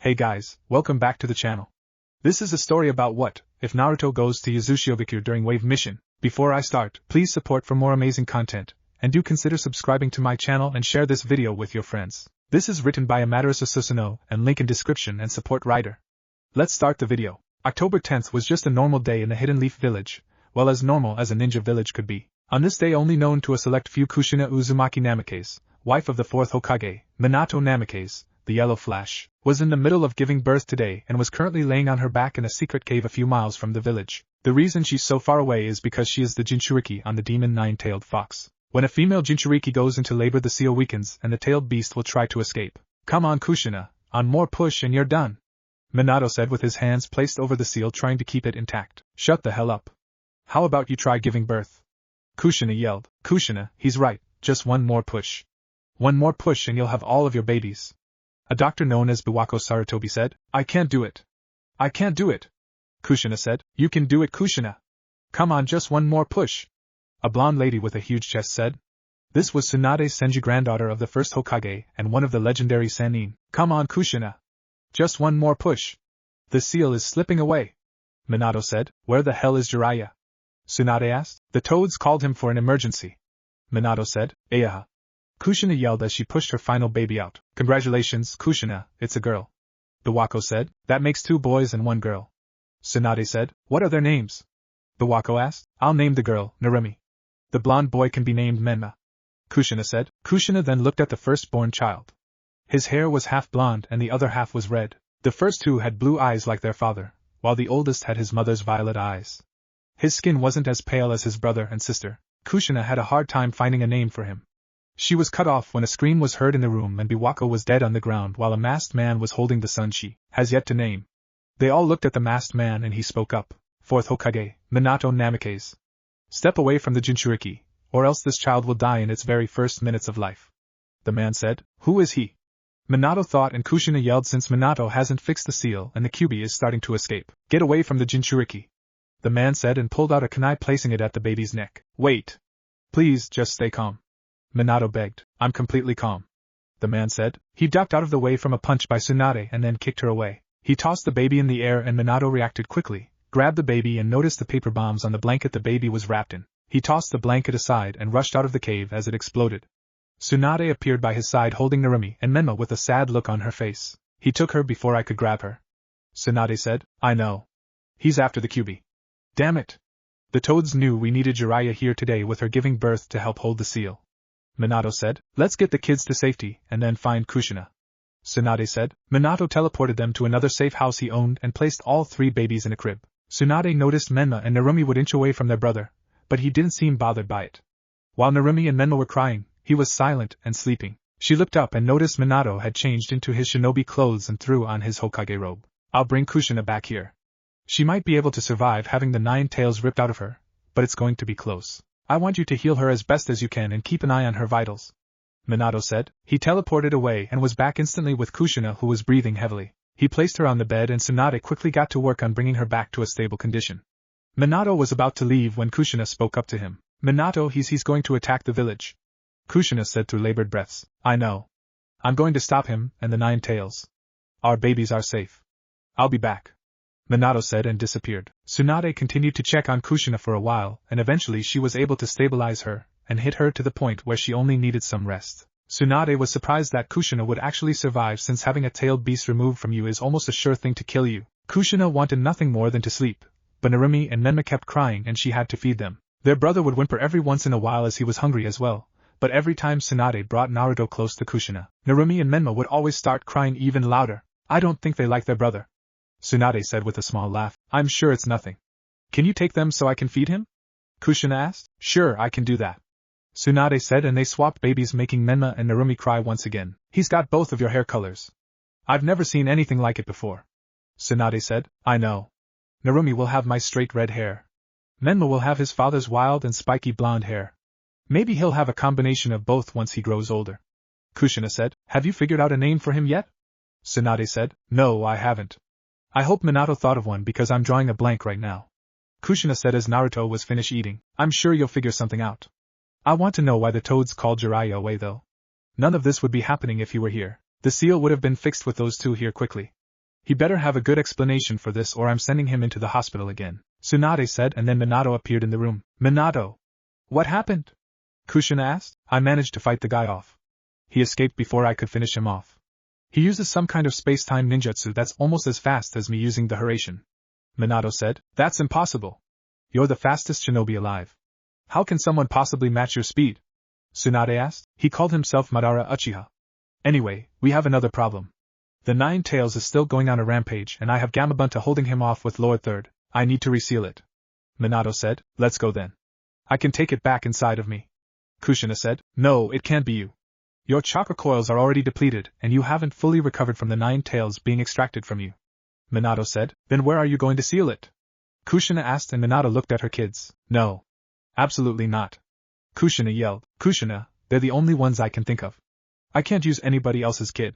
Hey guys, welcome back to the channel. This is a story about what if Naruto goes to Uzushiogakure during wave mission. Before I start, please support for more amazing content, and do consider subscribing to my channel and share this video with your friends. This is written by Amaterasususano and link in description and support writer. Let's start the video. October 10th was just a normal day in the Hidden Leaf village, well as normal as a ninja village could be. On this day only known to a select few Kushina Uzumaki Namikaze, wife of the 4th Hokage, Minato Namikaze, the Yellow Flash, was in the middle of giving birth today and was currently laying on her back in a secret cave a few miles from the village. The reason she's so far away is because she is the Jinchuriki on the demon nine-tailed fox. When a female Jinchuriki goes into labor, the seal weakens and the tailed beast will try to escape. Come on Kushina, on more push and you're done, Minato said with his hands placed over the seal trying to keep it intact. Shut the hell up. How about you try giving birth? Kushina yelled. Kushina, he's right, just one more push. One more push and you'll have all of your babies. A doctor known as Biwako Sarutobi said. I can't do it. I can't do it. Kushina said. You can do it Kushina. Come on, just one more push. A blonde lady with a huge chest said. This was Tsunade Senju, granddaughter of the first Hokage and one of the legendary Sannin. Come on Kushina. Just one more push. The seal is slipping away. Minato said. Where the hell is Jiraiya? Tsunade asked. The toads called him for an emergency. Minato said. Ayaha. Kushina yelled as she pushed her final baby out. Congratulations, Kushina, it's a girl. Biwako said. That makes 2 boys and 1 girl. Tsunade said. What are their names? Biwako asked. I'll name the girl, Narumi. The blonde boy can be named Menma. Kushina said. Kushina then looked at the firstborn child. His hair was half blonde and the other half was red. The first 2 had blue eyes like their father, while the oldest had his mother's violet eyes. His skin wasn't as pale as his brother and sister. Kushina had a hard time finding a name for him. She was cut off when a scream was heard in the room and Biwako was dead on the ground while a masked man was holding the son she has yet to name. They all looked at the masked man and he spoke up. 4th Hokage, Minato Namikaze. Step away from the Jinchuriki, or else this child will die in its very first minutes of life. The man said. Who is he? Minato thought and Kushina yelled since Minato hasn't fixed the seal and the Kyuubi is starting to escape. Get away from the Jinchuriki. The man said and pulled out a kunai placing it at the baby's neck. Wait. Please, just stay calm. Minato begged. I'm completely calm. The man said. He ducked out of the way from a punch by Tsunade and then kicked her away. He tossed the baby in the air and Minato reacted quickly, grabbed the baby and noticed the paper bombs on the blanket the baby was wrapped in. He tossed the blanket aside and rushed out of the cave as it exploded. Tsunade appeared by his side holding Narumi and Menma with a sad look on her face. He took her before I could grab her. Tsunade said. I know. He's after the Kyuubi. Damn it. The toads knew we needed Jiraiya here today with her giving birth to help hold the seal. Minato said. Let's get the kids to safety and then find Kushina. Tsunade said. Minato teleported them to another safe house he owned and placed all 3 babies in a crib. Tsunade noticed Menma and Narumi would inch away from their brother, but he didn't seem bothered by it. While Narumi and Menma were crying, he was silent and sleeping. She looked up and noticed Minato had changed into his shinobi clothes and threw on his Hokage robe. I'll bring Kushina back here. She might be able to survive having the 9 tails ripped out of her, but it's going to be close. I want you to heal her as best as you can and keep an eye on her vitals. Minato said. He teleported away and was back instantly with Kushina who was breathing heavily. He placed her on the bed and Tsunade quickly got to work on bringing her back to a stable condition. Minato was about to leave when Kushina spoke up to him. Minato, he's going to attack the village. Kushina said through labored breaths. I know. I'm going to stop him and the 9 tails. Our babies are safe. I'll be back. Minato said and disappeared. Tsunade continued to check on Kushina for a while, and eventually she was able to stabilize her, and hit her to the point where she only needed some rest. Tsunade was surprised that Kushina would actually survive since having a tailed beast removed from you is almost a sure thing to kill you. Kushina wanted nothing more than to sleep, but Narumi and Menma kept crying and she had to feed them. Their brother would whimper every once in a while as he was hungry as well, but every time Tsunade brought Naruto close to Kushina, Narumi and Menma would always start crying even louder. I don't think they like their brother, Tsunade said with a small laugh. I'm sure it's nothing. Can you take them so I can feed him? Kushina asked. Sure, I can do that, Tsunade said and they swapped babies making Menma and Narumi cry once again. He's got both of your hair colors. I've never seen anything like it before, Tsunade said. I know. Narumi will have my straight red hair. Menma will have his father's wild and spiky blonde hair. Maybe he'll have a combination of both once he grows older. Kushina said. Have you figured out a name for him yet? Tsunade said. No, I haven't. I hope Minato thought of one because I'm drawing a blank right now. Kushina said as Naruto was finished eating. I'm sure you'll figure something out. I want to know why the toads called Jiraiya away though. None of this would be happening if he were here. The seal would have been fixed with those 2 here quickly. He better have a good explanation for this or I'm sending him into the hospital again, Tsunade said, and then Minato appeared in the room. Minato! What happened? Kushina asked. I managed to fight the guy off. He escaped before I could finish him off. He uses some kind of space-time ninjutsu that's almost as fast as me using the Hiraishin. Minato said. That's impossible. You're the fastest shinobi alive. How can someone possibly match your speed? Tsunade asked. He called himself Madara Uchiha. Anyway, we have another problem. The Nine Tails is still going on a rampage and I have Gamabunta holding him off with Lord Third. I need to reseal it. Minato said. Let's go then. I can take it back inside of me. Kushina said. No, it can't be you. Your chakra coils are already depleted and you haven't fully recovered from the Nine Tails being extracted from you. Minato said. Then where are you going to seal it? Kushina asked and Minato looked at her kids. No. Absolutely not. Kushina yelled. Kushina, they're the only ones I can think of. I can't use anybody else's kid.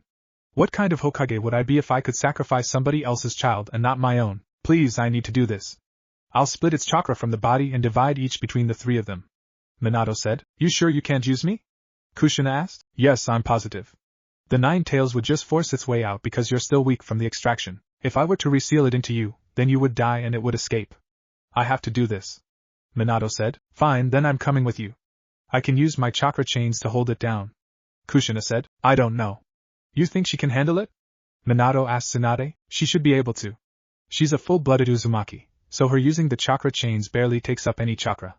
What kind of Hokage would I be if I could sacrifice somebody else's child and not my own? Please, I need to do this. I'll split its chakra from the body and divide each between the three of them. Minato said. You sure you can't use me? Kushina asked. Yes, I'm positive. The Nine Tails would just force its way out because you're still weak from the extraction. If I were to reseal it into you, then you would die and it would escape. I have to do this. Minato said. Fine, then I'm coming with you. I can use my chakra chains to hold it down. Kushina said. I don't know. You think she can handle it? Minato asked Tsunade. She should be able to. She's a full-blooded Uzumaki, so her using the chakra chains barely takes up any chakra.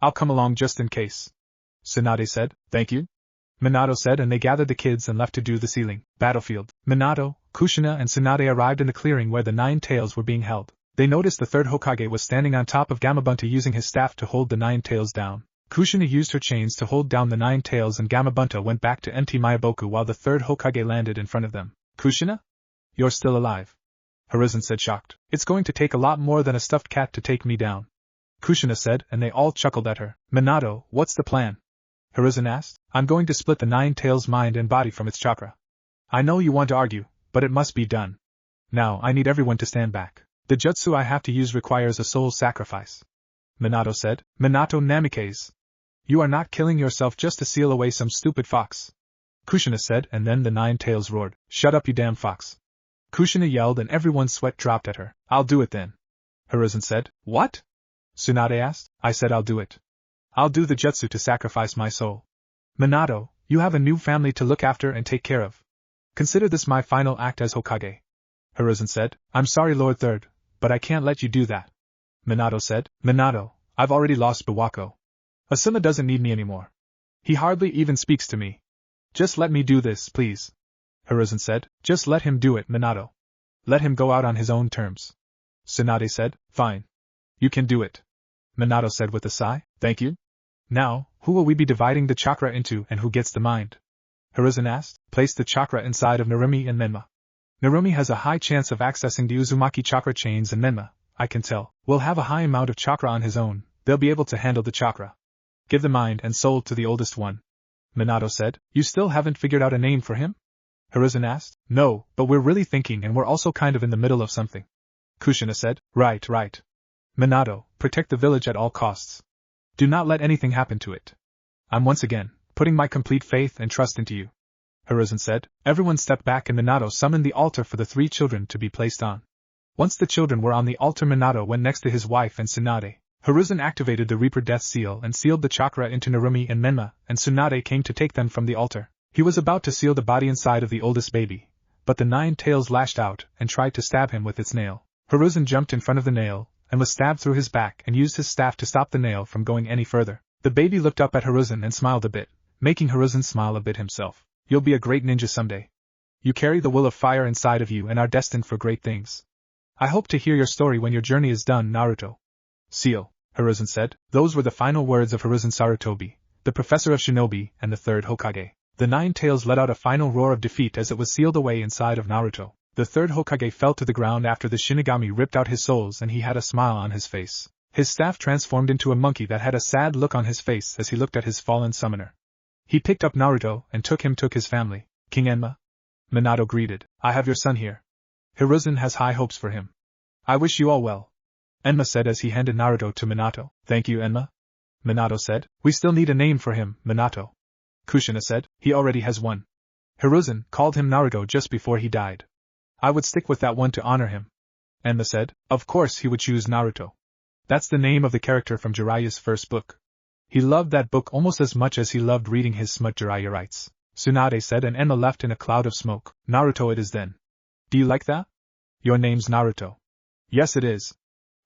I'll come along just in case. Tsunade said. Thank you. Minato said, and they gathered the kids and left to do the sealing. Battlefield. Minato, Kushina and Tsunade arrived in the clearing where the Nine Tails were being held. They noticed the third Hokage was standing on top of Gamabunta using his staff to hold the Nine Tails down. Kushina used her chains to hold down the Nine Tails and Gamabunta went back to empty Mayaboku while the third Hokage landed in front of them. Kushina? You're still alive. Hiruzen said, shocked. It's going to take a lot more than a stuffed cat to take me down. Kushina said, and they all chuckled at her. Minato, what's the plan? Hiruzen asked. I'm going to split the Nine Tails' mind and body from its chakra. I know you want to argue, but it must be done. Now, I need everyone to stand back. The jutsu I have to use requires a soul sacrifice. Minato said. Minato Namikaze. You are not killing yourself just to seal away some stupid fox. Kushina said, and then the Nine Tails roared. Shut up, you damn fox. Kushina yelled and everyone's sweat dropped at her. I'll do it then. Hiruzen said. What? Tsunade asked. I said I'll do it. I'll do the jutsu to sacrifice my soul. Minato, you have a new family to look after and take care of. Consider this my final act as Hokage. Hiruzen said. I'm sorry, Lord Third, but I can't let you do that. Minato said. Minato, I've already lost Biwako. Asuma doesn't need me anymore. He hardly even speaks to me. Just let me do this, please. Hiruzen said. Just let him do it, Minato. Let him go out on his own terms. Tsunade said. Fine. You can do it. Minato said with a sigh. Thank you. Now, who will we be dividing the chakra into and who gets the mind? Hiruzen asked. Place the chakra inside of Narumi and Menma. Narumi has a high chance of accessing the Uzumaki chakra chains and Menma, I can tell, will have a high amount of chakra on his own. They'll be able to handle the chakra. Give the mind and soul to the oldest one. Minato said. You still haven't figured out a name for him? Hiruzen asked. No, but we're really thinking and we're also kind of in the middle of something. Kushina said. Right. Minato, protect the village at all costs. Do not let anything happen to it. I'm once again putting my complete faith and trust into you. Hiruzen said. Everyone stepped back and Minato summoned the altar for the three children to be placed on. Once the children were on the altar, Minato went next to his wife and Tsunade. Hiruzen activated the Reaper Death Seal and sealed the chakra into Narumi and Menma, and Tsunade came to take them from the altar. He was about to seal the body inside of the oldest baby, but the Nine Tails lashed out and tried to stab him with its nail. Hiruzen jumped in front of the nail, and was stabbed through his back and used his staff to stop the nail from going any further. The baby looked up at Hiruzen and smiled a bit, making Hiruzen smile a bit himself. You'll be a great ninja someday. You carry the will of fire inside of you and are destined for great things. I hope to hear your story when your journey is done, Naruto. Seal, Hiruzen said. Those were the final words of Hiruzen Sarutobi, the professor of shinobi and the third Hokage. The Nine Tails let out a final roar of defeat as it was sealed away inside of Naruto. The third Hokage fell to the ground after the Shinigami ripped out his souls and he had a smile on his face. His staff transformed into a monkey that had a sad look on his face as he looked at his fallen summoner. He picked up Naruto and took his family. King Enma? Minato greeted. I have your son here. Hiruzen has high hopes for him. I wish you all well. Enma said as he handed Naruto to Minato. Thank you, Enma. Minato said. We still need a name for him, Minato. Kushina said. He already has one. Hiruzen called him Naruto just before he died. I would stick with that one to honor him. Enma said. Of course he would choose Naruto. That's the name of the character from Jiraiya's first book. He loved that book almost as much as he loved reading his smut, Jiraiya writes. Tsunade said, and Enma left in a cloud of smoke. Naruto it is then. Do you like that? Your name's Naruto. Yes it is.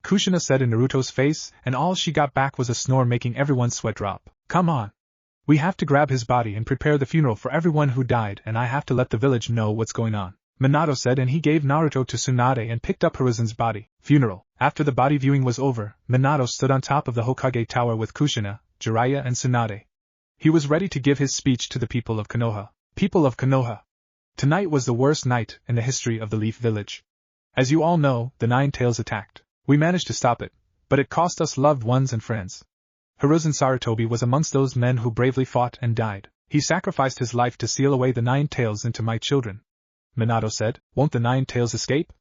Kushina said in Naruto's face, and all she got back was a snore making everyone's sweat drop. Come on. We have to grab his body and prepare the funeral for everyone who died, and I have to let the village know what's going on. Minato said, and he gave Naruto to Tsunade and picked up Hiruzen's body. Funeral. After the body viewing was over, Minato stood on top of the Hokage tower with Kushina, Jiraiya and Tsunade. He was ready to give his speech to the people of Konoha. People of Konoha. Tonight was the worst night in the history of the Leaf Village. As you all know, the Nine Tails attacked. We managed to stop it, but it cost us loved ones and friends. Hiruzen Sarutobi was amongst those men who bravely fought and died. He sacrificed his life to seal away the Nine Tails into my children. Minato said, won't the Nine Tails escape?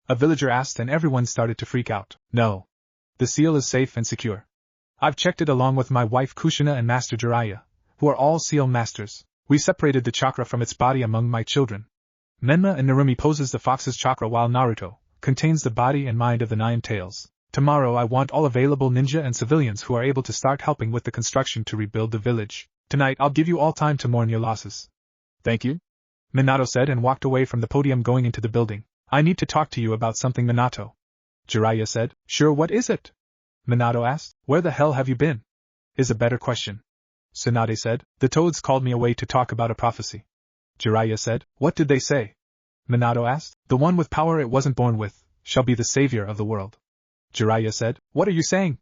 A villager asked, and everyone started to freak out. No. The seal is safe and secure. I've checked it along with my wife Kushina and Master Jiraiya, who are all seal masters. We separated the chakra from its body among my children. Menma and Narumi poses the fox's chakra while Naruto contains the body and mind of the Nine Tails. Tomorrow I want all available ninja and civilians who are able to start helping with the construction to rebuild the village. Tonight I'll give you all time to mourn your losses. Thank you, Minato said and walked away from the podium going into the building. I need to talk to you about something, Minato. Jiraiya said. Sure, what is it? Minato asked. Where the hell have you been? Is a better question. Tsunade said. The toads called me away to talk about a prophecy. Jiraiya said. What did they say? Minato asked. The one with power it wasn't born with shall be the savior of the world. Jiraiya said. What are you saying?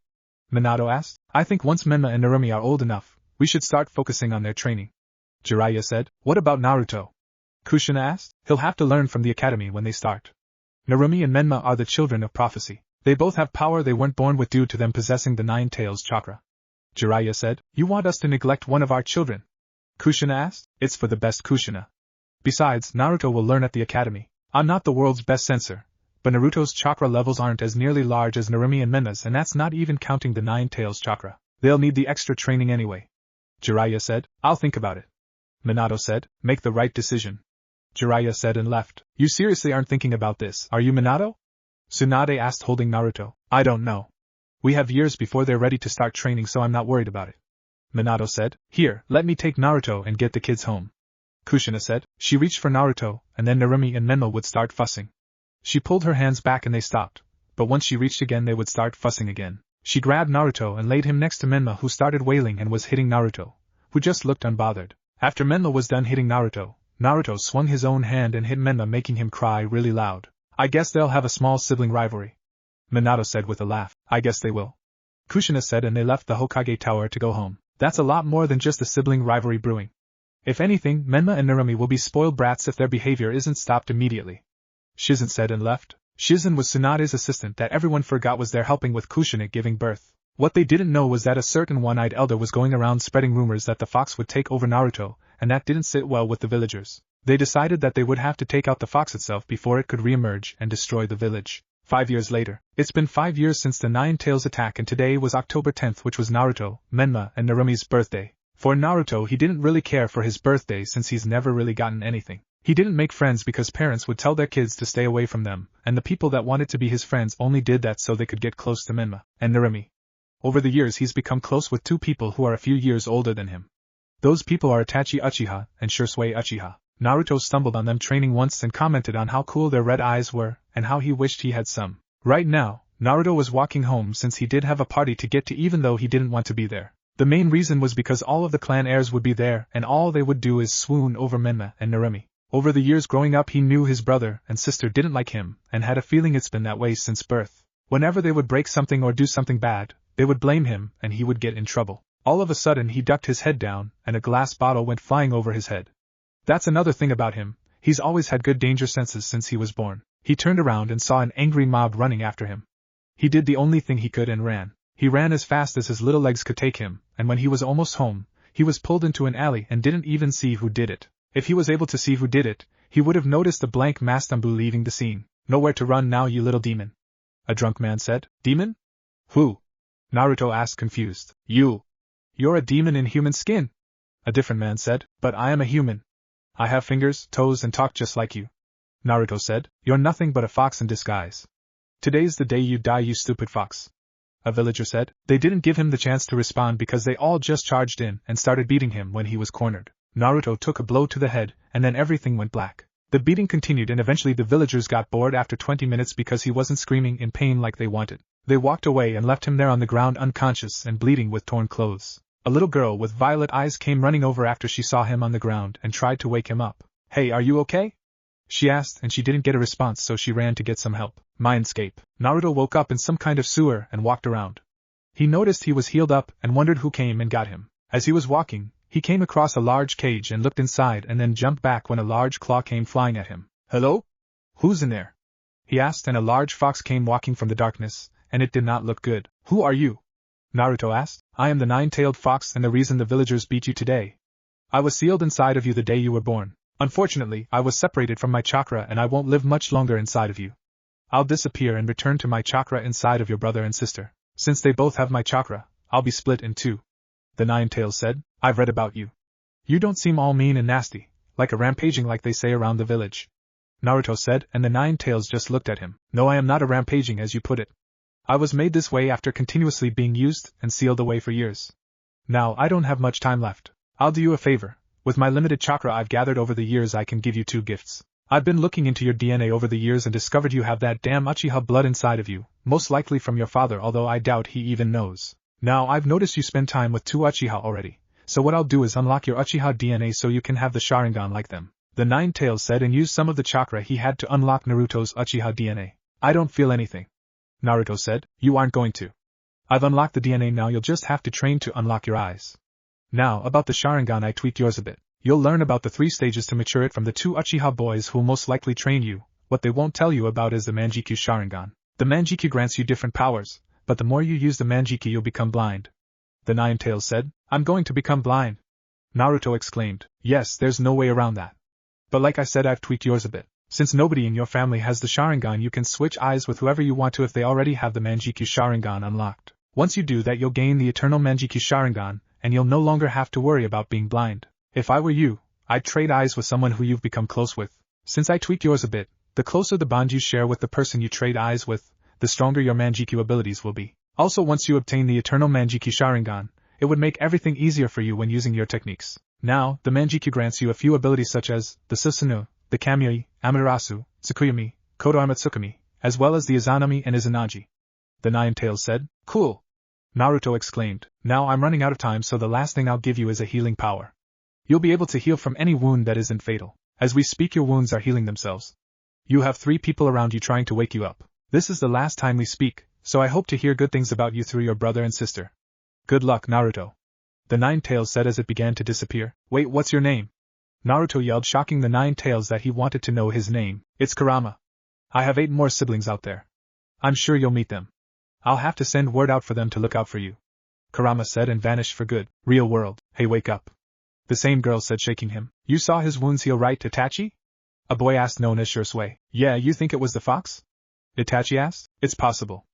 Minato asked. I think once Menma and Narumi are old enough, we should start focusing on their training. Jiraiya said. What about Naruto? Kushina asked. He'll have to learn from the academy when they start. Narumi and Menma are the children of prophecy. They both have power they weren't born with due to them possessing the Nine Tails chakra. Jiraiya said. You want us to neglect one of our children? Kushina asked. It's for the best, Kushina. Besides, Naruto will learn at the academy. I'm not the world's best censor, but Naruto's chakra levels aren't as nearly large as Narumi and Menma's, and that's not even counting the Nine Tails chakra. They'll need the extra training anyway. Jiraiya said. I'll think about it. Minato said. Make the right decision. Jiraiya said and left. You seriously aren't thinking about this, are you, Minato? Tsunade asked, holding Naruto. I don't know. We have years before they're ready to start training, so I'm not worried about it. Minato said. Here, let me take Naruto and get the kids home. Kushina said. She reached for Naruto, and then Narumi and Menma would start fussing. She pulled her hands back and they stopped, but once she reached again they would start fussing again. She grabbed Naruto and laid him next to Menma, who started wailing and was hitting Naruto, who just looked unbothered. After Menma was done hitting Naruto, Naruto swung his own hand and hit Menma, making him cry really loud. I guess they'll have a small sibling rivalry. Minato said with a laugh. I guess they will. Kushina said, and they left the Hokage tower to go home. That's a lot more than just a sibling rivalry brewing. If anything, Menma and Narumi will be spoiled brats if their behavior isn't stopped immediately. Shizen said and left. Shizen was Tsunade's assistant that everyone forgot was there helping with Kushina giving birth. What they didn't know was that a certain one-eyed elder was going around spreading rumors that the fox would take over Naruto, and that didn't sit well with the villagers. They decided that they would have to take out the fox itself before it could reemerge and destroy the village. 5 years later. It's been 5 years since the Nine Tails attack, and today was October 10th, which was Naruto, Menma, and Narumi's birthday. For Naruto, he didn't really care for his birthday since he's never really gotten anything. He didn't make friends because parents would tell their kids to stay away from them, and the people that wanted to be his friends only did that so they could get close to Menma and Narumi. Over the years he's become close with two people who are a few years older than him. Those people are Itachi Uchiha and Shisui Uchiha. Naruto stumbled on them training once and commented on how cool their red eyes were, and how he wished he had some. Right now, Naruto was walking home since he did have a party to get to, even though he didn't want to be there. The main reason was because all of the clan heirs would be there, and all they would do is swoon over Menma and Narumi. Over the years growing up, he knew his brother and sister didn't like him, and had a feeling it's been that way since birth. Whenever they would break something or do something bad, they would blame him, and he would get in trouble. All of a sudden he ducked his head down, and a glass bottle went flying over his head. That's another thing about him, he's always had good danger senses since he was born. He turned around and saw an angry mob running after him. He did the only thing he could and ran. He ran as fast as his little legs could take him, and when he was almost home, he was pulled into an alley and didn't even see who did it. If he was able to see who did it, he would have noticed the blank Mastambu leaving the scene. Nowhere to run now, you little demon. A drunk man said. Demon? Who? Naruto asked, confused. You're a demon in human skin. A different man said. But I am a human. I have fingers, toes, and talk just like you. Naruto said. You're nothing but a fox in disguise. Today's the day you die, you stupid fox. A villager said. They didn't give him the chance to respond because they all just charged in and started beating him when he was cornered. Naruto took a blow to the head, and then everything went black. The beating continued and eventually the villagers got bored after 20 minutes because he wasn't screaming in pain like they wanted. They walked away and left him there on the ground unconscious and bleeding with torn clothes. A little girl with violet eyes came running over after she saw him on the ground and tried to wake him up. Hey, are you okay? She asked, and she didn't get a response, so she ran to get some help. Mindscape. Naruto woke up in some kind of sewer and walked around. He noticed he was healed up and wondered who came and got him. As he was walking, he came across a large cage and looked inside and then jumped back when a large claw came flying at him. Hello? Who's in there? He asked, and a large fox came walking from the darkness, and it did not look good. Who are you? Naruto asked. I am the nine-tailed fox and the reason the villagers beat you today. I was sealed inside of you the day you were born. Unfortunately, I was separated from my chakra and I won't live much longer inside of you. I'll disappear and return to my chakra inside of your brother and sister. Since they both have my chakra, I'll be split in two. The Nine-Tails said. I've read about you. You don't seem all mean and nasty, like a rampaging like they say around the village. Naruto said, and the Nine-Tails just looked at him. No, I am not a rampaging as you put it. I was made this way after continuously being used and sealed away for years. Now I don't have much time left. I'll do you a favor. With my limited chakra I've gathered over the years, I can give you two gifts. I've been looking into your DNA over the years and discovered you have that damn Uchiha blood inside of you, most likely from your father, although I doubt he even knows. Now I've noticed you spend time with two Uchiha already, so what I'll do is unlock your Uchiha DNA so you can have the Sharingan like them. The Nine-Tails said, and used some of the chakra he had to unlock Naruto's Uchiha DNA. I don't feel anything. Naruto said. You aren't going to. I've unlocked the DNA now, you'll just have to train to unlock your eyes. Now, about the Sharingan, I tweaked yours a bit. You'll learn about the 3 stages to mature it from the 2 Uchiha boys who'll most likely train you. What they won't tell you about is the Manjikyu Sharingan. The Manjikyu grants you different powers, but the more you use the Manjikyu you'll become blind. The Nine-Tails said. I'm going to become blind. Naruto exclaimed. Yes, there's no way around that. But like I said, I've tweaked yours a bit. Since nobody in your family has the Sharingan, you can switch eyes with whoever you want to if they already have the Manjikyu Sharingan unlocked. Once you do that, you'll gain the eternal Manjikyu Sharingan, and you'll no longer have to worry about being blind. If I were you, I'd trade eyes with someone who you've become close with. Since I tweaked yours a bit, the closer the bond you share with the person you trade eyes with, the stronger your Manjikyu abilities will be. Also, once you obtain the eternal Manjikyu Sharingan, it would make everything easier for you when using your techniques. Now, the Manjikyu grants you a few abilities such as the Susanoo, the Kamui, Amaterasu, Tsukuyomi, Kodo Amatsukami, as well as the Izanami and Izanaji. The Nine-Tails said. Cool. Naruto exclaimed. Now I'm running out of time, so the last thing I'll give you is a healing power. You'll be able to heal from any wound that isn't fatal. As we speak, your wounds are healing themselves. You have 3 people around you trying to wake you up. This is the last time we speak, so I hope to hear good things about you through your brother and sister. Good luck, Naruto. The Nine-Tails said as it began to disappear. Wait, what's your name? Naruto yelled, shocking the Nine-Tails that he wanted to know his name. It's Kurama. I have 8 more siblings out there. I'm sure you'll meet them. I'll have to send word out for them to look out for you. Kurama said and vanished for good. Real world. Hey, wake up. The same girl said, shaking him. You saw his wounds heal, right, Itachi? A boy asked, known as Shisui. Yeah, you think it was the fox? Itachi asked. It's possible.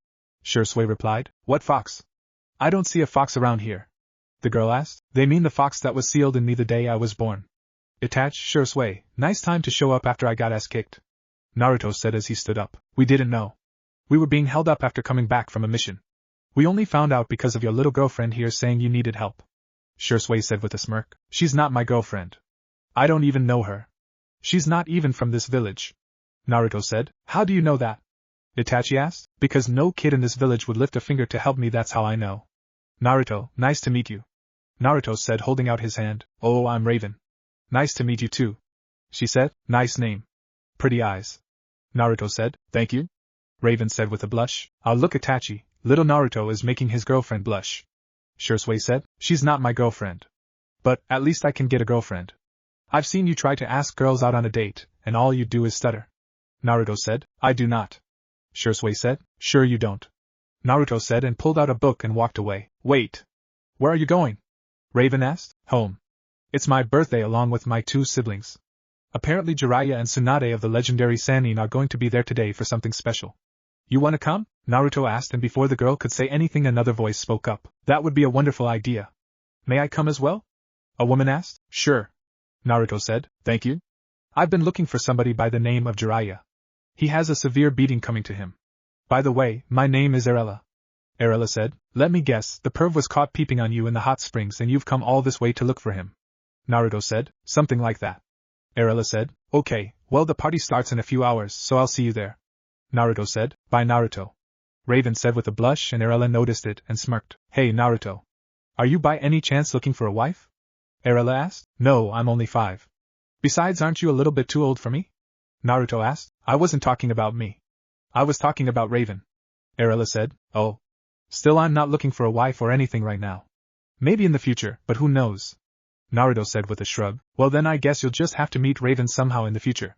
Shisui replied. What fox? I don't see a fox around here. The girl asked. They mean the fox that was sealed in me the day I was born. Itachi, Shisui, nice time to show up after I got ass kicked. Naruto said as he stood up. We didn't know. We were being held up after coming back from a mission. We only found out because of your little girlfriend here saying you needed help. Shisui said with a smirk. She's not my girlfriend. I don't even know her. She's not even from this village. Naruto said. How do you know that? Itachi asked. Because no kid in this village would lift a finger to help me, that's how I know. Naruto, nice to meet you. Naruto said, holding out his hand. Oh, I'm Raven. Nice to meet you too. She said. Nice name. Pretty eyes. Naruto said. Thank you. Raven said with a blush. Oh, look, Itachi, little Naruto is making his girlfriend blush. Shisui said. She's not my girlfriend. But, at least I can get a girlfriend. I've seen you try to ask girls out on a date, and all you do is stutter. Naruto said. I do not. Shisui said. Sure you don't. Naruto said and pulled out a book and walked away. Wait. Where are you going? Raven asked. Home. It's my birthday along with my 2 siblings. Apparently Jiraiya and Tsunade of the legendary Sannin are going to be there today for something special. You want to come? Naruto asked, and before the girl could say anything another voice spoke up. That would be a wonderful idea. May I come as well? A woman asked. Sure. Naruto said. Thank you. I've been looking for somebody by the name of Jiraiya. He has a severe beating coming to him. By the way, my name is Arella. Arella said, let me guess, the perv was caught peeping on you in the hot springs and you've come all this way to look for him. Naruto said, something like that. Arella said, okay, well the party starts in a few hours, so I'll see you there. Naruto said, bye Naruto. Raven said with a blush and Arella noticed it and smirked. Hey Naruto. Are you by any chance looking for a wife? Arella asked. No, I'm only 5. Besides, aren't you a little bit too old for me? Naruto asked. I wasn't talking about me. I was talking about Raven. Arella said, oh. Still, I'm not looking for a wife or anything right now. Maybe in the future, but who knows? Naruto said with a shrug. Well then I guess you'll just have to meet Raven somehow in the future.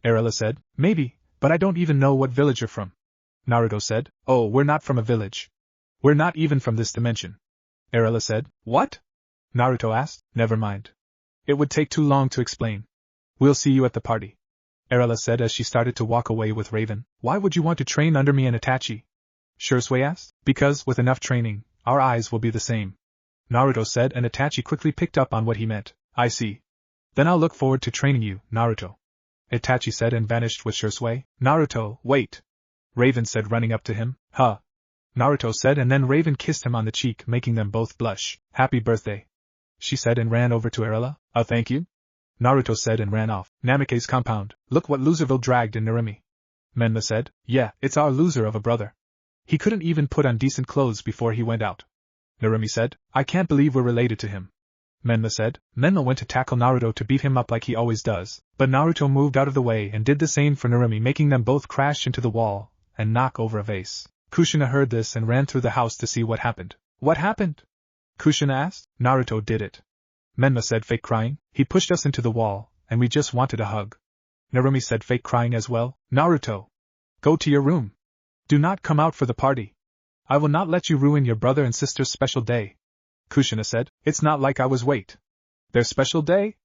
Arella said, maybe, but I don't even know what village you're from. Naruto said, oh, we're not from a village. We're not even from this dimension. Arella said, what? Naruto asked, never mind. It would take too long to explain. We'll see you at the party. Arella said as she started to walk away with Raven. Why would you want to train under me and Itachi? Shisui asked. Because, with enough training, our eyes will be the same. Naruto said and Itachi quickly picked up on what he meant. I see. Then I'll look forward to training you, Naruto. Itachi said and vanished with Shisui. Naruto, wait. Raven said running up to him. Huh. Naruto said and then Raven kissed him on the cheek making them both blush. Happy birthday. She said and ran over to Arella. Thank you? Naruto said and ran off. Namikaze's compound. Look what Loserville dragged in Narumi. Menma said. Yeah, it's our loser of a brother. He couldn't even put on decent clothes before he went out. Narumi said. I can't believe we're related to him. Menma said. Menma went to tackle Naruto to beat him up like he always does, but Naruto moved out of the way and did the same for Narumi making them both crash into the wall and knock over a vase. Kushina heard this and ran through the house to see what happened. What happened? Kushina asked. Naruto did it. Menma said fake crying. He pushed us into the wall, and we just wanted a hug. Narumi said fake crying as well. Naruto. Go to your room. Do not come out for the party. I will not let you ruin your brother and sister's special day. Kushina said. It's not like I was wait. Their special day?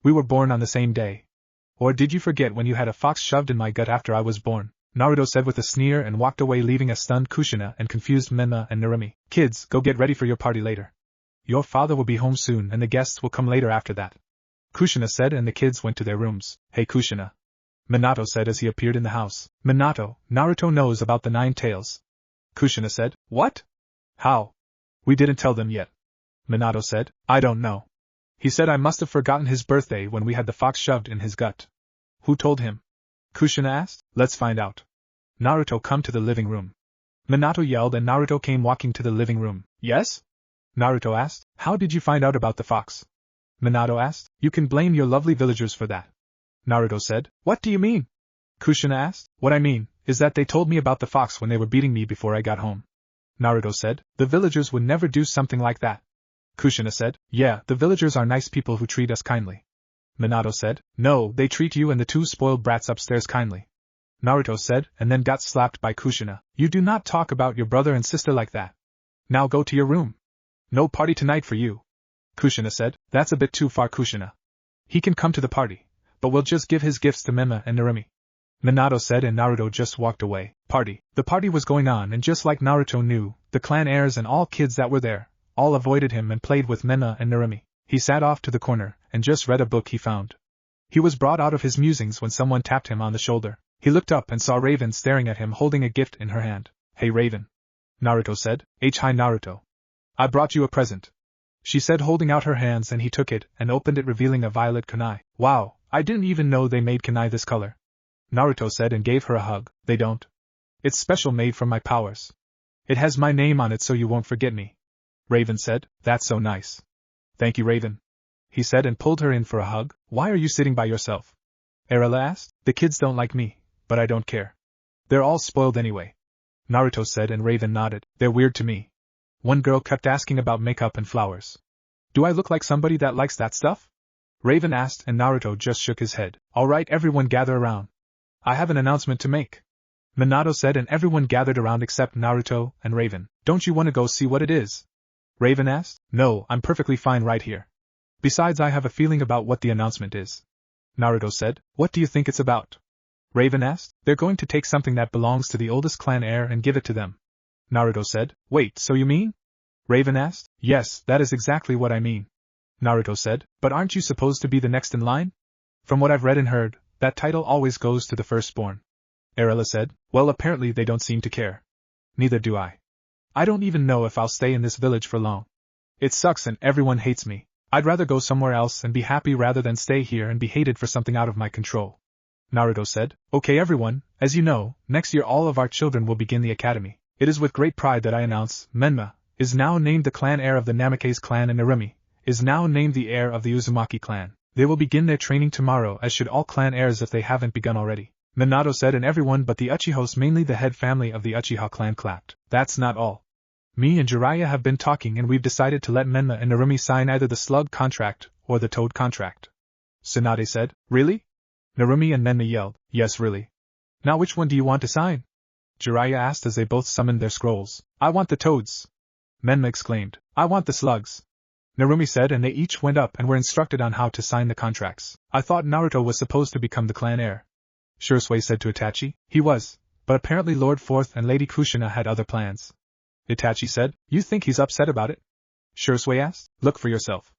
We were born on the same day. Or did you forget when you had a fox shoved in my gut after I was born? Naruto said with a sneer and walked away leaving a stunned Kushina and confused Menma and Narumi. Kids, go get ready for your party later. Your father will be home soon and the guests will come later after that. Kushina said and the kids went to their rooms. Hey Kushina. Minato said as he appeared in the house. Minato, Naruto knows about the 9 tails. Kushina said. What? How? We didn't tell them yet. Minato said. I don't know. He said I must have forgotten his birthday when we had the fox shoved in his gut. Who told him? Kushina asked. Let's find out. Naruto, come to the living room. Minato yelled and Naruto came walking to the living room. Yes? Naruto asked. How did you find out about the fox? Minato asked. You can blame your lovely villagers for that. Naruto said. What do you mean? Kushina asked. What I mean is that they told me about the fox when they were beating me before I got home. Naruto said. The villagers would never do something like that. Kushina said. Yeah, the villagers are nice people who treat us kindly. Minato said. No, they treat you and the 2 spoiled brats upstairs kindly. Naruto said, and then got slapped by Kushina. You do not talk about your brother and sister like that. Now go to your room. No party tonight for you. Kushina said. That's a bit too far, Kushina. He can come to the party, but we'll just give his gifts to Menma and Narumi. Minato said and Naruto just walked away. Party. The party was going on and just like Naruto knew, the clan heirs and all kids that were there, all avoided him and played with Menma and Narumi. He sat off to the corner and just read a book he found. He was brought out of his musings when someone tapped him on the shoulder. He looked up and saw Raven staring at him holding a gift in her hand. Hey Raven. Naruto said. Hi Naruto. I brought you a present. She said holding out her hands and he took it and opened it revealing a violet kunai. Wow, I didn't even know they made kunai this color. Naruto said and gave her a hug. They don't. It's special made from my powers. It has my name on it so you won't forget me. Raven said. That's so nice. Thank you Raven. He said and pulled her in for a hug. Why are you sitting by yourself? Arella asked. The kids don't like me, but I don't care. They're all spoiled anyway. Naruto said and Raven nodded. They're weird to me. One girl kept asking about makeup and flowers. Do I look like somebody that likes that stuff? Raven asked and Naruto just shook his head. Alright everyone gather around. I have an announcement to make. Minato said and everyone gathered around except Naruto and Raven. Don't you want to go see what it is? Raven asked. No, I'm perfectly fine right here. Besides I have a feeling about what the announcement is. Naruto said. What do you think it's about? Raven asked. They're going to take something that belongs to the oldest clan heir and give it to them. Naruto said. Wait, so you mean? Raven asked. Yes, that is exactly what I mean. Naruto said. But aren't you supposed to be the next in line? From what I've read and heard, that title always goes to the firstborn. Arella said, well, apparently they don't seem to care. Neither do I. I don't even know if I'll stay in this village for long. It sucks and everyone hates me. I'd rather go somewhere else and be happy rather than stay here and be hated for something out of my control. Naruto said, okay everyone, as you know, next year all of our children will begin the academy. It is with great pride that I announce, Menma is now named the clan heir of the Namikaze clan and Narumi is now named the heir of the Uzumaki clan. They will begin their training tomorrow, as should all clan heirs if they haven't begun already. Minato said, and everyone but the Uchihas, mainly the head family of the Uchiha clan, clapped. That's not all. Me and Jiraiya have been talking and we've decided to let Menma and Narumi sign either the slug contract or the toad contract. Tsunade said, really? Narumi and Menma yelled, yes really. Now which one do you want to sign? Jiraiya asked as they both summoned their scrolls. I want the toads. Menma exclaimed, I want the slugs. Narumi said, and they each went up and were instructed on how to sign the contracts. I thought Naruto was supposed to become the clan heir. Shisui said to Itachi. He was, but apparently Lord Fourth and Lady Kushina had other plans. Itachi said, you think he's upset about it? Shisui asked. Look for yourself.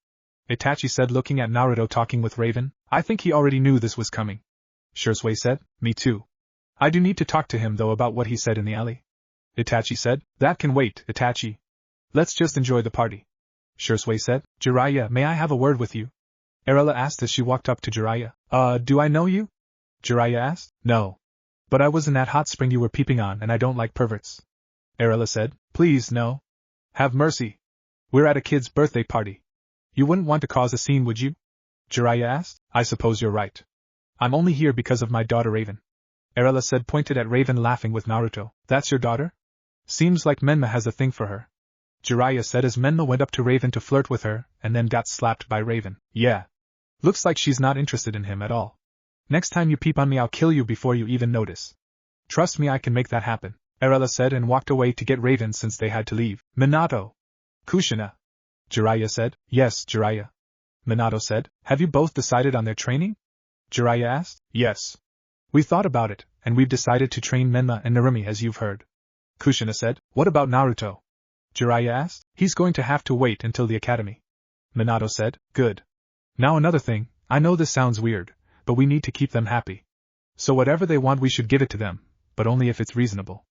Itachi said, looking at Naruto talking with Raven. I think he already knew this was coming. Shisui said, me too. I do need to talk to him though about what he said in the alley. Itachi said, that can wait, Itachi. Let's just enjoy the party. Shisui said, Jiraiya, may I have a word with you? Arella asked as she walked up to Jiraiya. Do I know you? Jiraiya asked. No. But I was in that hot spring you were peeping on and I don't like perverts. Arella said, please no. Have mercy. We're at a kid's birthday party. You wouldn't want to cause a scene, would you? Jiraiya asked. I suppose you're right. I'm only here because of my daughter Raven. Arella said, pointed at Raven laughing with Naruto. That's your daughter? Seems like Menma has a thing for her. Jiraiya said as Menma went up to Raven to flirt with her, and then got slapped by Raven. Yeah. Looks like she's not interested in him at all. Next time you peep on me I'll kill you before you even notice. Trust me, I can make that happen, Arella said and walked away to get Raven since they had to leave. Minato. Kushina. Jiraiya said. Yes, Jiraiya. Minato said. Have you both decided on their training? Jiraiya asked. Yes. We thought about it, and we've decided to train Menma and Narumi as you've heard. Kushina said. What about Naruto? Jiraiya asked. He's going to have to wait until the academy. Minato said. Good. Now another thing, I know this sounds weird, but we need to keep them happy. So whatever they want we should give it to them, but only if it's reasonable.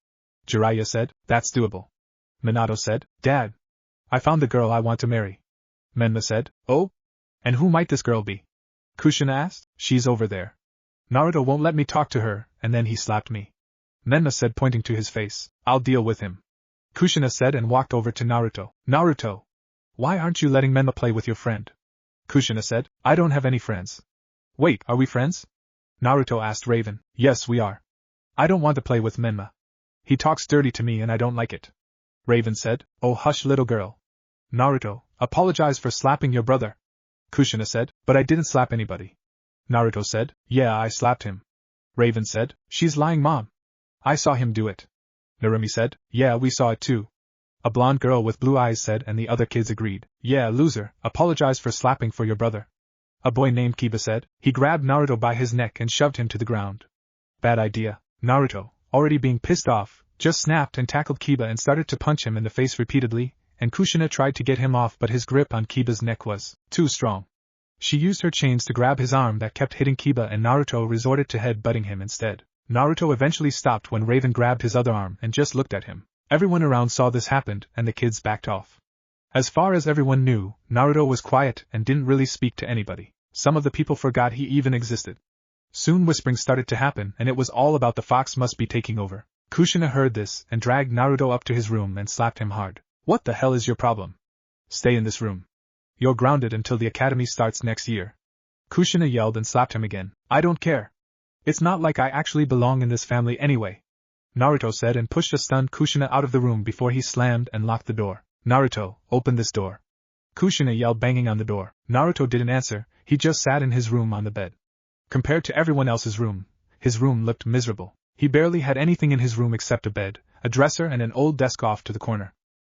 Jiraiya said. That's doable. Minato said. Dad. I found the girl I want to marry. Menma said. Oh? And who might this girl be? Kushina asked. She's over there. Naruto won't let me talk to her, and then he slapped me. Menma said, pointing to his face. I'll deal with him. Kushina said and walked over to Naruto. Naruto. Why aren't you letting Menma play with your friend? Kushina said. I don't have any friends. Wait, are we friends? Naruto asked Raven. Yes, we are. I don't want to play with Menma. He talks dirty to me and I don't like it. Raven said. Oh, hush, little girl. Naruto, apologize for slapping your brother. Kushina said. But I didn't slap anybody. Naruto said. Yeah, I slapped him. Raven said. She's lying, Mom. I saw him do it. Narumi said. Yeah, we saw it too. A blonde girl with blue eyes said, and the other kids agreed. Yeah, loser, apologize for slapping for your brother. A boy named Kiba said. He grabbed Naruto by his neck and shoved him to the ground. Bad idea. Naruto, already being pissed off, just snapped and tackled Kiba and started to punch him in the face repeatedly, and Kushina tried to get him off but his grip on Kiba's neck was too strong. She used her chains to grab his arm that kept hitting Kiba and Naruto resorted to head-butting him instead. Naruto eventually stopped when Raven grabbed his other arm and just looked at him. Everyone around saw this happened and the kids backed off. As far as everyone knew, Naruto was quiet and didn't really speak to anybody. Some of the people forgot he even existed. Soon whispering started to happen and it was all about the fox must be taking over. Kushina heard this and dragged Naruto up to his room and slapped him hard. What the hell is your problem? Stay in this room. You're grounded until the academy starts next year. Kushina yelled and slapped him again. I don't care. It's not like I actually belong in this family anyway. Naruto said and pushed a stunned Kushina out of the room before he slammed and locked the door. Naruto, open this door. Kushina yelled, banging on the door. Naruto didn't answer, he just sat in his room on the bed. Compared to everyone else's room, his room looked miserable. He barely had anything in his room except a bed, a dresser and an old desk off to the corner.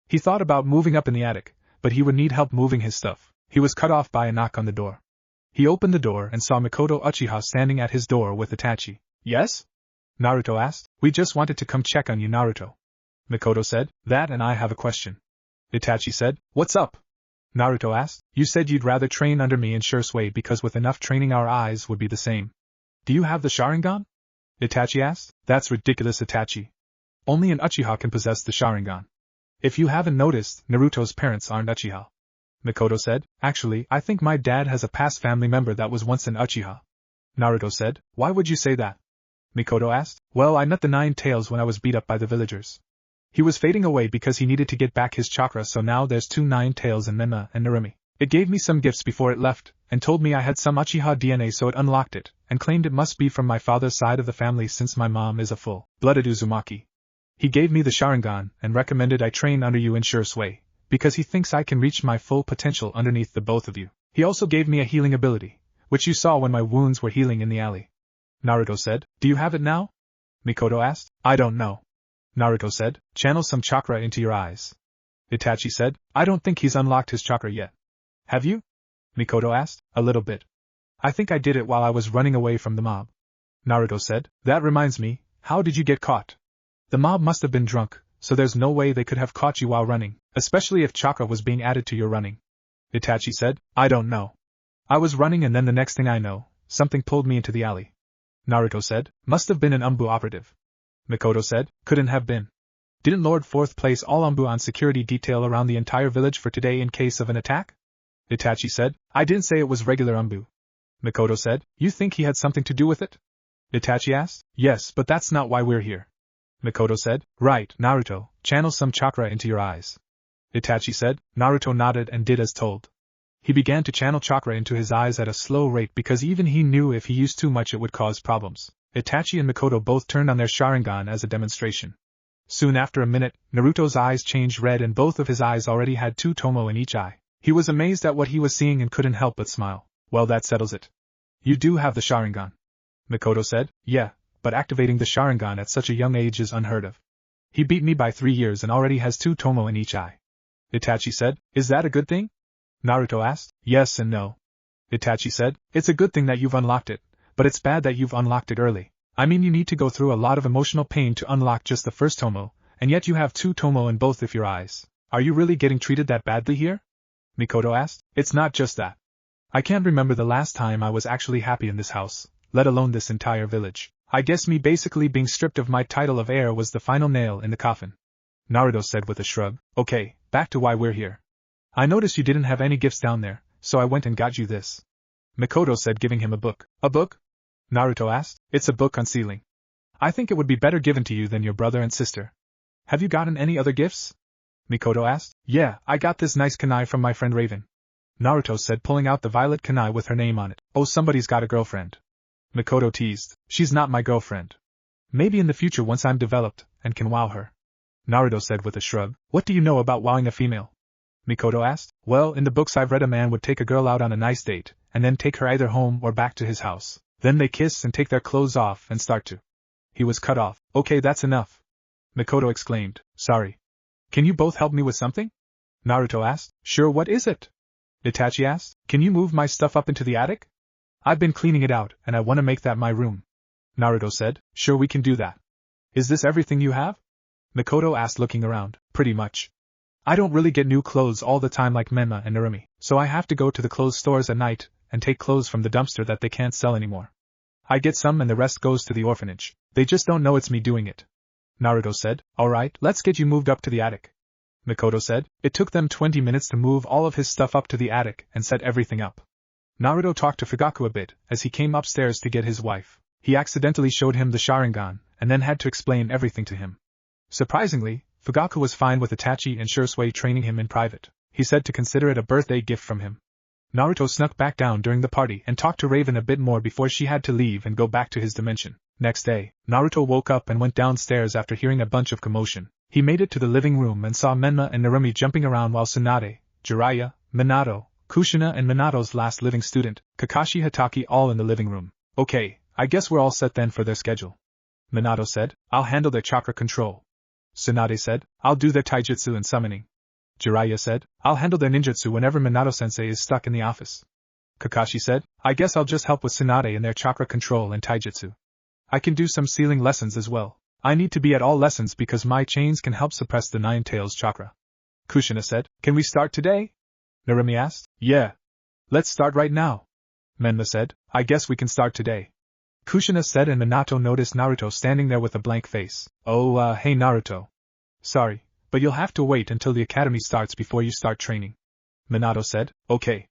He thought about moving up in the attic, but he would need help moving his stuff. He was cut off by a knock on the door. He opened the door and saw Mikoto Uchiha standing at his door with Itachi. Yes? Naruto asked. We just wanted to come check on you, Naruto. Mikoto said. That and I have a question. Itachi said. What's up? Naruto asked. You said you'd rather train under me in Shisui because with enough training our eyes would be the same. Do you have the Sharingan? Itachi asked. That's ridiculous, Itachi. Only an Uchiha can possess the Sharingan. If you haven't noticed, Naruto's parents aren't Uchiha. Mikoto said. Actually, I think my dad has a past family member that was once an Uchiha. Naruto said. Why would you say that? Mikoto asked. Well, I met the Nine Tails when I was beat up by the villagers. He was fading away because he needed to get back his chakra, so now there's 2 Nine Tails in Menma and Narumi. It gave me some gifts before it left, and told me I had some Uchiha DNA, so it unlocked it, and claimed it must be from my father's side of the family since my mom is a full-blooded Uzumaki. He gave me the Sharingan and recommended I train under you in Shisui, because he thinks I can reach my full potential underneath the both of you. He also gave me a healing ability, which you saw when my wounds were healing in the alley. Naruto said. Do you have it now? Mikoto asked. I don't know. Naruto said. Channel some chakra into your eyes. Itachi said. I don't think he's unlocked his chakra yet. Have you? Mikoto asked. A little bit. I think I did it while I was running away from the mob. Naruto said. That reminds me, how did you get caught? The mob must have been drunk, so there's no way they could have caught you while running, especially if chakra was being added to your running. Itachi said. I don't know. I was running and then the next thing I know, something pulled me into the alley. Naruto said. Must have been an Umbu operative. Mikoto said. Couldn't have been. Didn't Lord Fourth place all Umbu on security detail around the entire village for today in case of an attack? Itachi said. I didn't say it was regular Umbu. Mikoto said. You think he had something to do with it? Itachi asked. Yes, but that's not why we're here. Mikoto said. Right, Naruto, channel some chakra into your eyes. Itachi said. Naruto nodded and did as told. He began to channel chakra into his eyes at a slow rate because even he knew if he used too much it would cause problems. Itachi and Mikoto both turned on their Sharingan as a demonstration. Soon after a minute, Naruto's eyes changed red and both of his eyes already had 2 tomo in each eye. He was amazed at what he was seeing and couldn't help but smile. Well, that settles it. You do have the Sharingan. Mikoto said. Yeah, but activating the Sharingan at such a young age is unheard of. He beat me by 3 years and already has 2 tomo in each eye. Itachi said. Is that a good thing? Naruto asked. Yes and no. Itachi said. It's a good thing that you've unlocked it, but it's bad that you've unlocked it early. I mean, you need to go through a lot of emotional pain to unlock just the first tomo, and yet you have 2 tomo in both of your eyes. Are you really getting treated that badly here? Mikoto asked. It's not just that. I can't remember the last time I was actually happy in this house, let alone this entire village. I guess me basically being stripped of my title of heir was the final nail in the coffin. Naruto said with a shrug. Okay, back to why we're here. I noticed you didn't have any gifts down there, so I went and got you this. Mikoto said, giving him a book. A book? Naruto asked. It's a book on sealing. I think it would be better given to you than your brother and sister. Have you gotten any other gifts? Mikoto asked. Yeah, I got this nice kunai from my friend Raven. Naruto said, pulling out the violet kunai with her name on it. Oh, somebody's got a girlfriend. Mikoto teased. She's not my girlfriend. Maybe in the future once I'm developed, and can wow her. Naruto said with a shrug. What do you know about wowing a female? Mikoto asked. Well, in the books I've read a man would take a girl out on a nice date, and then take her either home or back to his house. Then they kiss and take their clothes off and start to. He was cut off. Okay, that's enough. Mikoto exclaimed. Sorry. Can you both help me with something? Naruto asked. Sure, what is it? Itachi asked. Can you move my stuff up into the attic? I've been cleaning it out, and I want to make that my room. Naruto said. Sure, we can do that. Is this everything you have? Mikoto asked, looking around. Pretty much. I don't really get new clothes all the time like Menma and Narumi, so I have to go to the clothes stores at night and take clothes from the dumpster that they can't sell anymore. I get some and the rest goes to the orphanage. They just don't know it's me doing it. Naruto said. Alright, let's get you moved up to the attic. Mikoto said. It took them 20 minutes to move all of his stuff up to the attic and set everything up. Naruto talked to Fugaku a bit as he came upstairs to get his wife. He accidentally showed him the Sharingan and then had to explain everything to him. Surprisingly, Fugaku was fine with Itachi and Shisui training him in private. He said to consider it a birthday gift from him. Naruto snuck back down during the party and talked to Raven a bit more before she had to leave and go back to his dimension. Next day, Naruto woke up and went downstairs after hearing a bunch of commotion. He made it to the living room and saw Menma and Narumi jumping around while Tsunade, Jiraiya, Minato, Kushina and Minato's last living student, Kakashi Hatake, all in the living room. Okay, I guess we're all set then for their schedule. Minato said. I'll handle their chakra control. Tsunade said. I'll do their taijutsu and summoning. Jiraiya said. I'll handle their ninjutsu whenever Minato-sensei is stuck in the office. Kakashi said. I guess I'll just help with Tsunade in their chakra control and taijutsu. I can do some sealing lessons as well. I need to be at all lessons because my chains can help suppress the Nine Tails chakra. Kushina said. Can we start today? Narumi asked. Yeah. Let's start right now. Menma said. I guess we can start today. Kushina said, and Minato noticed Naruto standing there with a blank face. Oh, hey Naruto. Sorry, but you'll have to wait until the academy starts before you start training. Minato said. Okay.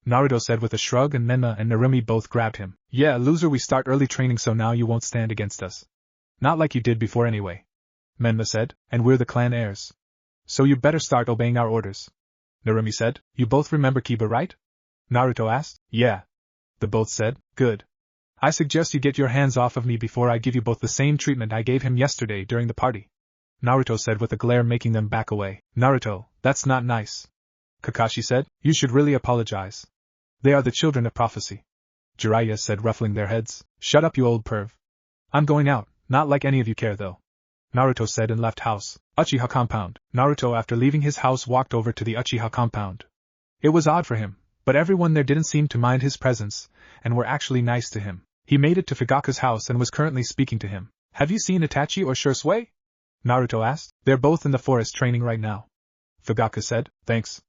Naruto said with a shrug, and Menma and Narumi both grabbed him. Yeah, loser, we start early training so now you won't stand against us. Not like you did before anyway. Menma said, and we're the clan heirs. So you better start obeying our orders. Narumi said. You both remember Kiba, right? Naruto asked. Yeah. The both said. Good. I suggest you get your hands off of me before I give you both the same treatment I gave him yesterday during the party. Naruto said with a glare, making them back away. Naruto, that's not nice. Kakashi said. You should really apologize. They are the children of prophecy. Jiraiya said, ruffling their heads. Shut up, you old perv. I'm going out, not like any of you care though. Naruto said and left house. Uchiha compound. Naruto, after leaving his house, walked over to the Uchiha compound. It was odd for him, but everyone there didn't seem to mind his presence, and were actually nice to him. He made it to Fugaku's house and was currently speaking to him. Have you seen Itachi or Shisui? Naruto asked. They're both in the forest training right now. Fugaku said. Thanks.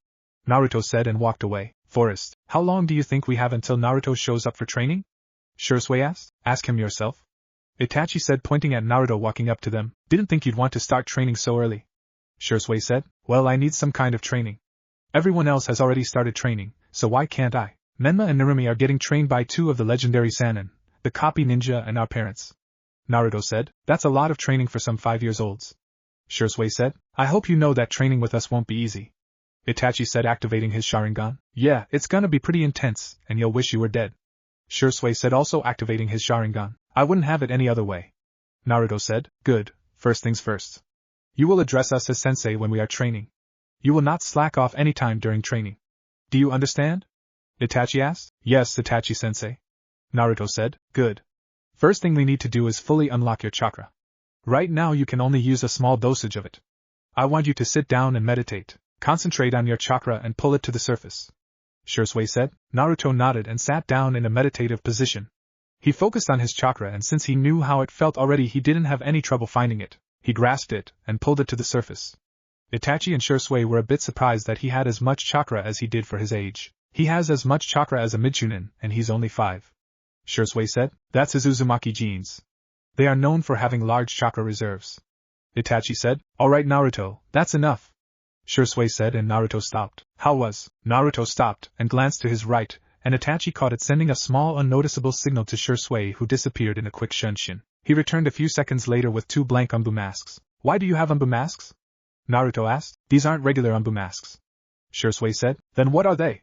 Naruto said and walked away. Forest. How long do you think we have until Naruto shows up for training? Shisui asked. Ask him yourself. Itachi said, pointing at Naruto walking up to them. Didn't think you'd want to start training so early. Shisui said. Well, I need some kind of training. Everyone else has already started training, so why can't I? Menma and Narumi are getting trained by two of the legendary Sannin, the copy ninja, and our parents. Naruto said. That's a lot of training for some 5-year-olds. Shisui said. I hope you know that training with us won't be easy. Itachi said, activating his Sharingan. Yeah, it's gonna be pretty intense, and you'll wish you were dead. Shisui said, also activating his Sharingan. I wouldn't have it any other way. Naruto said. Good, first things first. You will address us as sensei when we are training. You will not slack off any time during training. Do you understand? Itachi asked. Yes, Itachi sensei. Naruto said. Good. First thing we need to do is fully unlock your chakra. Right now you can only use a small dosage of it. I want you to sit down and meditate. Concentrate on your chakra and pull it to the surface. Shisui said. Naruto nodded and sat down in a meditative position. He focused on his chakra, and since he knew how it felt already, he didn't have any trouble finding it. He grasped it and pulled it to the surface. Itachi and Shisui were a bit surprised that he had as much chakra as he did for his age. He has as much chakra as a Midchunin, and he's only 5. Shisui said. That's his Uzumaki genes. They are known for having large chakra reserves. Itachi said. Alright Naruto, that's enough. Shisui said, and Naruto stopped. How was? Naruto stopped and glanced to his right, and Itachi caught it, sending a small unnoticeable signal to Shisui, who disappeared in a quick shunshin. He returned a few seconds later with 2 blank Umbu masks. Why do you have Umbu masks? Naruto asked. These aren't regular Umbu masks. Shisui said. Then what are they?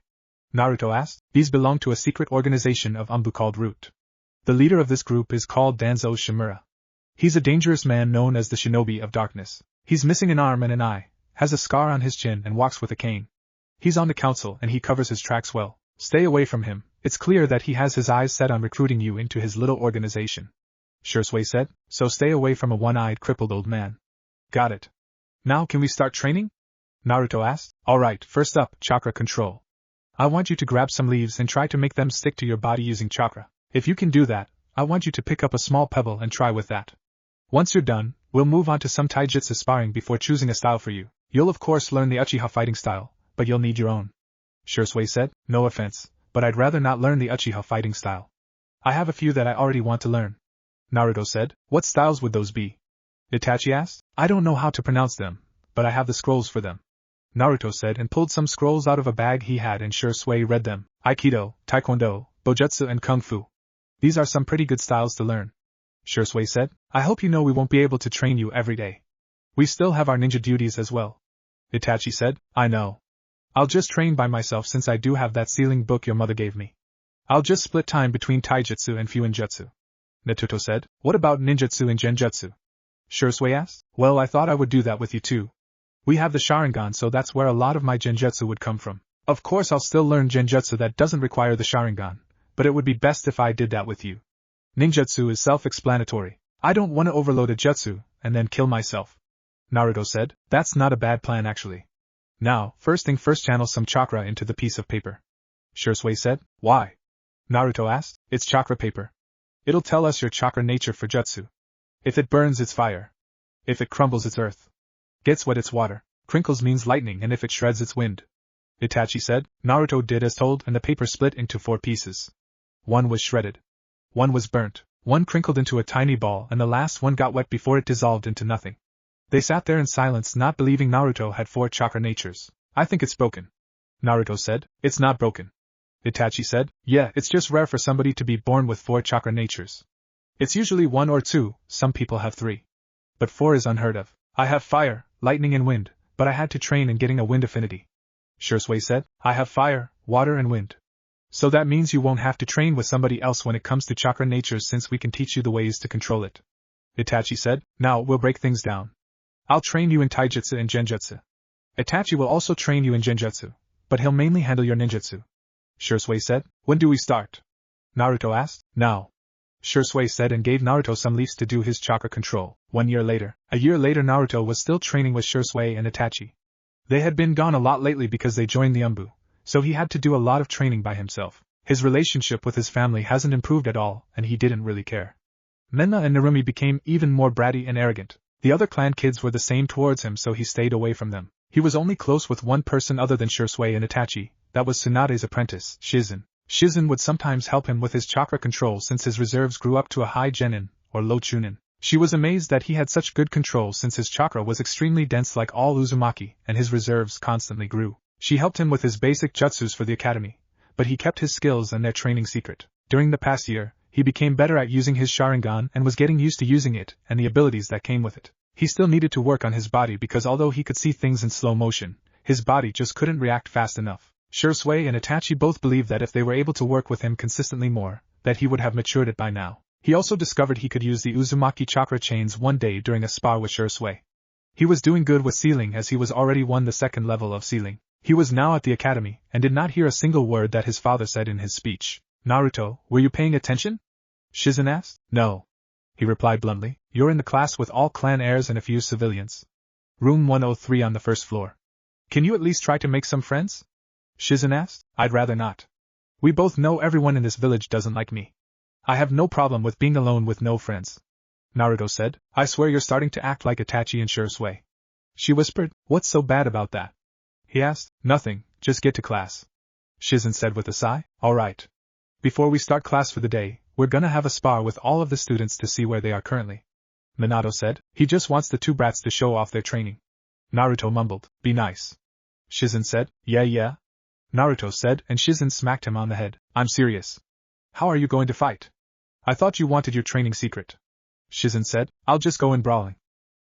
Naruto asked. These belong to a secret organization of Umbu called Root. The leader of this group is called Danzo Shimura. He's a dangerous man known as the Shinobi of Darkness. He's missing an arm and an eye, has a scar on his chin, and walks with a cane. He's on the council and he covers his tracks well. Stay away from him. It's clear that he has his eyes set on recruiting you into his little organization. Shisui said. So stay away from a one-eyed crippled old man. Got it. Now can we start training? Naruto asked. Alright, first up, chakra control. I want you to grab some leaves and try to make them stick to your body using chakra. If you can do that, I want you to pick up a small pebble and try with that. Once you're done, we'll move on to some taijutsu sparring before choosing a style for you. You'll of course learn the Uchiha fighting style, but you'll need your own. Shisui said. No offense, but I'd rather not learn the Uchiha fighting style. I have a few that I already want to learn. Naruto said. What styles would those be? Itachi asked. I don't know how to pronounce them, but I have the scrolls for them. Naruto said, and pulled some scrolls out of a bag he had, and Shisui read them. Aikido, Taekwondo, Bojutsu, and Kung Fu. These are some pretty good styles to learn. Shisui said. I hope you know we won't be able to train you every day. We still have our ninja duties as well. Itachi said. I know. I'll just train by myself since I do have that sealing book your mother gave me. I'll just split time between taijutsu and fuinjutsu. Naruto said. What about ninjutsu and genjutsu? Shisui asked. Well, I thought I would do that with you too. We have the Sharingan, so that's where a lot of my genjutsu would come from. Of course I'll still learn genjutsu that doesn't require the Sharingan, but it would be best if I did that with you. Ninjutsu is self-explanatory. I don't want to overload a jutsu and then kill myself. Naruto said. That's not a bad plan actually. Now, first thing first, channel some chakra into the piece of paper. Shisui said. Why? Naruto asked. It's chakra paper. It'll tell us your chakra nature for jutsu. If it burns, it's fire. If it crumbles, it's earth. Gets wet, it's water. Crinkles means lightning, and if it shreds, it's wind. Itachi said. Naruto did as told and the paper split into 4 pieces. One was shredded. One was burnt, one crinkled into a tiny ball and the last one got wet before it dissolved into nothing. They sat there in silence not believing Naruto had 4 chakra natures. I think it's broken. Naruto said. It's not broken. Itachi said. Yeah, it's just rare for somebody to be born with 4 chakra natures. It's usually 1 or 2, some people have 3. But 4 is unheard of. I have fire, lightning and wind, but I had to train in getting a wind affinity. Shisui said. I have fire, water and wind. So that means you won't have to train with somebody else when it comes to chakra natures since we can teach you the ways to control it. Itachi said. Now we'll break things down. I'll train you in taijutsu and genjutsu. Itachi will also train you in genjutsu, but he'll mainly handle your ninjutsu. Shisui said. When do we start? Naruto asked. Now. Shisui said and gave Naruto some leaves to do his chakra control. 1 year later. A year later Naruto was still training with Shisui and Itachi. They had been gone a lot lately because they joined the Umbu, so he had to do a lot of training by himself. His relationship with his family hasn't improved at all, and he didn't really care. Menma and Narumi became even more bratty and arrogant. The other clan kids were the same towards him, so he stayed away from them. He was only close with one person other than Shisui and Itachi, that was Tsunade's apprentice, Shizen. Shizen would sometimes help him with his chakra control since his reserves grew up to a high genin, or low chunin. She was amazed that he had such good control since his chakra was extremely dense like all Uzumaki, and his reserves constantly grew. She helped him with his basic jutsus for the academy, but he kept his skills and their training secret. During the past year, he became better at using his Sharingan and was getting used to using it and the abilities that came with it. He still needed to work on his body because although he could see things in slow motion, his body just couldn't react fast enough. Shisui and Itachi both believed that if they were able to work with him consistently more, that he would have matured it by now. He also discovered he could use the Uzumaki chakra chains one day during a spar with Shisui. He was doing good with sealing as he was already won the 2nd level of sealing. He was now at the academy and did not hear a single word that his father said in his speech. Naruto, were you paying attention? Shizen asked. No. He replied bluntly. You're in the class with all clan heirs and a few civilians. Room 103 on the 1st floor. Can you at least try to make some friends? Shizen asked. I'd rather not. We both know everyone in this village doesn't like me. I have no problem with being alone with no friends. Naruto said. I swear you're starting to act like Itachi and Shisui. She whispered. What's so bad about that? He asked. Nothing, just get to class. Shizen said with a sigh. Alright. Before we start class for the day, we're gonna have a spar with all of the students to see where they are currently. Minato said. He just wants the 2 brats to show off their training. Naruto mumbled. Be nice. Shizen said. Yeah. Naruto said, and Shizen smacked him on the head. I'm serious. How are you going to fight? I thought you wanted your training secret. Shizen said. I'll just go in brawling.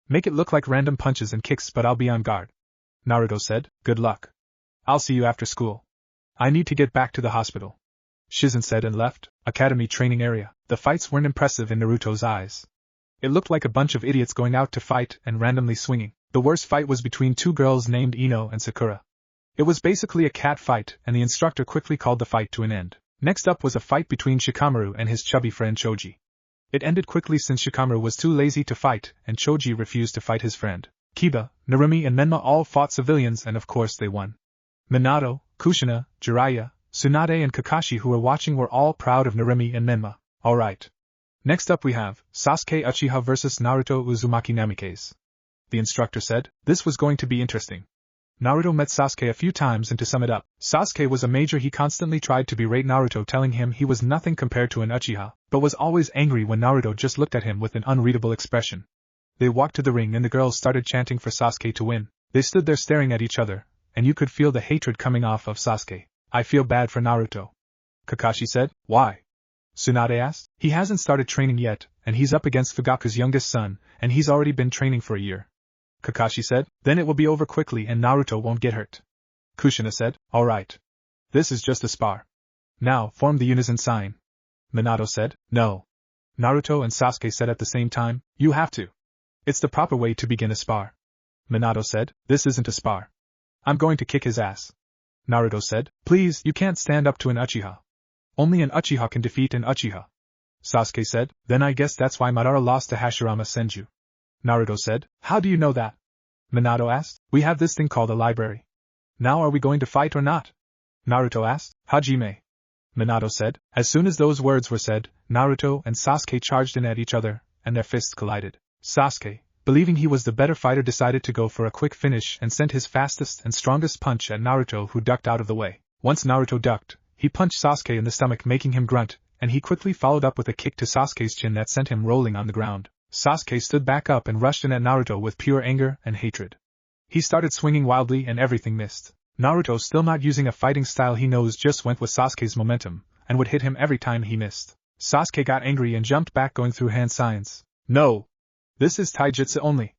Make it look like random punches and kicks, but I'll be on guard. Naruto said. Good luck. I'll see you after school. I need to get back to the hospital. Shizen said and left. Academy training area. The fights weren't impressive in Naruto's eyes. It looked like a bunch of idiots going out to fight and randomly swinging. The worst fight was between 2 girls named Ino and Sakura. It was basically a cat fight, and the instructor quickly called the fight to an end. Next up was a fight between Shikamaru and his chubby friend Choji. It ended quickly since Shikamaru was too lazy to fight, and Choji refused to fight his friend. Kiba, Narumi and Menma all fought civilians and of course they won. Minato, Kushina, Jiraiya, Tsunade and Kakashi who were watching were all proud of Narumi and Menma. Alright. Next up we have Sasuke Uchiha vs Naruto Uzumaki Namikaze. The instructor said. This was going to be interesting. Naruto met Sasuke a few times and to sum it up, Sasuke was a major. He constantly tried to berate Naruto telling him he was nothing compared to an Uchiha, but was always angry when Naruto just looked at him with an unreadable expression. They walked to the ring and the girls started chanting for Sasuke to win. They stood there staring at each other, and you could feel the hatred coming off of Sasuke. I feel bad for Naruto. Kakashi said. Why? Tsunade asked. He hasn't started training yet, and he's up against Fugaku's youngest son, and he's already been training for a year. Kakashi said. Then it will be over quickly and Naruto won't get hurt. Kushina said. Alright. This is just a spar. Now, form the unison sign. Minato said. No. Naruto and Sasuke said at the same time. You have to. It's the proper way to begin a spar. Minato said. This isn't a spar. I'm going to kick his ass. Naruto said. Please, you can't stand up to an Uchiha. Only an Uchiha can defeat an Uchiha. Sasuke said. Then I guess that's why Madara lost to Hashirama Senju. Naruto said. How do you know that? Minato asked. We have this thing called a library. Now are we going to fight or not? Naruto asked. Hajime. Minato said. As soon as those words were said, Naruto and Sasuke charged in at each other, and their fists collided. Sasuke, believing he was the better fighter, decided to go for a quick finish and sent his fastest and strongest punch at Naruto, who ducked out of the way. Once Naruto ducked, he punched Sasuke in the stomach, making him grunt, and he quickly followed up with a kick to Sasuke's chin that sent him rolling on the ground. Sasuke stood back up and rushed in at Naruto with pure anger and hatred. He started swinging wildly and everything missed. Naruto, still not using a fighting style he knows, just went with Sasuke's momentum, and would hit him every time he missed. Sasuke got angry and jumped back, going through hand signs. "No! This is taijutsu only,"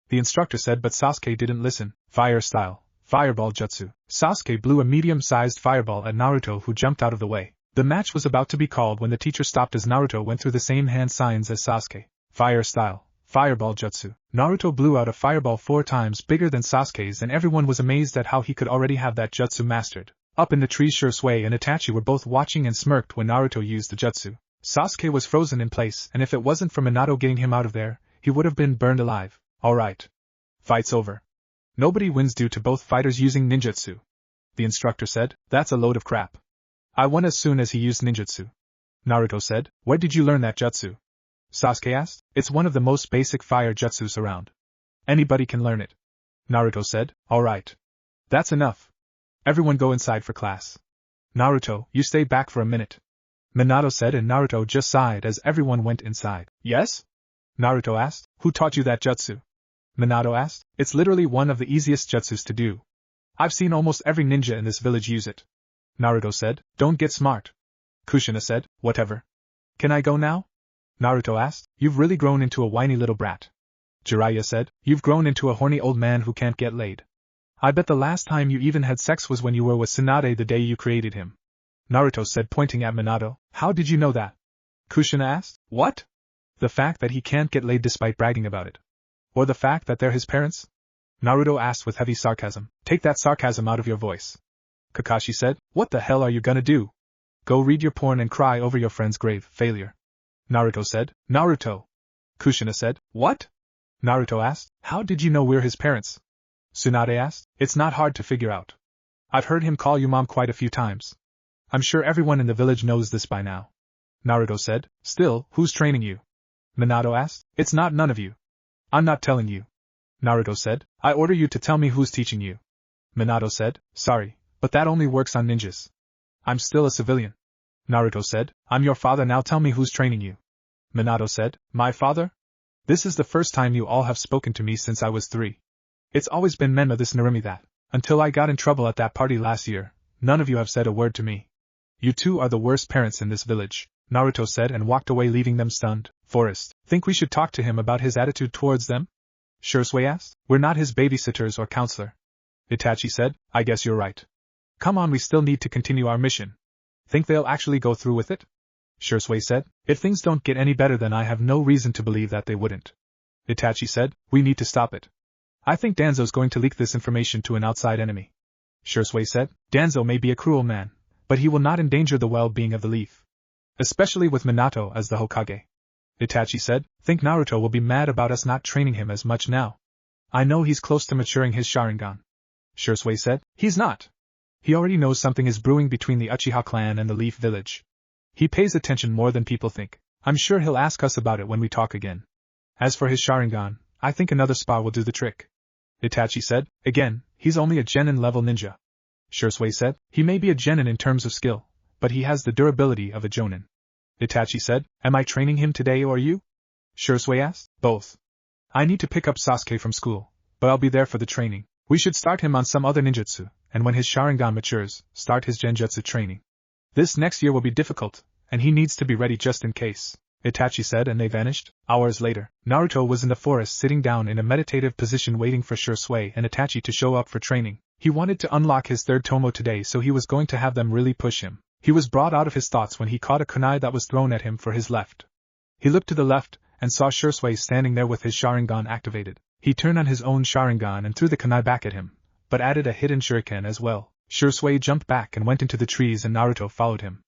the instructor said, but Sasuke didn't listen. "Fire style, fireball jutsu." Sasuke blew a medium-sized fireball at Naruto, who jumped out of the way. The match was about to be called when the teacher stopped as Naruto went through the same hand signs as Sasuke. "Fire style, fireball jutsu." Naruto blew out a fireball 4 times bigger than Sasuke's, and everyone was amazed at how he could already have that jutsu mastered. Up in the trees, Shisui and Itachi were both watching and smirked when Naruto used the jutsu. Sasuke was frozen in place, and if it wasn't for Minato getting him out of there, he would have been burned alive. "Alright. Fight's over. Nobody wins due to both fighters using ninjutsu," the instructor said. "That's a load of crap. I won as soon as he used ninjutsu," Naruto said. "Where did you learn that jutsu?" Sasuke asked. "It's one of the most basic fire jutsus around. Anybody can learn it," Naruto said. "Alright. That's enough. Everyone go inside for class. Naruto, you stay back for a minute," Minato said, and Naruto just sighed as everyone went inside. "Yes?" Naruto asked. "Who taught you that jutsu?" Minato asked. "It's literally one of the easiest jutsus to do. I've seen almost every ninja in this village use it," Naruto said. "Don't get smart." Kushina said. "Whatever. Can I go now?" Naruto asked. "You've really grown into a whiny little brat." Jiraiya said. "You've grown into a horny old man who can't get laid. I bet the last time you even had sex was when you were with Tsunade the day you created him," Naruto said, pointing at Minato. "How did you know that?" Kushina asked. "What? The fact that he can't get laid despite bragging about it. Or the fact that they're his parents?" Naruto asked with heavy sarcasm. "Take that sarcasm out of your voice," Kakashi said. "What the hell are you gonna do? Go read your porn and cry over your friend's grave, failure," Naruto said. "Naruto," Kushina said. "What?" Naruto asked. "How did you know we're his parents?" Tsunade asked. "It's not hard to figure out. I've heard him call you mom quite a few times. I'm sure everyone in the village knows this by now," Naruto said. "Still, who's training you?" Minato asked. "It's not none of you. I'm not telling you," Naruto said. "I order you to tell me who's teaching you." Minato said. "Sorry, but that only works on ninjas. I'm still a civilian." Naruto said. "I'm your father, now tell me who's training you." Minato said. "My father? This is the first time you all have spoken to me since I was 3. It's always been Menma this Narumi that, until I got in trouble at that party last year, none of you have said a word to me. You two are the worst parents in this village," Naruto said, and walked away, leaving them stunned. "Forest, think we should talk to him about his attitude towards them?" Shisui asked. "We're not his babysitters or counselor," Itachi said. "I guess you're right. Come on, we still need to continue our mission." "Think they'll actually go through with it?" Shisui said. "If things don't get any better, then I have no reason to believe that they wouldn't." Itachi said. "We need to stop it. I think Danzo's going to leak this information to an outside enemy." Shisui said. "Danzo may be a cruel man, but he will not endanger the well-being of the leaf. Especially with Minato as the Hokage." Itachi said. "Think Naruto will be mad about us not training him as much now? I know he's close to maturing his Sharingan." Shisui said. "He's not. He already knows something is brewing between the Uchiha clan and the Leaf Village. He pays attention more than people think. I'm sure he'll ask us about it when we talk again. As for his Sharingan, I think another spa will do the trick." Itachi said. "Again, he's only a genin-level ninja." Shisui said. "He may be a genin in terms of skill, but he has the durability of a jonin." Itachi said. "Am I training him today or you?" Shisui asked. "Both. I need to pick up Sasuke from school, but I'll be there for the training. We should start him on some other ninjutsu, and when his Sharingan matures, start his genjutsu training. This next year will be difficult, and he needs to be ready just in case," Itachi said, and they vanished. Hours later, Naruto was in the forest sitting down in a meditative position waiting for Shisui and Itachi to show up for training. He wanted to unlock his third tomo today, so he was going to have them really push him. He was brought out of his thoughts when he caught a kunai that was thrown at him for his left. He looked to the left, and saw Shisui standing there with his Sharingan activated. He turned on his own Sharingan and threw the kunai back at him, but added a hidden shuriken as well. Shisui jumped back and went into the trees, and Naruto followed him.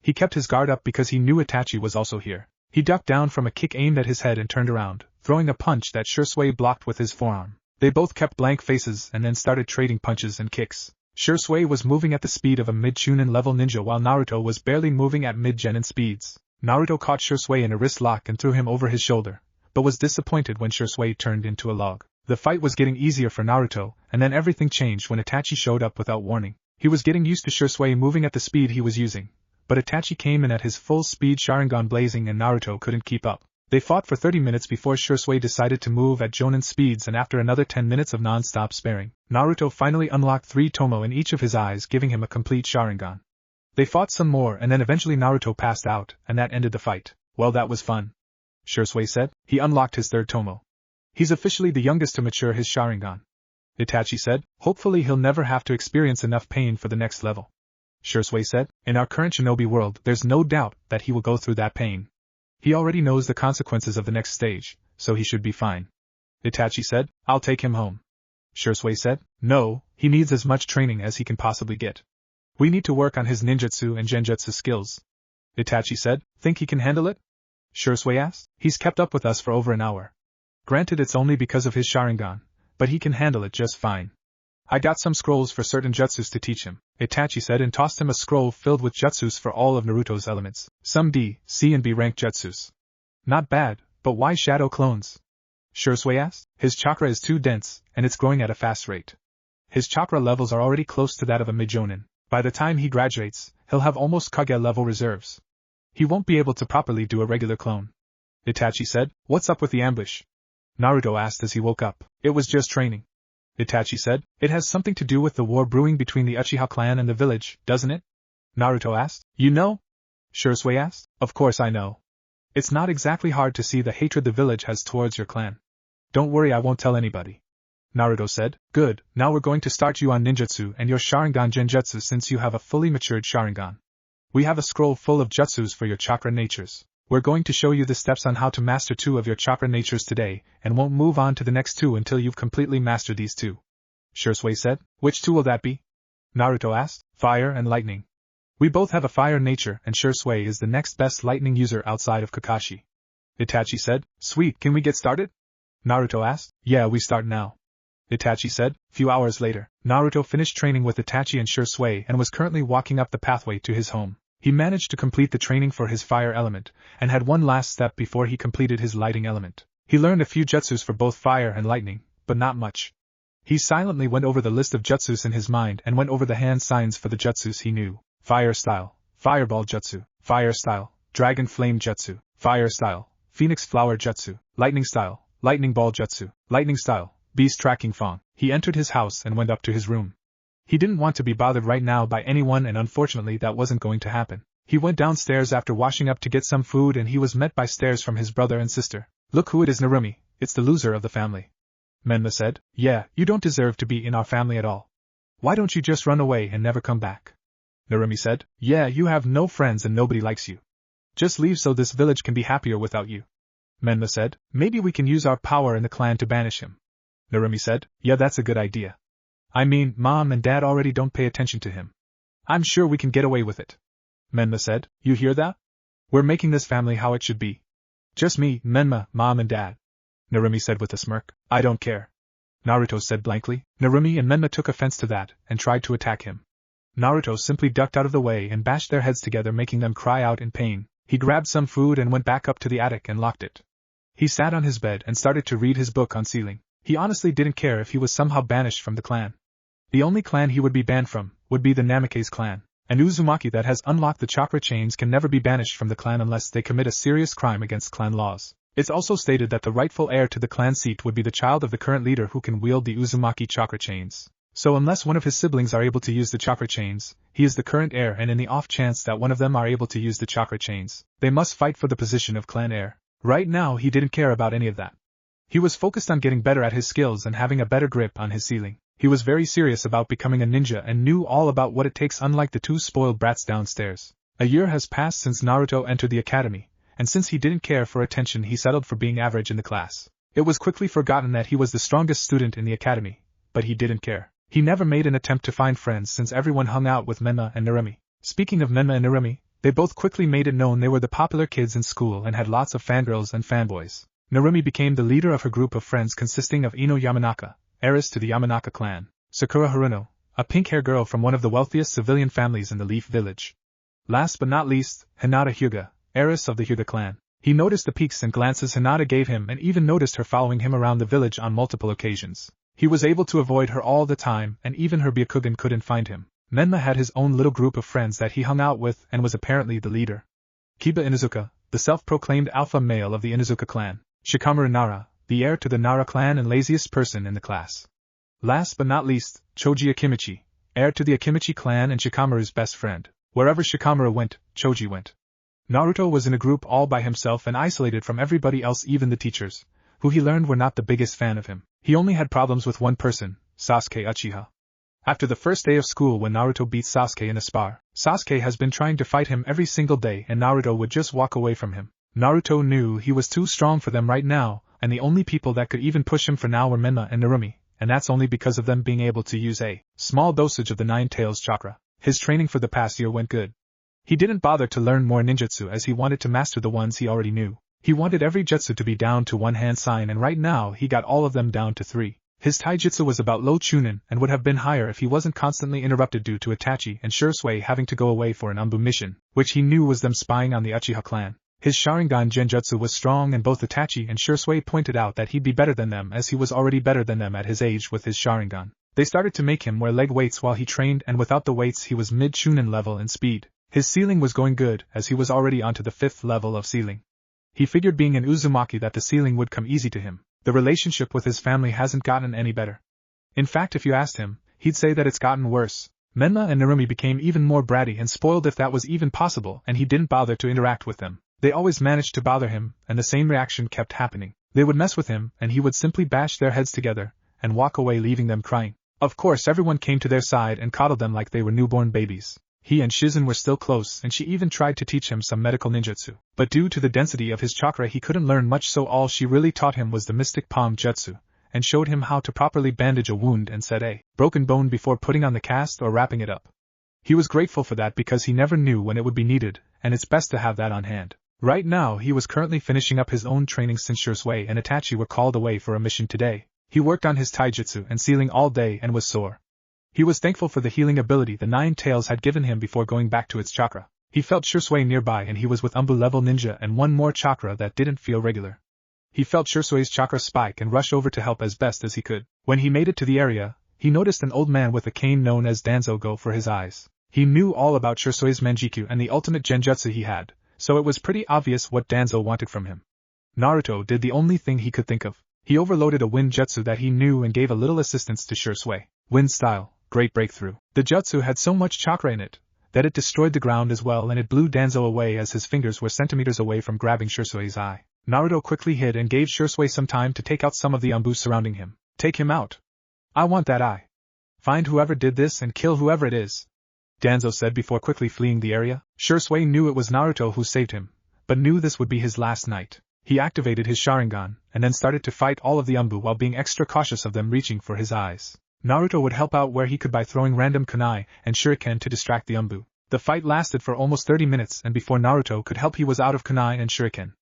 He kept his guard up because he knew Itachi was also here. He ducked down from a kick aimed at his head and turned around, throwing a punch that Shisui blocked with his forearm. They both kept blank faces and then started trading punches and kicks. Shisui was moving at the speed of a mid-chunin level ninja while Naruto was barely moving at mid-genin speeds. Naruto caught Shisui in a wrist lock and threw him over his shoulder, but was disappointed when Shisui turned into a log. The fight was getting easier for Naruto, and then everything changed when Itachi showed up without warning. He was getting used to Shisui moving at the speed he was using, but Itachi came in at his full speed, Sharingan blazing, and Naruto couldn't keep up. They fought for 30 minutes before Shisui decided to move at Jonin speeds, and after another 10 minutes of non-stop sparring, Naruto finally unlocked 3 Tomo in each of his eyes, giving him a complete Sharingan. They fought some more, and then eventually Naruto passed out, and that ended the fight. Well, that was fun, Shisui said. He unlocked his 3rd Tomo. He's officially the youngest to mature his Sharingan. Itachi said, hopefully he'll never have to experience enough pain for the next level. Shisui said, in our current shinobi world, there's no doubt that he will go through that pain. He already knows the consequences of the next stage, so he should be fine. Itachi said, I'll take him home. Shisui said, no, he needs as much training as he can possibly get. We need to work on his ninjutsu and genjutsu skills. Itachi said, think he can handle it? Shisui asked. He's kept up with us for over an hour. Granted, it's only because of his Sharingan, but he can handle it just fine. I got some scrolls for certain jutsus to teach him, Itachi said, and tossed him a scroll filled with jutsus for all of Naruto's elements, some D, C and B rank jutsus. Not bad, but why shadow clones? Shisui asked. His chakra is too dense, and it's growing at a fast rate. His chakra levels are already close to that of a mid-jonin. By the time he graduates, he'll have almost Kage level reserves. He won't be able to properly do a regular clone. Itachi said, what's up with the ambush? Naruto asked as he woke up. It was just training. Itachi said, it has something to do with the war brewing between the Uchiha clan and the village, doesn't it? Naruto asked. You know? Shisui asked. Of course I know. It's not exactly hard to see the hatred the village has towards your clan. Don't worry, I won't tell anybody. Naruto said. Good, now we're going to start you on ninjutsu and your Sharingan genjutsu since you have a fully matured Sharingan. We have a scroll full of jutsus for your chakra natures. We're going to show you the steps on how to master 2 of your chakra natures today, and won't move on to the next 2 until you've completely mastered these 2. Shisui said. Which 2 will that be? Naruto asked. Fire and lightning. We both have a fire nature, and Shisui is the next best lightning user outside of Kakashi. Itachi said. Sweet, can we get started? Naruto asked. Yeah, we start now. Itachi said. Few hours later, Naruto finished training with Itachi and Shisui and was currently walking up the pathway to his home. He managed to complete the training for his fire element, and had one last step before he completed his lighting element. He learned a few jutsus for both fire and lightning, but not much. He silently went over the list of jutsus in his mind and went over the hand signs for the jutsus he knew. Fire style, fireball jutsu, fire style, dragon flame jutsu, fire style, phoenix flower jutsu, lightning style, lightning ball jutsu, lightning style, beast tracking fong. He entered his house and went up to his room. He didn't want to be bothered right now by anyone, and unfortunately that wasn't going to happen. He went downstairs after washing up to get some food, and he was met by stares from his brother and sister. Look who it is, Narumi, it's the loser of the family. Menma said. Yeah, you don't deserve to be in our family at all. Why don't you just run away and never come back? Narumi said. Yeah, you have no friends and nobody likes you. Just leave so this village can be happier without you. Menma said. Maybe we can use our power in the clan to banish him. Narumi said. Yeah, that's a good idea. I mean, Mom and Dad already don't pay attention to him. I'm sure we can get away with it. Menma said. You hear that? We're making this family how it should be. Just me, Menma, Mom and Dad. Narumi said with a smirk. I don't care. Naruto said blankly. Narumi and Menma took offense to that, and tried to attack him. Naruto simply ducked out of the way and bashed their heads together, making them cry out in pain. He grabbed some food and went back up to the attic and locked it. He sat on his bed and started to read his book on sealing. He honestly didn't care if he was somehow banished from the clan. The only clan he would be banned from would be the Namake's clan. An Uzumaki that has unlocked the chakra chains can never be banished from the clan unless they commit a serious crime against clan laws. It's also stated that the rightful heir to the clan seat would be the child of the current leader who can wield the Uzumaki chakra chains. So unless one of his siblings are able to use the chakra chains, he is the current heir, and in the off chance that one of them are able to use the chakra chains, they must fight for the position of clan heir. Right now he didn't care about any of that. He was focused on getting better at his skills and having a better grip on his sealing. He was very serious about becoming a ninja and knew all about what it takes, unlike the 2 spoiled brats downstairs. A year has passed since Naruto entered the academy, and since he didn't care for attention, he settled for being average in the class. It was quickly forgotten that he was the strongest student in the academy, but he didn't care. He never made an attempt to find friends since everyone hung out with Menma and Narumi. Speaking of Menma and Narumi, they both quickly made it known they were the popular kids in school and had lots of fangirls and fanboys. Narumi became the leader of her group of friends consisting of Ino Yamanaka, heiress to the Yamanaka clan, Sakura Haruno, a pink-haired girl from one of the wealthiest civilian families in the Leaf Village. Last but not least, Hinata Hyuga, heiress of the Hyuga clan. He noticed the peeks and glances Hinata gave him and even noticed her following him around the village on multiple occasions. He was able to avoid her all the time, and even her Byakugan couldn't find him. Menma had his own little group of friends that he hung out with and was apparently the leader. Kiba Inuzuka, the self-proclaimed alpha male of the Inuzuka clan. Shikamaru Nara, the heir to the Nara clan and laziest person in the class. Last but not least, Choji Akimichi, heir to the Akimichi clan and Shikamaru's best friend. Wherever Shikamaru went, Choji went. Naruto was in a group all by himself and isolated from everybody else, even the teachers, who he learned were not the biggest fan of him. He only had problems with one person, Sasuke Uchiha. After the first day of school when Naruto beat Sasuke in a spar, Sasuke has been trying to fight him every single day and Naruto would just walk away from him. Naruto knew he was too strong for them right now, and the only people that could even push him for now were Menma and Narumi, and that's only because of them being able to use a small dosage of the Nine Tails chakra. His training for the past year went good. He didn't bother to learn more ninjutsu as he wanted to master the ones he already knew. He wanted every jutsu to be down to one hand sign and right now he got all of them down to 3. His taijutsu was about low chunin and would have been higher if he wasn't constantly interrupted due to Itachi and Shisui having to go away for an Anbu mission, which he knew was them spying on the Uchiha clan. His Sharingan genjutsu was strong and both Itachi and Shisui pointed out that he'd be better than them as he was already better than them at his age with his Sharingan. They started to make him wear leg weights while he trained and without the weights he was mid-chunin level in speed. His ceiling was going good as he was already onto the 5th level of ceiling. He figured being an Uzumaki that the ceiling would come easy to him. The relationship with his family hasn't gotten any better. In fact, if you asked him, he'd say that it's gotten worse. Menma and Narumi became even more bratty and spoiled if that was even possible and he didn't bother to interact with them. They always managed to bother him and the same reaction kept happening. They would mess with him and he would simply bash their heads together and walk away leaving them crying. Of course everyone came to their side and coddled them like they were newborn babies. He and Shizen were still close and she even tried to teach him some medical ninjutsu. But due to the density of his chakra he couldn't learn much so all she really taught him was the mystic palm jutsu, and showed him how to properly bandage a wound and set a broken bone before putting on the cast or wrapping it up. He was grateful for that because he never knew when it would be needed, and it's best to have that on hand. Right now he was currently finishing up his own training since Shisui and Itachi were called away for a mission today. He worked on his taijutsu and sealing all day and was sore. He was thankful for the healing ability the Nine Tails had given him before going back to its chakra. He felt Shisui nearby and he was with Umbu level ninja and one more chakra that didn't feel regular. He felt Shisui's chakra spike and rushed over to help as best as he could. When he made it to the area, he noticed an old man with a cane known as Danzo go for his eyes. He knew all about Shisui's Manjikyu and the ultimate genjutsu he had, so it was pretty obvious what Danzo wanted from him. Naruto did the only thing he could think of. He overloaded a wind jutsu that he knew and gave a little assistance to Shisui. Wind style. Great breakthrough. The jutsu had so much chakra in it that it destroyed the ground as well and it blew Danzo away as his fingers were centimeters away from grabbing Shisui's eye. Naruto quickly hid and gave Shisui some time to take out some of the Anbu surrounding him. Take him out. I want that eye. Find whoever did this and kill whoever it is, Danzo said before quickly fleeing the area. Shisui knew it was Naruto who saved him, but knew this would be his last night. He activated his Sharingan and then started to fight all of the Anbu while being extra cautious of them reaching for his eyes. Naruto would help out where he could by throwing random kunai and shuriken to distract the Anbu. The fight lasted for almost 30 minutes and before Naruto could help he was out of kunai and shuriken.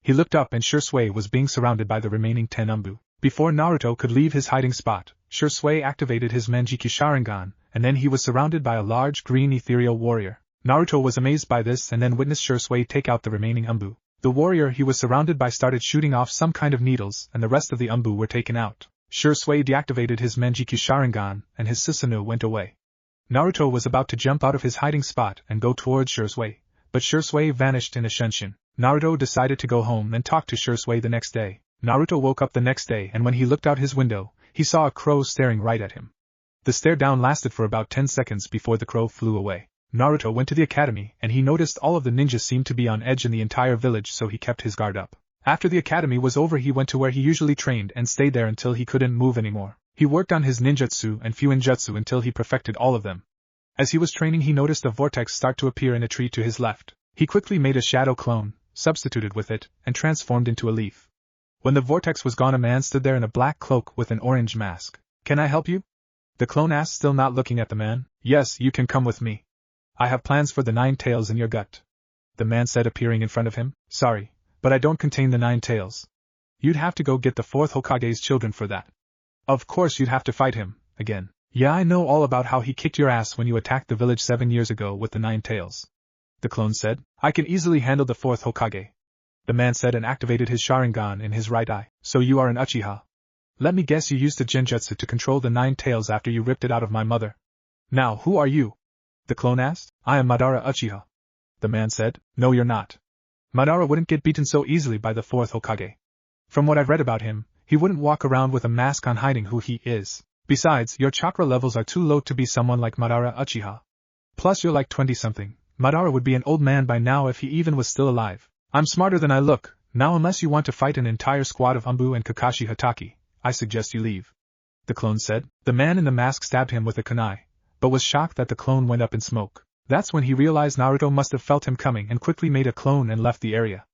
He looked up and Shisui was being surrounded by the remaining 10 Anbu. Before Naruto could leave his hiding spot, Shisui activated his Manjikyu Sharingan, and then he was surrounded by a large green ethereal warrior. Naruto was amazed by this and then witnessed Shisui take out the remaining Anbu. The warrior he was surrounded by started shooting off some kind of needles and the rest of the Anbu were taken out. Shisui deactivated his Manjikyu Sharingan and his Susanoo went away. Naruto was about to jump out of his hiding spot and go towards Shisui, but Shisui vanished in a Shenshin. Naruto decided to go home and talk to Shisui the next day. Naruto woke up the next day and when he looked out his window, he saw a crow staring right at him. The stare down lasted for about 10 seconds before the crow flew away. Naruto went to the academy and he noticed all of the ninjas seemed to be on edge in the entire village so he kept his guard up. After the academy was over he went to where he usually trained and stayed there until he couldn't move anymore. He worked on his ninjutsu and fuinjutsu until he perfected all of them. As he was training he noticed a vortex start to appear in a tree to his left. He quickly made a shadow clone, substituted with it, and transformed into a leaf. When the vortex was gone a man stood there in a black cloak with an orange mask. Can I help you? The clone asked, still not looking at the man. Yes, you can come with me. I have plans for the 9 tails in your gut, the man said appearing in front of him. Sorry, but I don't contain the 9 tails. You'd have to go get the 4th Hokage's children for that. Of course you'd have to fight him, again. Yeah, I know all about how he kicked your ass when you attacked the village 7 years ago with the 9 tails, the clone said. I can easily handle the 4th Hokage. the man said and activated his Sharingan in his right eye. So you are an Uchiha. Let me guess you used the genjutsu to control the 9 tails after you ripped it out of my mother. Now who are you? The clone asked. I am Madara Uchiha. The man said. No you're not. Madara wouldn't get beaten so easily by the 4th Hokage. From what I've read about him, he wouldn't walk around with a mask on hiding who he is. Besides, your chakra levels are too low to be someone like Madara Uchiha. Plus you're like 20-something. Madara would be an old man by now if he even was still alive. I'm smarter than I look. Now unless you want to fight an entire squad of Umbu and Kakashi Hatake, I suggest you leave. The clone said. The man in the mask stabbed him with a kunai, but was shocked that the clone went up in smoke. That's when he realized Naruto must have felt him coming and quickly made a clone and left the area.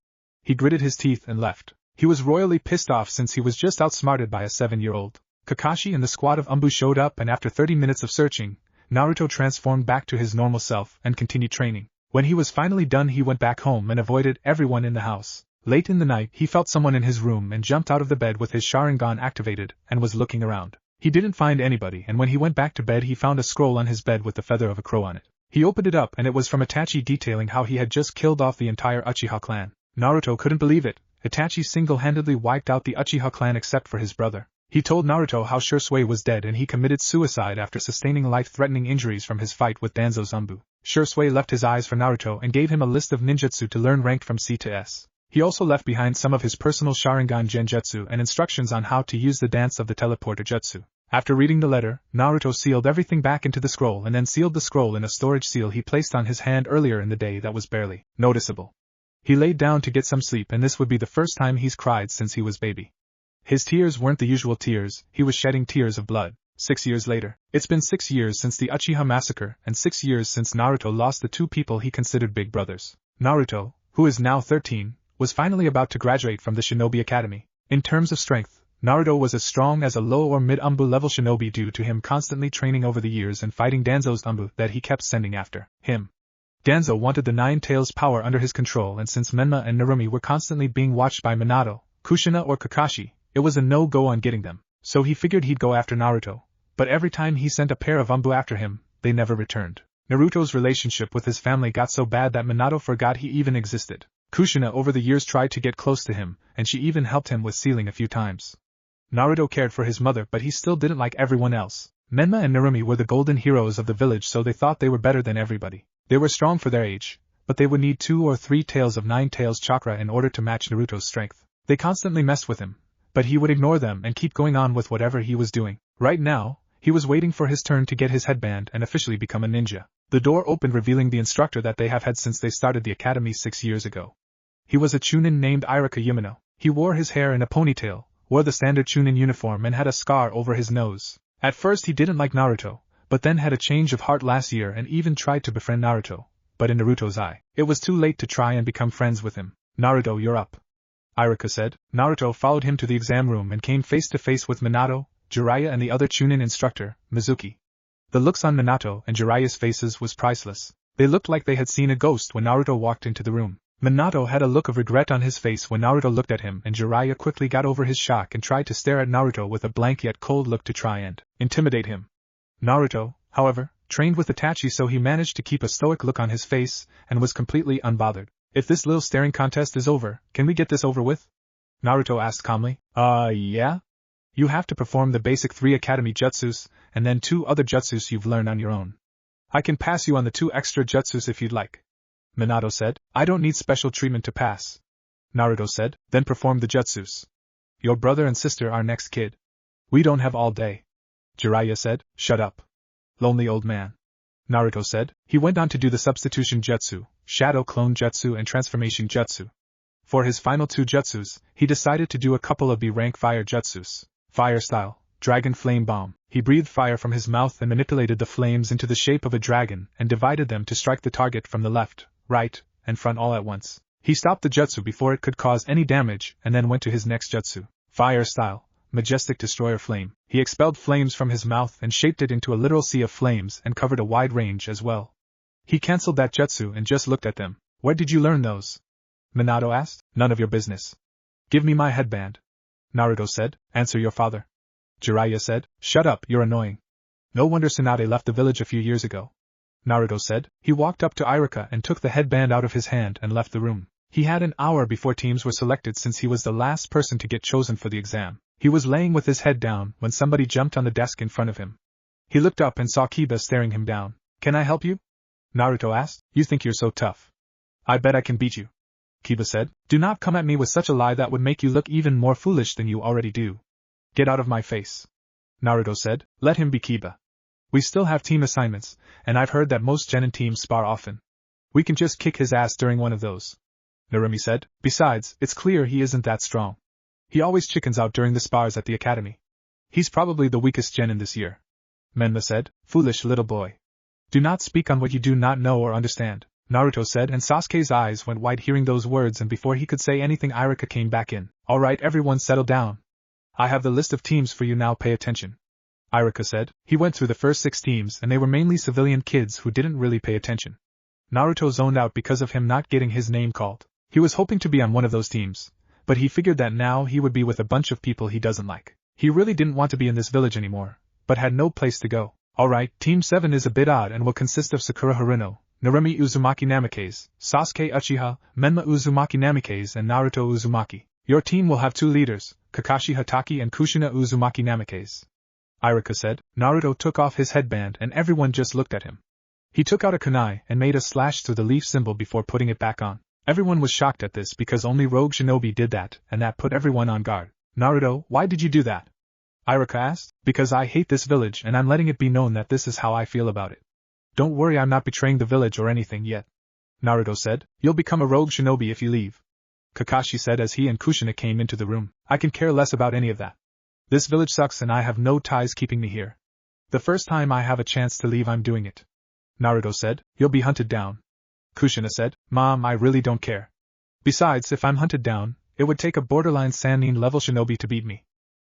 He gritted his teeth and left. He was royally pissed off since he was just outsmarted by a 7-year-old. Kakashi and the squad of Umbu showed up and after 30 minutes of searching, Naruto transformed back to his normal self and continued training. When he was finally done he went back home and avoided everyone in the house. Late in the night he felt someone in his room and jumped out of the bed with his Sharingan activated and was looking around. He didn't find anybody and when he went back to bed he found a scroll on his bed with the feather of a crow on it. He opened it up and it was from Itachi detailing how he had just killed off the entire Uchiha clan. Naruto couldn't believe it. Itachi single-handedly wiped out the Uchiha clan except for his brother. He told Naruto how Shisui was dead and he committed suicide after sustaining life-threatening injuries from his fight with Danzo's Umbu. Shisui left his eyes for Naruto and gave him a list of ninjutsu to learn ranked from C to S. He also left behind some of his personal Sharingan genjutsu and instructions on how to use the dance of the teleporter jutsu. After reading the letter, Naruto sealed everything back into the scroll and then sealed the scroll in a storage seal he placed on his hand earlier in the day that was barely noticeable. He laid down to get some sleep and this would be the first time he's cried since he was baby. His tears weren't the usual tears, he was shedding tears of blood. 6 years later. It's been 6 years since the Uchiha massacre and 6 years since Naruto lost the 2 people he considered big brothers. Naruto, who is now 13, was finally about to graduate from the Shinobi Academy. In terms of strength, Naruto was as strong as a low or mid-Umbu level shinobi due to him constantly training over the years and fighting Danzo's Umbu that he kept sending after him. Danzo wanted the 9 tails power under his control and since Menma and Narumi were constantly being watched by Minato, Kushina or Kakashi, it was a no-go on getting them, so he figured he'd go after Naruto. But every time he sent a pair of Umbu after him, they never returned. Naruto's relationship with his family got so bad that Minato forgot he even existed. Kushina over the years tried to get close to him, and she even helped him with sealing a few times. Naruto cared for his mother but he still didn't like everyone else. Menma and Narumi were the golden heroes of the village so they thought they were better than everybody. They were strong for their age, but they would need 2 or 3 tails of 9 tails chakra in order to match Naruto's strength. They constantly messed with him, but he would ignore them and keep going on with whatever he was doing. Right now, he was waiting for his turn to get his headband and officially become a ninja. The door opened revealing the instructor that they have had since they started the academy 6 years ago. He was a chunin named Irika Yumino. He wore his hair in a ponytail, wore the standard chunin uniform and had a scar over his nose. At first he didn't like Naruto, but then had a change of heart last year and even tried to befriend Naruto. But in Naruto's eye, it was too late to try and become friends with him. Naruto, you're up, Irika said. Naruto followed him to the exam room and came face to face with Minato, Jiraiya and the other chunin instructor, Mizuki. The looks on Minato and Jiraiya's faces was priceless. They looked like they had seen a ghost when Naruto walked into the room. Minato had a look of regret on his face when Naruto looked at him and Jiraiya quickly got over his shock and tried to stare at Naruto with a blank yet cold look to try and intimidate him. Naruto, however, trained with Itachi so he managed to keep a stoic look on his face and was completely unbothered. If this little staring contest is over, can we get this over with? Naruto asked calmly. Yeah? You have to perform the basic 3 academy jutsus, and then 2 other jutsus you've learned on your own. I can pass you on the 2 extra jutsus if you'd like. Minato said. I don't need special treatment to pass. Naruto said. Then perform the jutsus. Your brother and sister are next, kid. We don't have all day. Jiraiya said. Shut up, lonely old man. Naruto said. He went on to do the substitution jutsu, shadow clone jutsu and transformation jutsu. For his final 2 jutsus, he decided to do a couple of B-rank fire jutsus. Fire style, dragon flame bomb. He breathed fire from his mouth and manipulated the flames into the shape of a dragon and divided them to strike the target from the left, right, and front all at once. He stopped the jutsu before it could cause any damage and then went to his next jutsu. Fire style, majestic destroyer flame. He expelled flames from his mouth and shaped it into a literal sea of flames and covered a wide range as well. He cancelled that jutsu and just looked at them. Where did you learn those? Minato asked. None of your business. Give me my headband. Naruto said. Answer your father. Jiraiya said. Shut up, you're annoying. No wonder Tsunade left the village a few years ago. Naruto said. He walked up to Irika and took the headband out of his hand and left the room. He had an hour before teams were selected since he was the last person to get chosen for the exam. He was laying with his head down when somebody jumped on the desk in front of him. He looked up and saw Kiba staring him down. "Can I help you?" Naruto asked. "You think you're so tough. I bet I can beat you." Kiba said. "Do not come at me with such a lie that would make you look even more foolish than you already do. Get out of my face." Naruto said. "Let him be Kiba. We still have team assignments, and I've heard that most genin teams spar often. We can just kick his ass during one of those." Narumi said. "Besides, it's clear he isn't that strong. He always chickens out during the spars at the academy. He's probably the weakest genin this year." Menma said. "Foolish little boy. Do not speak on what you do not know or understand," Naruto said, and Sasuke's eyes went wide hearing those words, and before he could say anything Irika came back in. "All right, everyone settle down. I have the list of teams for you now, pay attention," Irika said. He went through the first 6 teams and they were mainly civilian kids who didn't really pay attention. Naruto zoned out because of him not getting his name called. He was hoping to be on one of those teams, but he figured that now he would be with a bunch of people he doesn't like. He really didn't want to be in this village anymore, but had no place to go. Alright, Team 7 is a bit odd and will consist of Sakura Haruno, Narumi Uzumaki Namikaze, Sasuke Uchiha, Menma Uzumaki Namikaze and Naruto Uzumaki. Your team will have 2 leaders, Kakashi Hatake and Kushina Uzumaki Namikaze," Irika said. Naruto took off his headband and everyone just looked at him. He took out a kunai and made a slash through the leaf symbol before putting it back on. Everyone was shocked at this because only Rogue Shinobi did that, and that put everyone on guard. "Naruto, why did you do that?" Irika asked. "Because I hate this village and I'm letting it be known that this is how I feel about it." "Don't worry, I'm not betraying the village or anything yet," Naruto said. "You'll become a Rogue Shinobi if you leave," Kakashi said as he and Kushina came into the room. "I can care less about any of that. This village sucks and I have no ties keeping me here. The first time I have a chance to leave I'm doing it," Naruto said. "You'll be hunted down," Kushina said. "Mom, I really don't care. Besides, if I'm hunted down, it would take a borderline Sannin level shinobi to beat me.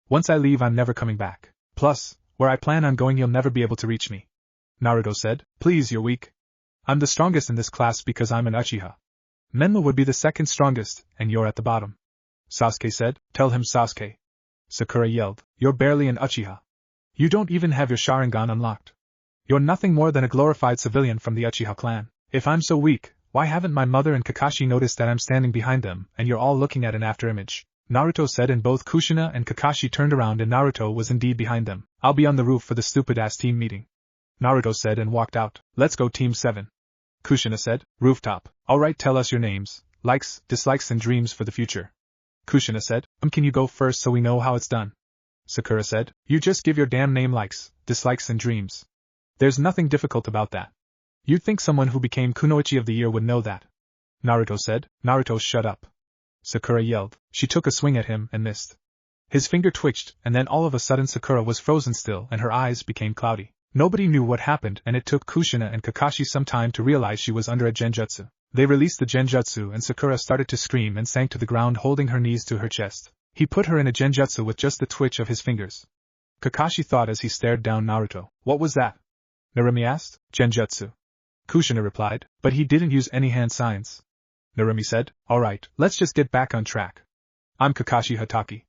Once I leave I'm never coming back. Plus, where I plan on going you'll never be able to reach me," Naruto said. "Please, you're weak. I'm the strongest in this class because I'm an Uchiha. Menma would be the second strongest, and you're at the bottom," Sasuke said. "Tell him, Sasuke," Sakura yelled. "You're barely an Uchiha. You don't even have your Sharingan unlocked. You're nothing more than a glorified civilian from the Uchiha clan. If I'm so weak, why haven't my mother and Kakashi noticed that I'm standing behind them and you're all looking at an afterimage?" Naruto said, and both Kushina and Kakashi turned around and Naruto was indeed behind them. "I'll be on the roof for the stupid-ass team meeting," Naruto said and walked out. "Let's go Team 7. Kushina said. "Rooftop. Alright, tell us your names, likes, dislikes and dreams for the future," Kushina said. Can you go first so we know how it's done?" Sakura said. "You just give your damn name, likes, dislikes and dreams. There's nothing difficult about that. You'd think someone who became Kunoichi of the Year would know that," Naruto said. "Naruto, shut up," Sakura yelled. She took a swing at him and missed. His finger twitched, and then all of a sudden Sakura was frozen still and her eyes became cloudy. Nobody knew what happened, and it took Kushina and Kakashi some time to realize she was under a genjutsu. They released the genjutsu and Sakura started to scream and sank to the ground holding her knees to her chest. He put her in a genjutsu with just the twitch of his fingers. Kakashi thought as he stared down Naruto. "What was that?" Narumi asked. "Genjutsu," Kushina replied, "but he didn't use any hand signs." Narumi said. "Alright, let's just get back on track. I'm Kakashi Hatake.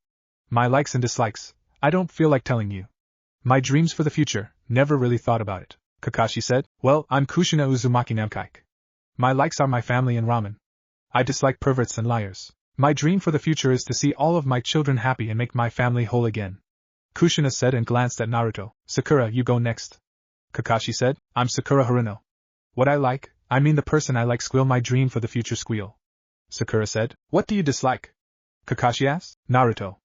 My likes and dislikes, I don't feel like telling you. My dreams for the future, never really thought about it," Kakashi said. "Well, I'm Kushina Uzumaki Namikaze. My likes are my family and ramen. I dislike perverts and liars. My dream for the future is to see all of my children happy and make my family whole again," Kushina said and glanced at Naruto. "Sakura, you go next," Kakashi said. "I'm Sakura Haruno. What I like, I mean the person I like, squeal my dream for the future squeal," Sakura said. "What do you dislike?" Kakashi asked. "Naruto,"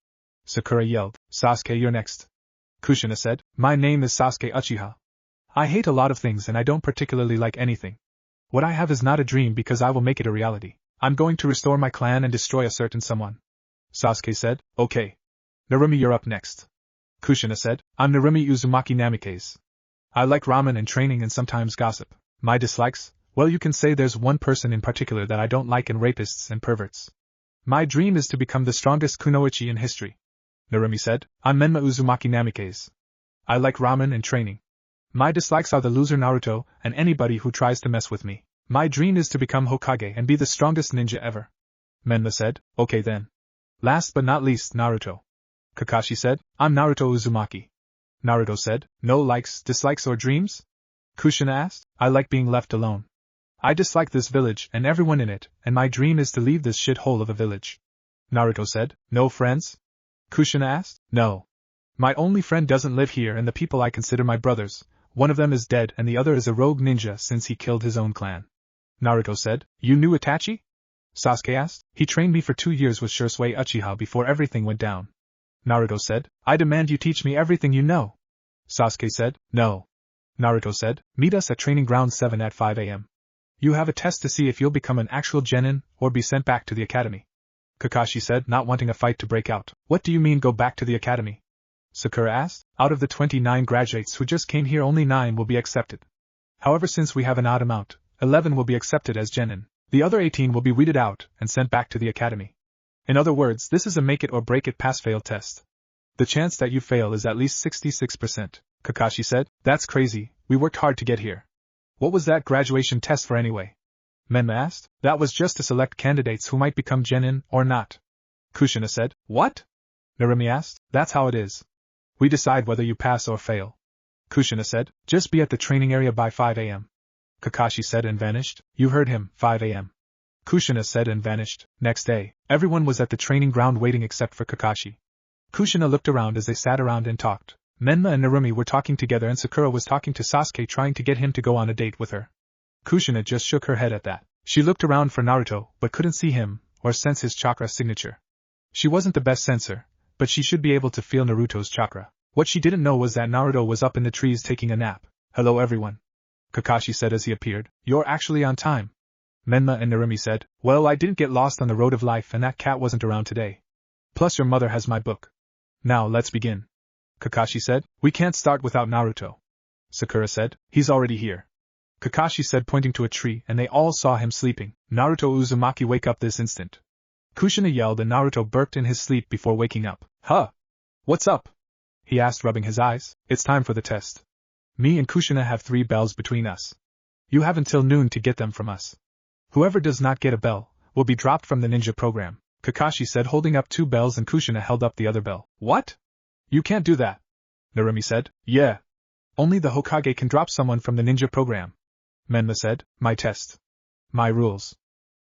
Sakura yelled. "Sasuke, you're next," Kushina said. "My name is Sasuke Uchiha. I hate a lot of things and I don't particularly like anything. What I have is not a dream because I will make it a reality. I'm going to restore my clan and destroy a certain someone," Sasuke said. "Okay. Narumi, you're up next," Kushina said. "I'm Narumi Uzumaki Namikaze. I like ramen and training and sometimes gossip. My dislikes? Well, you can say there's one person in particular that I don't like, and rapists and perverts. My dream is to become the strongest kunoichi in history," Narumi said. "I'm Menma Uzumaki Namikaze. I like ramen and training. My dislikes are the loser Naruto and anybody who tries to mess with me. My dream is to become Hokage and be the strongest ninja ever," Menma said. "Okay then. Last but not least, Naruto," Kakashi said. "I'm Naruto Uzumaki." Naruto said. "No likes, dislikes or dreams?" Kushina asked. "I like being left alone. I dislike this village and everyone in it, and my dream is to leave this shithole of a village. Naruto said. No friends? Kushina asked. No. My only friend doesn't live here and the people I consider my brothers, one of them is dead and the other is a rogue ninja since he killed his own clan. Naruto said. You knew Itachi? Sasuke asked. He trained me for 2 years with Shisui Uchiha before everything went down. Naruto said. I demand you teach me everything you know. Sasuke said. No. Naruto said. Meet us at Training Ground 7 at 5 a.m. You have a test to see if you'll become an actual genin or be sent back to the academy. Kakashi said, not wanting a fight to break out. What do you mean go back to the academy? Sakura asked. Out of the 29 graduates who just came here, only 9 will be accepted. However, since we have an odd amount, 11 will be accepted as genin. The other 18 will be weeded out and sent back to the academy. In other words, this is a make it or break it pass-fail test. The chance that you fail is at least 66%. Kakashi said. That's crazy, we worked hard to get here. What was that graduation test for anyway? Menma asked. That was just to select candidates who might become genin or not. Kushina said. What? Narumi asked. That's how it is. We decide whether you pass or fail. Kushina said. Just be at the training area by 5 a.m. Kakashi said and vanished. You heard him, 5 a.m. Kushina said and vanished. Next day, everyone was at the training ground waiting except for Kakashi. Kushina looked around as they sat around and talked. Menma and Narumi were talking together and Sakura was talking to Sasuke, trying to get him to go on a date with her. Kushina just shook her head at that. She looked around for Naruto, but couldn't see him, or sense his chakra signature. She wasn't the best sensor, but she should be able to feel Naruto's chakra. What she didn't know was that Naruto was up in the trees taking a nap. Hello everyone. Kakashi said as he appeared. You're actually on time. Menma and Narumi said. Well, I didn't get lost on the road of life and that cat wasn't around today. Plus your mother has my book. Now let's begin. Kakashi said. We can't start without Naruto. Sakura said. He's already here. Kakashi said, pointing to a tree, and they all saw him sleeping. Naruto Uzumaki, wake up this instant. Kushina yelled and Naruto burped in his sleep before waking up. Huh? What's up? He asked, rubbing his eyes. It's time for the test. Me and Kushina have 3 bells between us. You have until noon to get them from us. Whoever does not get a bell will be dropped from the ninja program. Kakashi said, holding up 2 bells, and Kushina held up the other bell. What? You can't do that. Narumi said. Yeah. Only the Hokage can drop someone from the ninja program. Menma said. My test. My rules.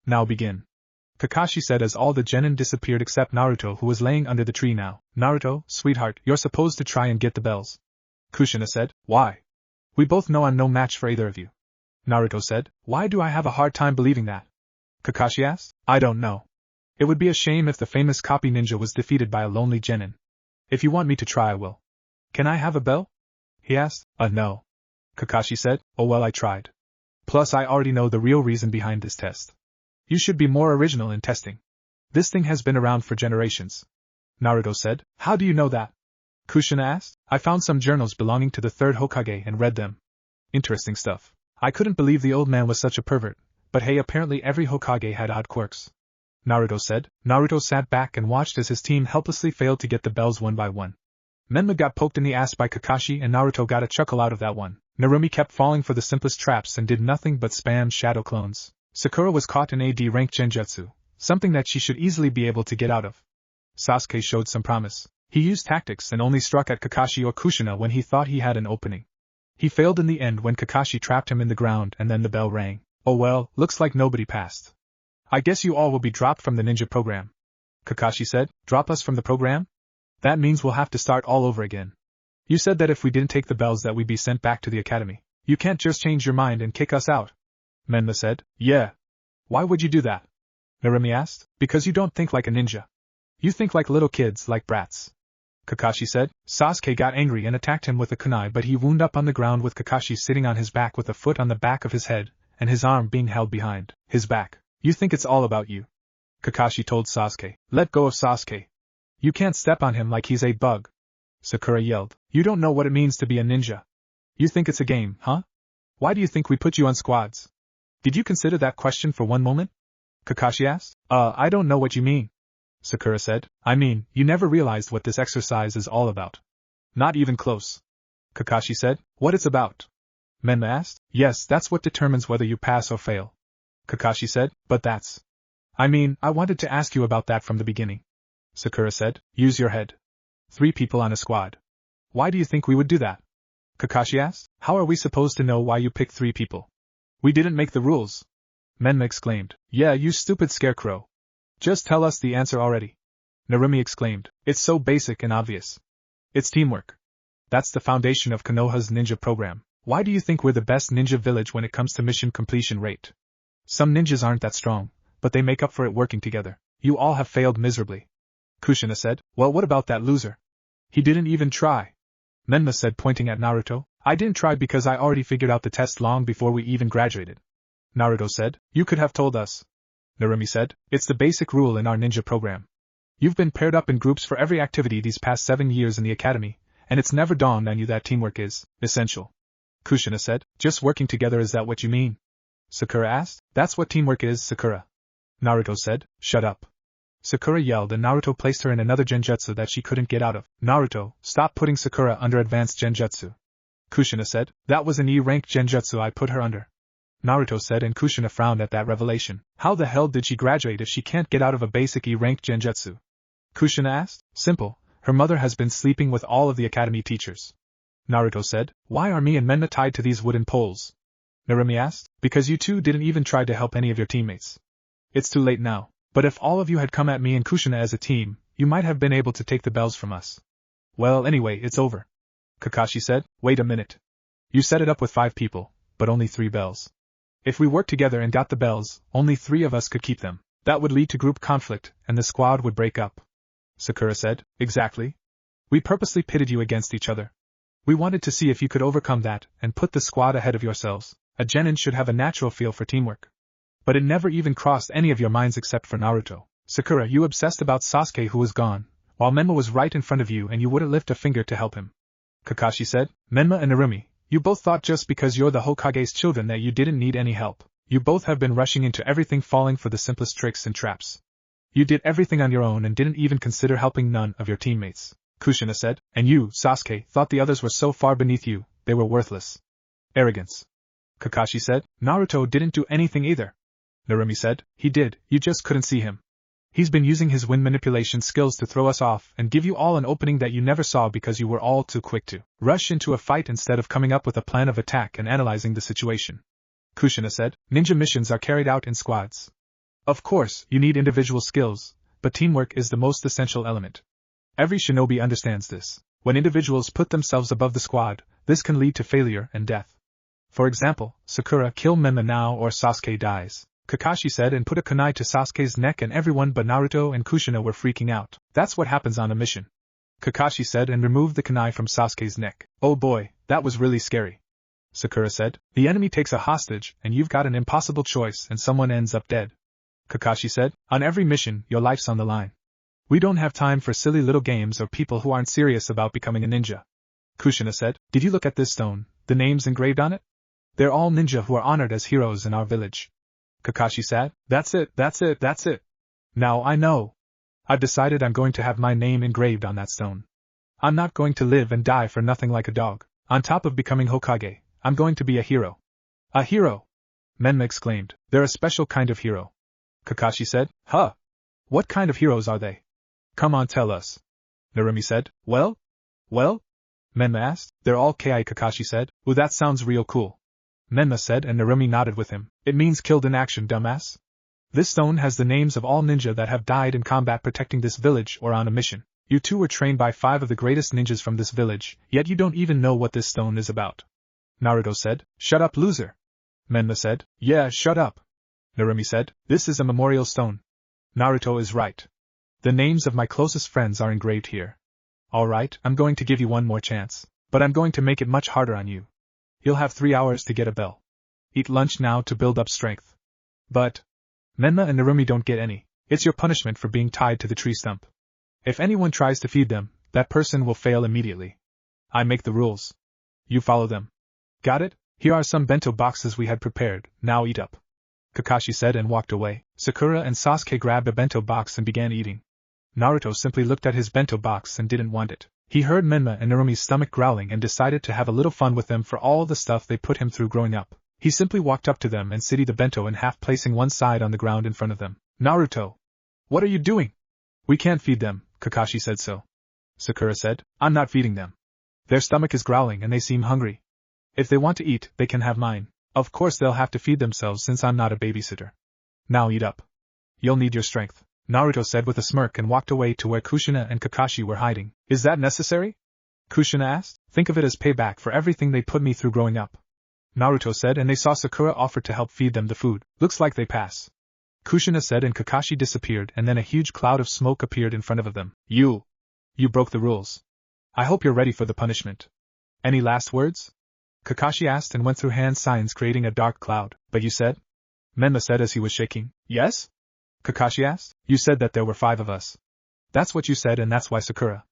Now begin. Kakashi said as all the genin disappeared except Naruto, who was laying under the tree now. Naruto, sweetheart, you're supposed to try and get the bells. Kushina said. Why? We both know I'm no match for either of you. Naruto said. Why do I have a hard time believing that? Kakashi asked. I don't know. It would be a shame if the famous copy ninja was defeated by a lonely genin. If you want me to try, I will. Can I have a bell? He asked. No. Kakashi said. Oh well, I tried. Plus I already know the real reason behind this test. You should be more original in testing. This thing has been around for generations. Naruto said. How do you know that? Kushina asked. I found some journals belonging to the 3rd Hokage and read them. Interesting stuff. I couldn't believe the old man was such a pervert, but hey, apparently every Hokage had odd quirks. Naruto said. Naruto sat back and watched as his team helplessly failed to get the bells one by one. Menma got poked in the ass by Kakashi and Naruto got a chuckle out of that one. Narumi kept falling for the simplest traps and did nothing but spam shadow clones. Sakura was caught in AD rank genjutsu, something that she should easily be able to get out of. Sasuke showed some promise. He used tactics and only struck at Kakashi or Kushina when he thought he had an opening. He failed in the end when Kakashi trapped him in the ground and then the bell rang. Oh well, looks like nobody passed. I guess you all will be dropped from the ninja program. Kakashi said. Drop us from the program? That means we'll have to start all over again. You said that if we didn't take the bells that we'd be sent back to the academy. You can't just change your mind and kick us out. Menma said. Yeah. Why would you do that? Narumi asked. Because you don't think like a ninja. You think like little kids, like brats. Kakashi said. Sasuke got angry and attacked him with a kunai, but he wound up on the ground with Kakashi sitting on his back with a foot on the back of his head, and his arm being held behind his back. You think it's all about you. Kakashi told Sasuke. Let go of Sasuke. You can't step on him like he's a bug. Sakura yelled. You don't know what it means to be a ninja. You think it's a game, huh? Why do you think we put you on squads? Did you consider that question for one moment? Kakashi asked. I don't know what you mean. Sakura said. I mean, you never realized what this exercise is all about. Not even close. Kakashi said. What it's about? Menma asked. Yes, that's what determines whether you pass or fail. Kakashi said. But that's... I mean, I wanted to ask you about that from the beginning. Sakura said. Use your head. 3 people on a squad. Why do you think we would do that? Kakashi asked. How are we supposed to know why you picked 3 people? We didn't make the rules. Menma exclaimed. Yeah, you stupid scarecrow. Just tell us the answer already. Narumi exclaimed. It's so basic and obvious. It's teamwork. That's the foundation of Konoha's ninja program. Why do you think we're the best ninja village when it comes to mission completion rate? Some ninjas aren't that strong, but they make up for it working together. You all have failed miserably. Kushina said. Well, what about that loser? He didn't even try. Menma said, pointing at Naruto. I didn't try because I already figured out the test long before we even graduated. Naruto said. You could have told us. Narumi said. It's the basic rule in our ninja program. You've been paired up in groups for every activity these past 7 years in the academy, and it's never dawned on you that teamwork is essential. Kushina said. Just working together, is that what you mean? Sakura asked. That's what teamwork is, Sakura. Naruto said. Shut up. Sakura yelled, and Naruto placed her in another genjutsu that she couldn't get out of. Naruto, stop putting Sakura under advanced genjutsu. Kushina said. That was an E-rank genjutsu I put her under. Naruto said, and Kushina frowned at that revelation. How the hell did she graduate if she can't get out of a basic E-rank genjutsu? Kushina asked. Simple. Her mother has been sleeping with all of the academy teachers. Naruto said. Why are me and Menma tied to these wooden poles? Narumi asked. Because you two didn't even try to help any of your teammates. It's too late now. But if all of you had come at me and Kushina as a team, you might have been able to take the bells from us. Well, anyway, it's over. Kakashi said. Wait a minute. You set it up with 5 people, but only 3 bells. If we worked together and got the bells, only 3 of us could keep them. That would lead to group conflict, and the squad would break up. Sakura said. Exactly. We purposely pitted you against each other. We wanted to see if you could overcome that, and put the squad ahead of yourselves. A genin should have a natural feel for teamwork. But it never even crossed any of your minds except for Naruto. Sakura, you obsessed about Sasuke, who was gone, while Menma was right in front of you and you wouldn't lift a finger to help him. Kakashi said. Menma and Narumi, you both thought just because you're the Hokage's children that you didn't need any help. You both have been rushing into everything, falling for the simplest tricks and traps. You did everything on your own and didn't even consider helping none of your teammates. Kushina said. And you, Sasuke, thought the others were so far beneath you, they were worthless. Arrogance. Kakashi said. Naruto didn't do anything either. Narumi said. He did, you just couldn't see him. He's been using his wind manipulation skills to throw us off and give you all an opening that you never saw because you were all too quick to rush into a fight instead of coming up with a plan of attack and analyzing the situation. Kushina said. Ninja missions are carried out in squads. Of course, you need individual skills, but teamwork is the most essential element. Every shinobi understands this. When individuals put themselves above the squad, this can lead to failure and death. For example, Sakura, kill Menma now or Sasuke dies. Kakashi said, and put a kunai to Sasuke's neck, and everyone but Naruto and Kushina were freaking out. That's what happens on a mission. Kakashi said, and removed the kunai from Sasuke's neck. Oh boy, that was really scary. Sakura said. The enemy takes a hostage, and you've got an impossible choice, and someone ends up dead. Kakashi said. On every mission, your life's on the line. We don't have time for silly little games or people who aren't serious about becoming a ninja. Kushina said. Did you look at this stone, the names engraved on it? They're all ninja who are honored as heroes in our village. Kakashi said. That's it. Now I know. I've decided I'm going to have my name engraved on that stone. I'm not going to live and die for nothing like a dog. On top of becoming Hokage, I'm going to be a hero. A hero! Menma exclaimed. They're a special kind of hero. Kakashi said. Huh? What kind of heroes are they? Come on, tell us. Narumi said. Well? Menma asked. They're all Ki, Kakashi said. Ooh, that sounds real cool. Menma said, and Narumi nodded with him. It means killed in action, dumbass. This stone has the names of all ninja that have died in combat protecting this village or on a mission. You two were trained by 5 of the greatest ninjas from this village, yet you don't even know what this stone is about. Naruto said. Shut up, loser. Menma said. Yeah, shut up. Narumi said. This is a memorial stone. Naruto is right. The names of my closest friends are engraved here. Alright, I'm going to give you one more chance, but I'm going to make it much harder on you. You'll have 3 hours to get a bell. Eat lunch now to build up strength. But Menma and Narumi don't get any. It's your punishment for being tied to the tree stump. If anyone tries to feed them, that person will fail immediately. I make the rules. You follow them. Got it? Here are some bento boxes we had prepared, now eat up. Kakashi said and walked away. Sakura and Sasuke grabbed a bento box and began eating. Naruto simply looked at his bento box and didn't want it. He heard Menma and Narumi's stomach growling and decided to have a little fun with them for all the stuff they put him through growing up. He simply walked up to them and citied the bento in half, placing one side on the ground in front of them. Naruto! What are you doing? We can't feed them, Kakashi said so. Sakura said. I'm not feeding them. Their stomach is growling and they seem hungry. If they want to eat, they can have mine. Of course they'll have to feed themselves since I'm not a babysitter. Now eat up. You'll need your strength, Naruto said with a smirk and walked away to where Kushina and Kakashi were hiding. Is that necessary? Kushina asked. Think of it as payback for everything they put me through growing up, Naruto said, and they saw Sakura offer to help feed them the food. Looks like they pass, Kushina said, and Kakashi disappeared, and then a huge cloud of smoke appeared in front of them. You broke the rules. I hope you're ready for the punishment. Any last words? Kakashi asked and went through hand signs creating a dark cloud. But you said? Menma said as he was shaking. Yes? Kakashi asked. You said that there were 5 of us. That's what you said, and that's why Sakura.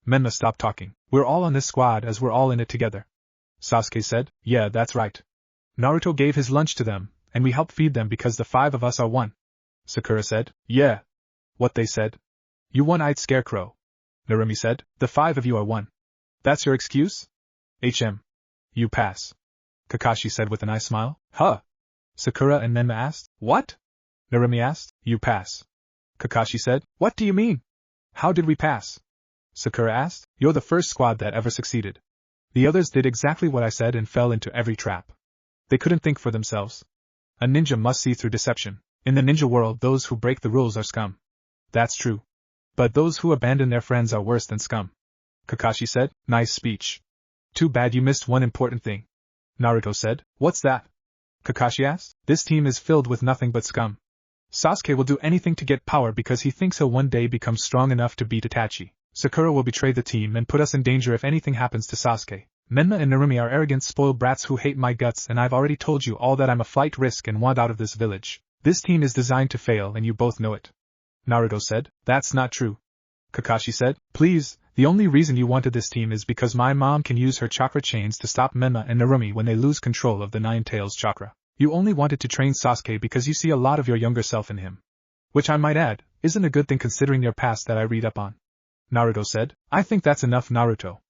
Menma stopped talking. We're all on this squad as we're all in it together, Sasuke said. Yeah, that's right. Naruto gave his lunch to them, and we helped feed them because the 5 of us are one, Sakura said. Yeah. What they said? You one-eyed scarecrow, Narumi said. The 5 of you are one. That's your excuse? You pass, Kakashi said with a nice smile. Huh? Sakura and Menma asked. What? Narumi asked. You pass, Kakashi said. What do you mean? How did we pass? Sakura asked. You're the first squad that ever succeeded. The others did exactly what I said and fell into every trap. They couldn't think for themselves. A ninja must see through deception. In the ninja world, those who break the rules are scum. That's true. But those who abandon their friends are worse than scum, Kakashi said. Nice speech. Too bad you missed one important thing, Naruto said. What's that? Kakashi asked. This team is filled with nothing but scum. Sasuke will do anything to get power because he thinks he'll one day become strong enough to beat Itachi. Sakura will betray the team and put us in danger if anything happens to Sasuke. Menma and Narumi are arrogant spoiled brats who hate my guts, and I've already told you all that I'm a flight risk and want out of this village. This team is designed to fail and you both know it, Naruto said. That's not true, Kakashi said. Please, the only reason you wanted this team is because my mom can use her chakra chains to stop Menma and Narumi when they lose control of the Nine Tails chakra. You only wanted to train Sasuke because you see a lot of your younger self in him. Which I might add, isn't a good thing considering your past that I read up on, Naruto said. I think that's enough, Naruto,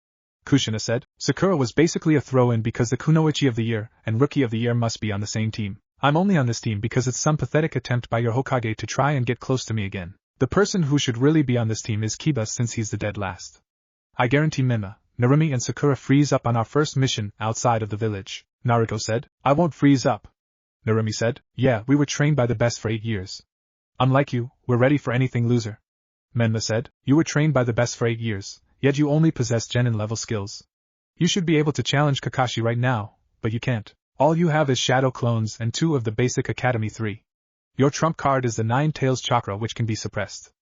Kushina said. Sakura was basically a throw-in because the Kunoichi of the Year and Rookie of the Year must be on the same team. I'm only on this team because it's some pathetic attempt by your Hokage to try and get close to me again. The person who should really be on this team is Kiba since he's the dead last. I guarantee Menma, Narumi and Sakura freeze up on our first mission outside of the village, Naruto said. I won't freeze up, Narumi said. Yeah, we were trained by the best for 8 years. Unlike you, we're ready for anything, loser, Menma said. You were trained by the best for 8 years, yet you only possess genin level skills. You should be able to challenge Kakashi right now, but you can't. All you have is shadow clones and 2 of the basic Academy 3. Your trump card is the Nine Tails chakra, which can be suppressed.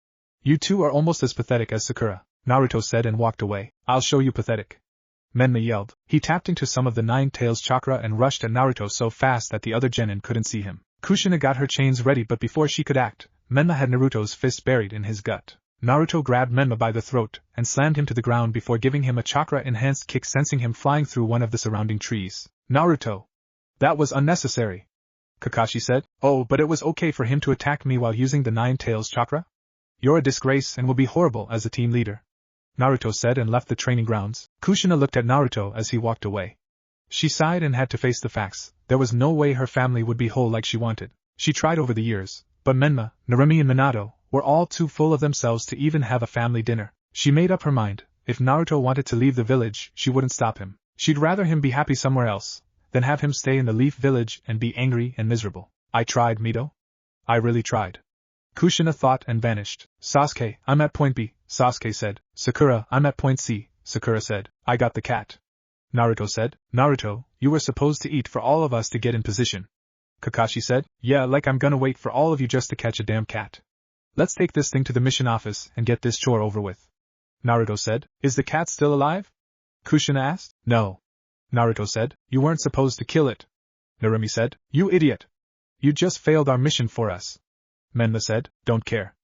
You two are almost as pathetic as Sakura, Naruto said and walked away. I'll show you pathetic, Menma yelled. He tapped into some of the Nine Tails chakra and rushed at Naruto so fast that the other genin couldn't see him. Kushina got her chains ready, but before she could act, Menma had Naruto's fist buried in his gut. Naruto grabbed Menma by the throat and slammed him to the ground before giving him a chakra-enhanced kick, sensing him flying through one of the surrounding trees. Naruto! That was unnecessary, Kakashi said. Oh, but it was okay for him to attack me while using the Nine Tails chakra? You're a disgrace and will be horrible as a team leader, Naruto said and left the training grounds. Kushina looked at Naruto as he walked away. She sighed and had to face the facts. There was no way her family would be whole like she wanted. She tried over the years, but Menma, Narumi and Minato were all too full of themselves to even have a family dinner. She made up her mind. If Naruto wanted to leave the village, she wouldn't stop him. She'd rather him be happy somewhere else than have him stay in the Leaf Village and be angry and miserable. I tried, Mito. I really tried, Kushina thought and vanished. Sasuke, I'm at point B, Sasuke said. Sakura, I'm at point C, Sakura said. I got the cat, Naruto said. Naruto, you were supposed to eat for all of us to get in position, Kakashi said. Yeah, like I'm gonna wait for all of you just to catch a damn cat. Let's take this thing to the mission office and get this chore over with, Naruto said. Is the cat still alive? Kushina asked. No, Naruto said. You weren't supposed to kill it, Narumi said. You idiot! You just failed our mission for us, Menma said. Don't care,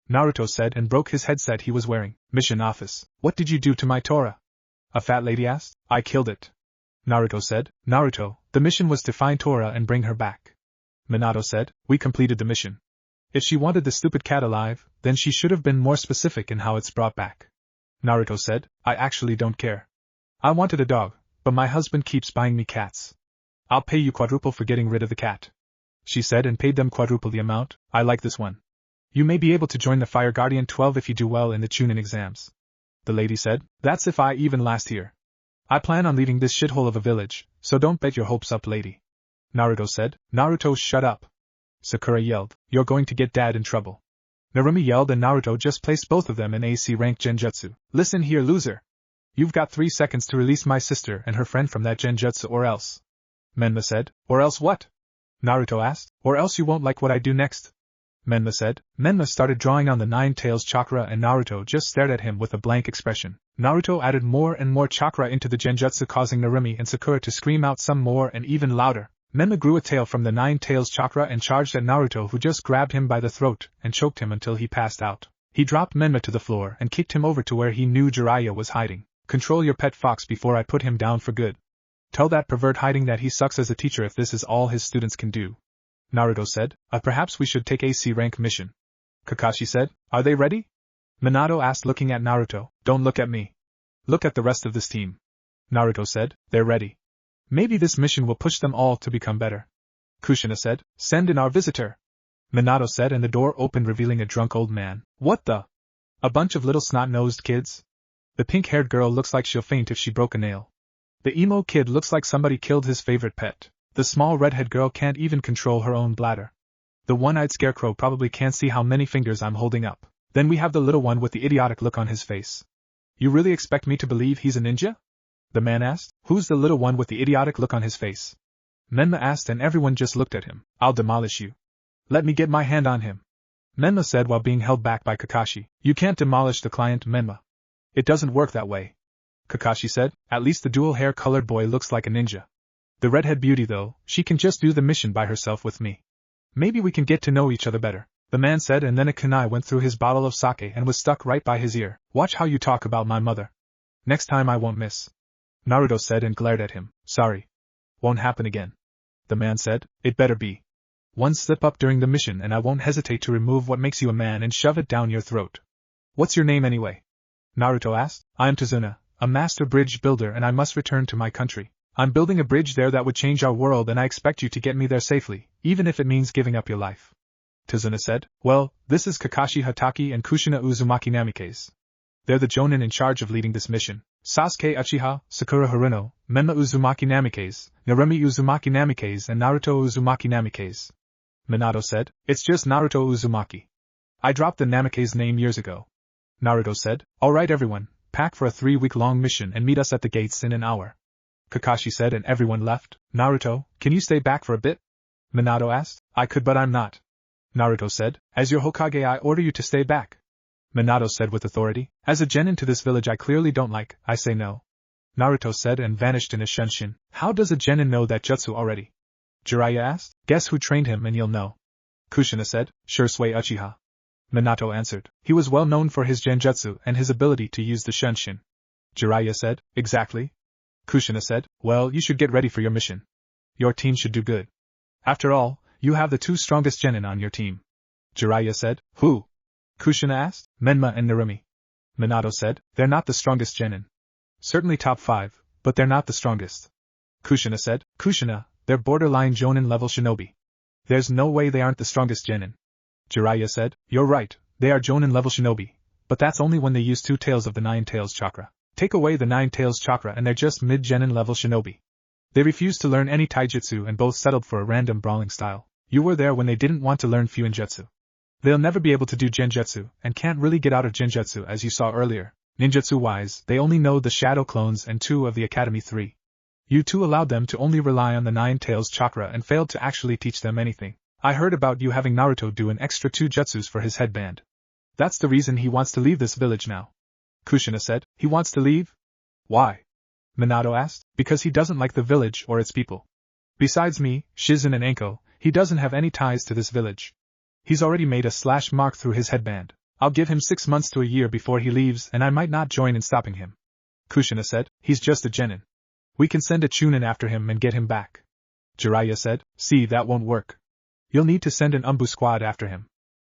Naruto said and broke his headset he was wearing. Mission office. What did you do to my Tora? A fat lady asked. I killed it, Naruto said. Naruto, the mission was to find Tora and bring her back, Minato said. We completed the mission. If she wanted the stupid cat alive, then she should have been more specific in how it's brought back, Naruto said. I actually don't care. I wanted a dog, but my husband keeps buying me cats. I'll pay you quadruple for getting rid of the cat, she said and paid them quadruple the amount. I like this one. You may be able to join the Fire Guardian 12 if you do well in the Chunin exams, the lady said. That's if I even last here. I plan on leaving this shithole of a village, so don't bet your hopes up, lady, Naruto said. Naruto, shut up. Sakura yelled. You're going to get dad in trouble. Narumi yelled and Naruto just placed both of them in AC rank genjutsu. Listen here, loser. You've got 3 seconds to release my sister and her friend from that genjutsu or else. Menma said. Or else what? Naruto asked. Or else you won't like what I do next. Menma said. Menma started drawing on the 9 tails chakra and Naruto just stared at him with a blank expression. Naruto added more and more chakra into the genjutsu causing Narumi and Sakura to scream out some more and even louder. Menma grew a tail from the 9 tails chakra and charged at Naruto, who just grabbed him by the throat and choked him until he passed out. He dropped Menma to the floor and kicked him over to where he knew Jiraiya was hiding. Control your pet fox before I put him down for good. Tell that pervert hiding that he sucks as a teacher if this is all his students can do. Naruto said. Perhaps we should take AC rank mission. Kakashi said. Are they ready? Minato asked, looking at Naruto. Don't look at me. Look at the rest of this team. Naruto said. They're ready. Maybe this mission will push them all to become better. Kushina said. Send in our visitor. Minato said, and the door opened revealing a drunk old man. What the? A bunch of little snot-nosed kids? The pink-haired girl looks like she'll faint if she broke a nail. The emo kid looks like somebody killed his favorite pet. The small redhead girl can't even control her own bladder. The one-eyed scarecrow probably can't see how many fingers I'm holding up. Then we have the little one with the idiotic look on his face. You really expect me to believe he's a ninja? The man asked. Who's the little one with the idiotic look on his face? Menma asked, and everyone just looked at him. I'll demolish you. Let me get my hand on him. Menma said while being held back by Kakashi. You can't demolish the client, Menma. It doesn't work that way. Kakashi said. At least the dual-hair-colored boy looks like a ninja. The redhead beauty though, she can just do the mission by herself with me. Maybe we can get to know each other better. The man said, and then a kunai went through his bottle of sake and was stuck right by his ear. Watch how you talk about my mother. Next time I won't miss. Naruto said and glared at him. Sorry. Won't happen again. The man said. It better be. One slip up during the mission and I won't hesitate to remove what makes you a man and shove it down your throat. What's your name anyway? Naruto asked. I am Tazuna, a master bridge builder, and I must return to my country. I'm building a bridge there that would change our world, and I expect you to get me there safely, even if it means giving up your life. Tazuna said. Well, this is Kakashi Hatake and Kushina Uzumaki Namikaze. They're the jonin in charge of leading this mission. Sasuke Uchiha, Sakura Haruno, Menma Uzumaki Namikaze, Narumi Uzumaki Namikaze, and Naruto Uzumaki Namikaze. Minato said. It's just Naruto Uzumaki. I dropped the Namikaze name years ago. Naruto said. Alright everyone, pack for a 3-week-long mission and meet us at the gates in an hour. Kakashi said, and everyone left. Naruto, can you stay back for a bit? Minato asked. I could, but I'm not. Naruto said. As your Hokage, I order you to stay back. Minato said with authority. As a genin to this village I clearly don't like, I say no. Naruto said and vanished in a shunshin. How does a genin know that jutsu already? Jiraiya asked. Guess who trained him and you'll know. Kushina said. Shisui Uchiha. Minato answered. He was well known for his genjutsu and his ability to use the shunshin. Jiraiya said. Exactly. Kushina said. Well, you should get ready for your mission. Your team should do good. After all, you have the 2 strongest genin on your team. Jiraiya said. Who? Kushina asked. Menma and Narumi. Minato said. They're not the strongest genin. Certainly top 5, but they're not the strongest. Kushina said. Kushina, they're borderline jonin level shinobi. There's no way they aren't the strongest genin. Jiraiya said. You're right, they are jonin level shinobi, but that's only when they use 2 tails of the 9 tails chakra. Take away the 9 tails chakra and they're just mid-genin level shinobi. They refused to learn any taijutsu and both settled for a random brawling style. You were there when they didn't want to learn fuinjutsu. They'll never be able to do genjutsu and can't really get out of genjutsu as you saw earlier. Ninjutsu-wise, they only know the shadow clones and 2 of the Academy 3. You 2 allowed them to only rely on the 9 tails chakra and failed to actually teach them anything. I heard about you having Naruto do an extra 2 jutsus for his headband. That's the reason he wants to leave this village now. Kushina said. He wants to leave? Why? Minato asked. Because he doesn't like the village or its people. Besides me, Shizen and Anko, he doesn't have any ties to this village. He's already made a slash mark through his headband. I'll give him 6 months to a year before he leaves and I might not join in stopping him. Kushina said. He's just a genin. We can send a chunin after him and get him back. Jiraiya said. See, that won't work. You'll need to send an Umbu squad after him.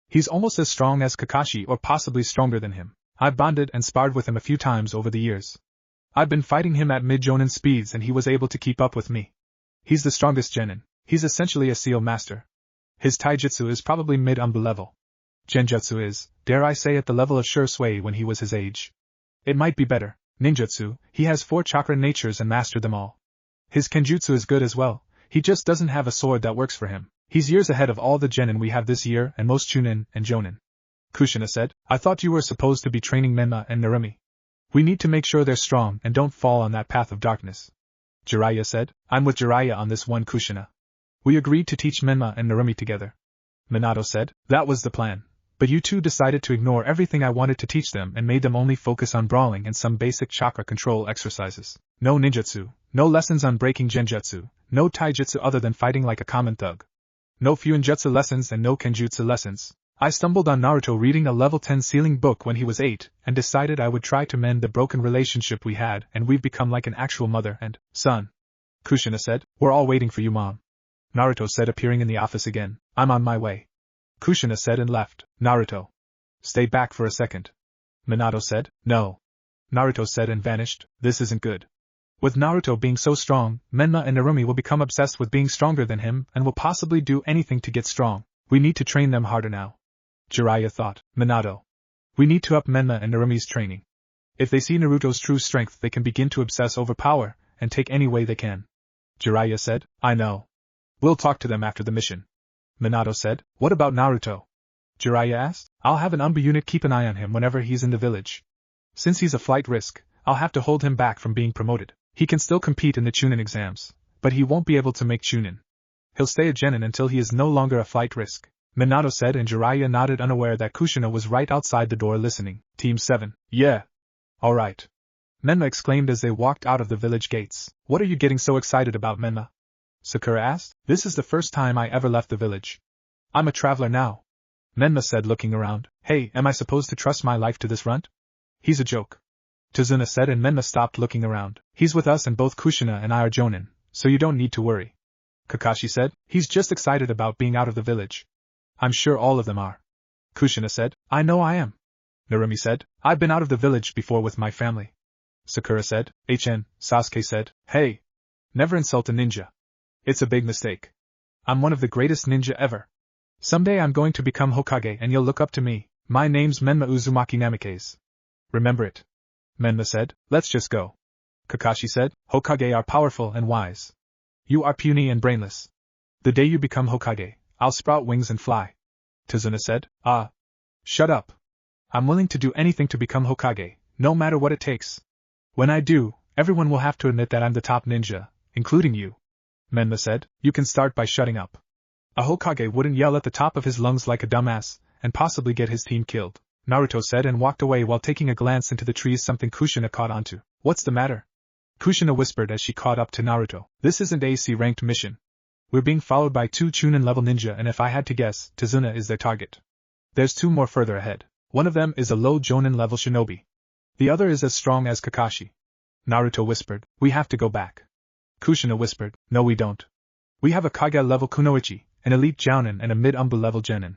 He's almost as strong as Kakashi or possibly stronger than him. I've bonded and sparred with him a few times over the years. I've been fighting him at mid-jonin speeds and he was able to keep up with me. He's the strongest genin. He's essentially a seal master. His taijutsu is probably mid-umbu level. Genjutsu is, dare I say, at the level of Shisui when he was his age. It might be better. Ninjutsu, he has 4 chakra natures and mastered them all. His kenjutsu is good as well. He just doesn't have a sword that works for him. He's years ahead of all the genin we have this year and most chunin and jonin. Kushina said, I thought you were supposed to be training Menma and Narumi. We need to make sure they're strong and don't fall on that path of darkness. Jiraiya said, I'm with Jiraiya on this one, Kushina. We agreed to teach Menma and Narumi together. Minato said, that was the plan. But you two decided to ignore everything I wanted to teach them and made them only focus on brawling and some basic chakra control exercises. No ninjutsu, no lessons on breaking genjutsu, no taijutsu other than fighting like a common thug. No fuinjutsu lessons and no kenjutsu lessons. I stumbled on Naruto reading a level 10 sealing book when he was 8 and decided I would try to mend the broken relationship we had, and we've become like an actual mother and son. Kushina said, we're all waiting for you, Mom. Naruto said, appearing in the office again, I'm on my way. Kushina said and left. Naruto. Stay back for a second. Minato said, no. Naruto said and vanished. This isn't good. With Naruto being so strong, Menma and Narumi will become obsessed with being stronger than him and will possibly do anything to get strong. We need to train them harder now. Jiraiya thought. Minato. We need to up Menma and Narumi's training. If they see Naruto's true strength, they can begin to obsess over power and take any way they can. Jiraiya said, I know. We'll talk to them after the mission. Minato said, what about Naruto? Jiraiya asked. I'll have an UMBA unit keep an eye on him whenever he's in the village. Since he's a flight risk, I'll have to hold him back from being promoted. He can still compete in the Chunin exams, but he won't be able to make Chunin. He'll stay a genin until he is no longer a flight risk. Minato said, and Jiraiya nodded, unaware that Kushina was right outside the door listening. Team 7. Yeah. Alright. Menma exclaimed as they walked out of the village gates. What are you getting so excited about, Menma? Sakura asked. This is the first time I ever left the village. I'm a traveler now. Menma said, looking around. Hey, am I supposed to trust my life to this runt? He's a joke. Tazuna said, and Menma stopped looking around. He's with us and both Kushina and I are jonin, so you don't need to worry. Kakashi said, he's just excited about being out of the village. I'm sure all of them are. Kushina said, I know I am. Narumi said, I've been out of the village before with my family. Sakura said, Sasuke said, hey. Never insult a ninja. It's a big mistake. I'm one of the greatest ninja ever. Someday I'm going to become Hokage and you'll look up to me. My name's Menma Uzumaki Namikaze. Remember it. Menma said, let's just go. Kakashi said, Hokage are powerful and wise. You are puny and brainless. The day you become Hokage, I'll sprout wings and fly. Tazuna said, shut up. I'm willing to do anything to become Hokage, no matter what it takes. When I do, everyone will have to admit that I'm the top ninja, including you. Menma said, you can start by shutting up. A Hokage wouldn't yell at the top of his lungs like a dumbass, and possibly get his team killed. Naruto said and walked away while taking a glance into the trees, something Kushina caught onto. What's the matter? Kushina whispered as she caught up to Naruto. This isn't a C-ranked mission. We're being followed by 2 Chunin-level ninja, and if I had to guess, Tazuna is their target. There's 2 more further ahead. One of them is a low Jonin-level shinobi. The other is as strong as Kakashi. Naruto whispered, we have to go back. Kushina whispered, no we don't. We have a Kage-level Kunoichi, an elite Jounin and a mid-Umbu level Genin.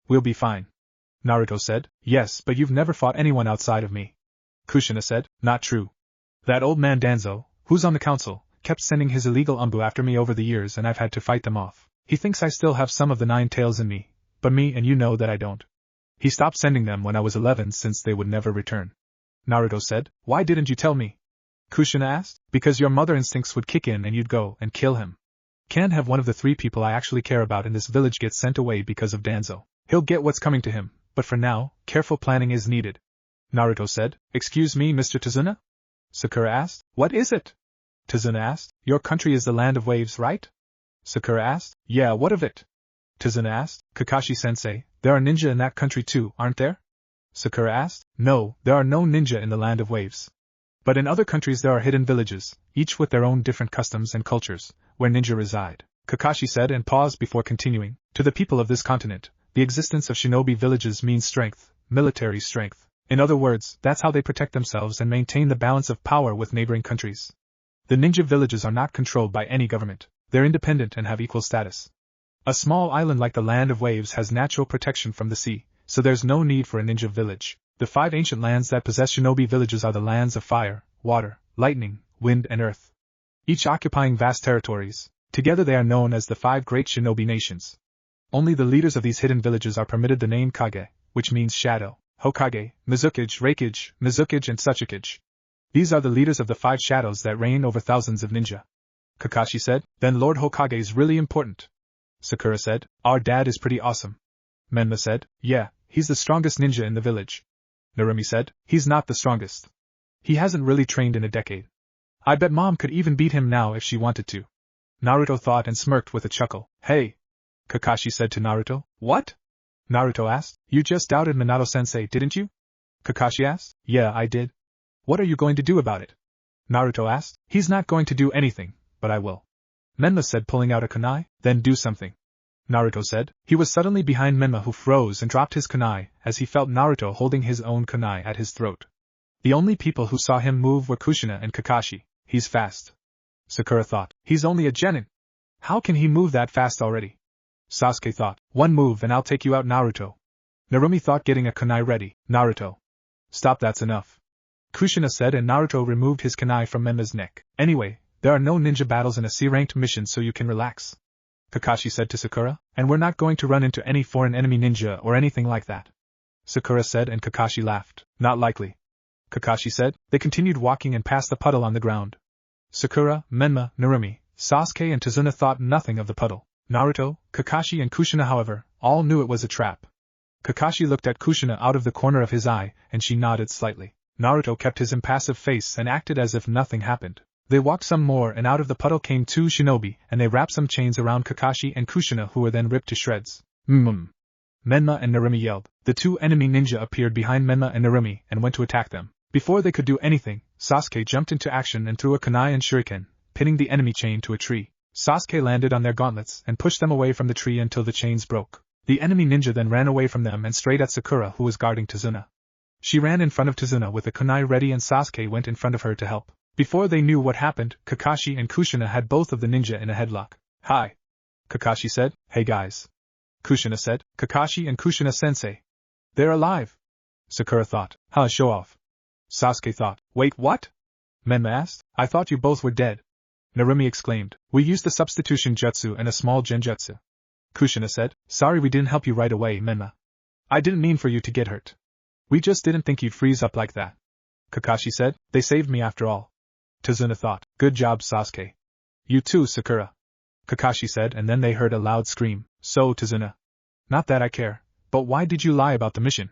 We'll be fine. Naruto said, yes, but you've never fought anyone outside of me. Kushina said, not true. That old man Danzo, who's on the council, kept sending his illegal Umbu after me over the years and I've had to fight them off. He thinks I still have some of the 9 tails in me, but me and you know that I don't. He stopped sending them when I was 11 since they would never return. Naruto said, why didn't you tell me? Kushina asked, because your mother instincts would kick in and you'd go and kill him. Can't have one of the 3 people I actually care about in this village get sent away because of Danzo. He'll get what's coming to him, but for now, careful planning is needed. Naruto said, excuse me, Mr. Tazuna? Sakura asked, what is it? Tazuna asked, your country is the land of waves, right? Sakura asked, yeah, what of it? Tazuna asked, Kakashi-sensei, there are ninja in that country too, aren't there? Sakura asked, no, there are no ninja in the land of waves. But in other countries there are hidden villages, each with their own different customs and cultures, where ninja reside. Kakashi said and paused before continuing, to the people of this continent, the existence of shinobi villages means strength, military strength. In other words, that's how they protect themselves and maintain the balance of power with neighboring countries. The ninja villages are not controlled by any government, they're independent and have equal status. A small island like the Land of Waves has natural protection from the sea, so there's no need for a ninja village. The 5 ancient lands that possess shinobi villages are the lands of fire, water, lightning, wind and earth. Each occupying vast territories. Together they are known as the 5 great shinobi nations. Only the leaders of these hidden villages are permitted the name Kage, which means shadow, Hokage, Mizukage, Reikage, Mizukage and Tsuchikage. These are the leaders of the 5 shadows that reign over thousands of ninja. Kakashi said. Then Lord Hokage is really important. Sakura said. Our dad is pretty awesome. Menma said. Yeah, he's the strongest ninja in the village. Narumi said. He's not the strongest. He hasn't really trained in a decade. I bet Mom could even beat him now if she wanted to. Naruto thought and smirked with a chuckle. Hey! Kakashi said to Naruto. What? Naruto asked. You just doubted Minato-sensei, didn't you? Kakashi asked. Yeah, I did. What are you going to do about it? Naruto asked. He's not going to do anything, but I will. Menma said, pulling out a kunai. Then do something. Naruto said. He was suddenly behind Menma, who froze and dropped his kunai as he felt Naruto holding his own kunai at his throat. The only people who saw him move were Kushina and Kakashi. He's fast. Sakura thought. He's only a genin. How can he move that fast already? Sasuke thought. One move and I'll take you out, Naruto. Narumi thought, getting a kunai ready. Naruto. Stop, that's enough. Kushina said, and Naruto removed his kunai from Menma's neck. Anyway, there are no ninja battles in a C-ranked mission, so you can relax. Kakashi said to Sakura, and we're not going to run into any foreign enemy ninja or anything like that. Sakura said, and Kakashi laughed. Not likely. Kakashi said. They continued walking and passed the puddle on the ground. Sakura, Menma, Narumi, Sasuke and Tazuna thought nothing of the puddle. Naruto, Kakashi and Kushina, however, all knew it was a trap. Kakashi looked at Kushina out of the corner of his eye, and she nodded slightly. Naruto kept his impassive face and acted as if nothing happened. They walked some more, and out of the puddle came two shinobi, and they wrapped some chains around Kakashi and Kushina, who were then ripped to shreds. Menma and Narumi yelled. The two enemy ninja appeared behind Menma and Narumi and went to attack them. Before they could do anything, Sasuke jumped into action and threw a kunai and shuriken, pinning the enemy chain to a tree. Sasuke landed on their gauntlets and pushed them away from the tree until the chains broke. The enemy ninja then ran away from them and straight at Sakura, who was guarding Tazuna. She ran in front of Tazuna with a kunai ready, and Sasuke went in front of her to help. Before they knew what happened, Kakashi and Kushina had both of the ninja in a headlock. Hi. Kakashi said. Hey guys. Kushina said. Kakashi and Kushina sensei. They're alive. Sakura thought. Huh, show off. Sasuke thought. Wait, what? Menma asked. I thought you both were dead. Narumi exclaimed. We used the substitution jutsu and a small genjutsu. Kushina said. Sorry we didn't help you right away, Menma. I didn't mean for you to get hurt. We just didn't think you'd freeze up like that. Kakashi said. They saved me after all. Tazuna thought. Good job, Sasuke. You too, Sakura. Kakashi said, and then they heard a loud scream. So, Tazuna. Not that I care, but why did you lie about the mission?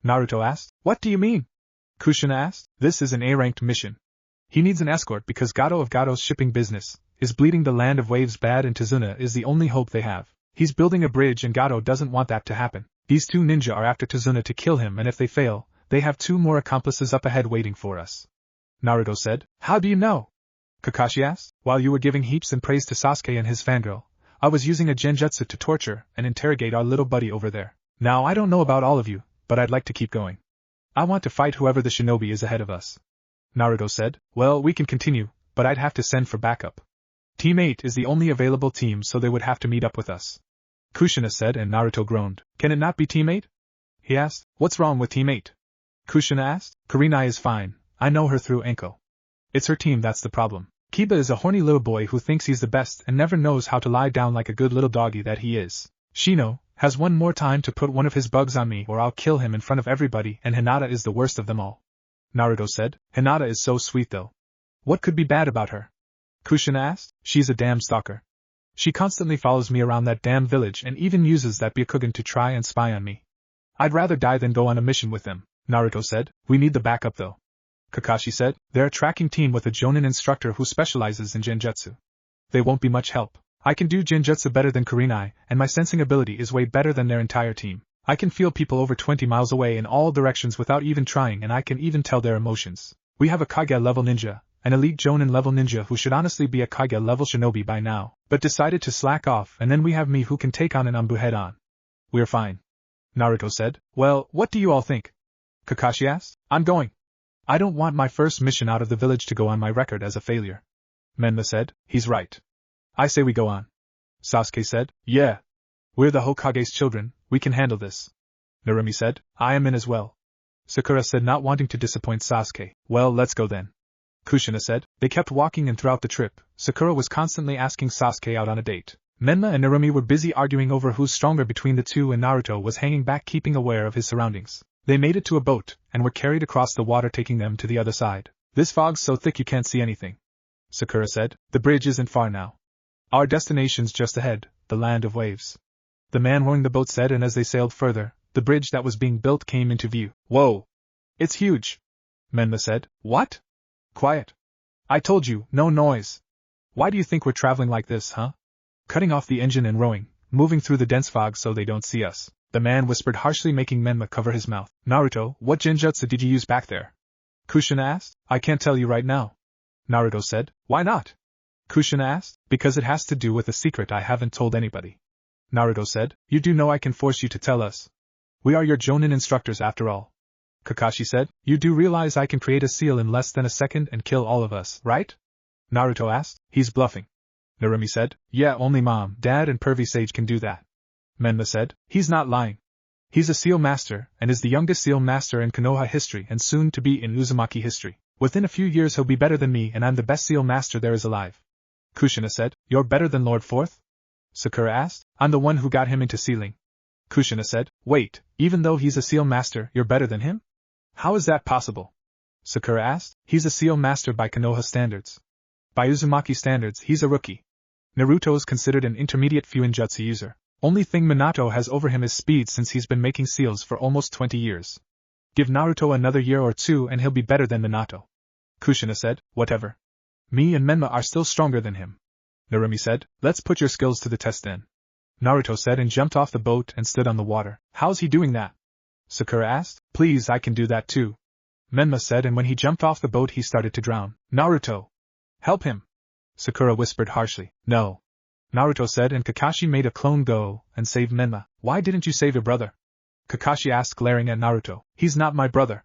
Naruto asked. What do you mean? Kushina asked. This is an A-ranked mission. He needs an escort because Gato of Gato's shipping business is bleeding the land of waves bad, and Tazuna is the only hope they have. He's building a bridge and Gato doesn't want that to happen. These two ninja are after Tazuna to kill him, and if they fail, they have two more accomplices up ahead waiting for us. Naruto said. How do you know? Kakashi asked. While you were giving heaps and praise to Sasuke and his fangirl, I was using a genjutsu to torture and interrogate our little buddy over there. Now I don't know about all of you, but I'd like to keep going. I want to fight whoever the shinobi is ahead of us. Naruto said. Well, we can continue, but I'd have to send for backup. Team 8 is the only available team, so they would have to meet up with us. Kushina said, and Naruto groaned. Can it not be Team 8? He asked. What's wrong with Team 8? Kushina asked. Kurenai is fine. I know her through Enko. It's her team that's the problem. Kiba is a horny little boy who thinks he's the best and never knows how to lie down like a good little doggy that he is. Shino has one more time to put one of his bugs on me or I'll kill him in front of everybody, and Hinata is the worst of them all. Naruto said. Hinata is so sweet though. What could be bad about her? Kushina asked. She's a damn stalker. She constantly follows me around that damn village and even uses that Byakugan to try and spy on me. I'd rather die than go on a mission with them. Naruto said. We need the backup though. Kakashi said. They're a tracking team with a jonin instructor who specializes in genjutsu. They won't be much help. I can do genjutsu better than Kurenai, and my sensing ability is way better than their entire team. I can feel people over 20 miles away in all directions without even trying, and I can even tell their emotions. We have a Kage-level ninja, an elite jonin-level ninja who should honestly be a Kage-level shinobi by now, but decided to slack off, and then we have me who can take on an Anbu head-on. We're fine. Naruto said. Well, what do you all think? Kakashi asked. I'm going. I don't want my first mission out of the village to go on my record as a failure. Menma said. He's right. I say we go on. Sasuke said. Yeah. We're the Hokage's children, we can handle this. Narumi said. I am in as well. Sakura said, not wanting to disappoint Sasuke. Well, let's go then. Kushina said. They kept walking, and throughout the trip, Sakura was constantly asking Sasuke out on a date. Menma and Narumi were busy arguing over who's stronger between the two, and Naruto was hanging back, keeping aware of his surroundings. They made it to a boat, and were carried across the water, taking them to the other side. This fog's so thick you can't see anything. Sakura said. The bridge isn't far now. Our destination's just ahead, the land of waves. The man rowing the boat said, and as they sailed further, the bridge that was being built came into view. Whoa! It's huge! Menma said. What? Quiet. I told you, no noise. Why do you think we're traveling like this, huh? Cutting off the engine and rowing, moving through the dense fog so they don't see us. The man whispered harshly, making Menma cover his mouth. Naruto, what genjutsu did you use back there? Kushina asked. I can't tell you right now. Naruto said. Why not? Kushina asked. Because it has to do with a secret I haven't told anybody. Naruto said. You do know I can force you to tell us. We are your Jonin instructors after all. Kakashi said. You do realize I can create a seal in less than a second and kill all of us, right? Naruto asked. He's bluffing. Narumi said. Yeah, only Mom, Dad and Pervy Sage can do that. Menma said. He's not lying. He's a seal master, and is the youngest seal master in Konoha history and soon to be in Uzumaki history. Within a few years he'll be better than me, and I'm the best seal master there is alive. Kushina said. You're better than Lord Fourth? Sakura asked. I'm the one who got him into sealing. Kushina said. Wait, even though he's a seal master, you're better than him? How is that possible? Sakura asked. He's a seal master by Konoha standards. By Uzumaki standards, he's a rookie. Naruto's considered an intermediate fuinjutsu user. Only thing Minato has over him is speed, since he's been making seals for almost 20 years. Give Naruto another year or two and he'll be better than Minato. Kushina said. Whatever. Me and Menma are still stronger than him. Narumi said. Let's put your skills to the test then. Naruto said and jumped off the boat and stood on the water. How's he doing that? Sakura asked. Please, I can do that too. Menma said, and when he jumped off the boat he started to drown. Naruto! Help him! Sakura whispered harshly. No. Naruto said, and Kakashi made a clone go and save Menma. Why didn't you save your brother? Kakashi asked, glaring at Naruto. He's not my brother.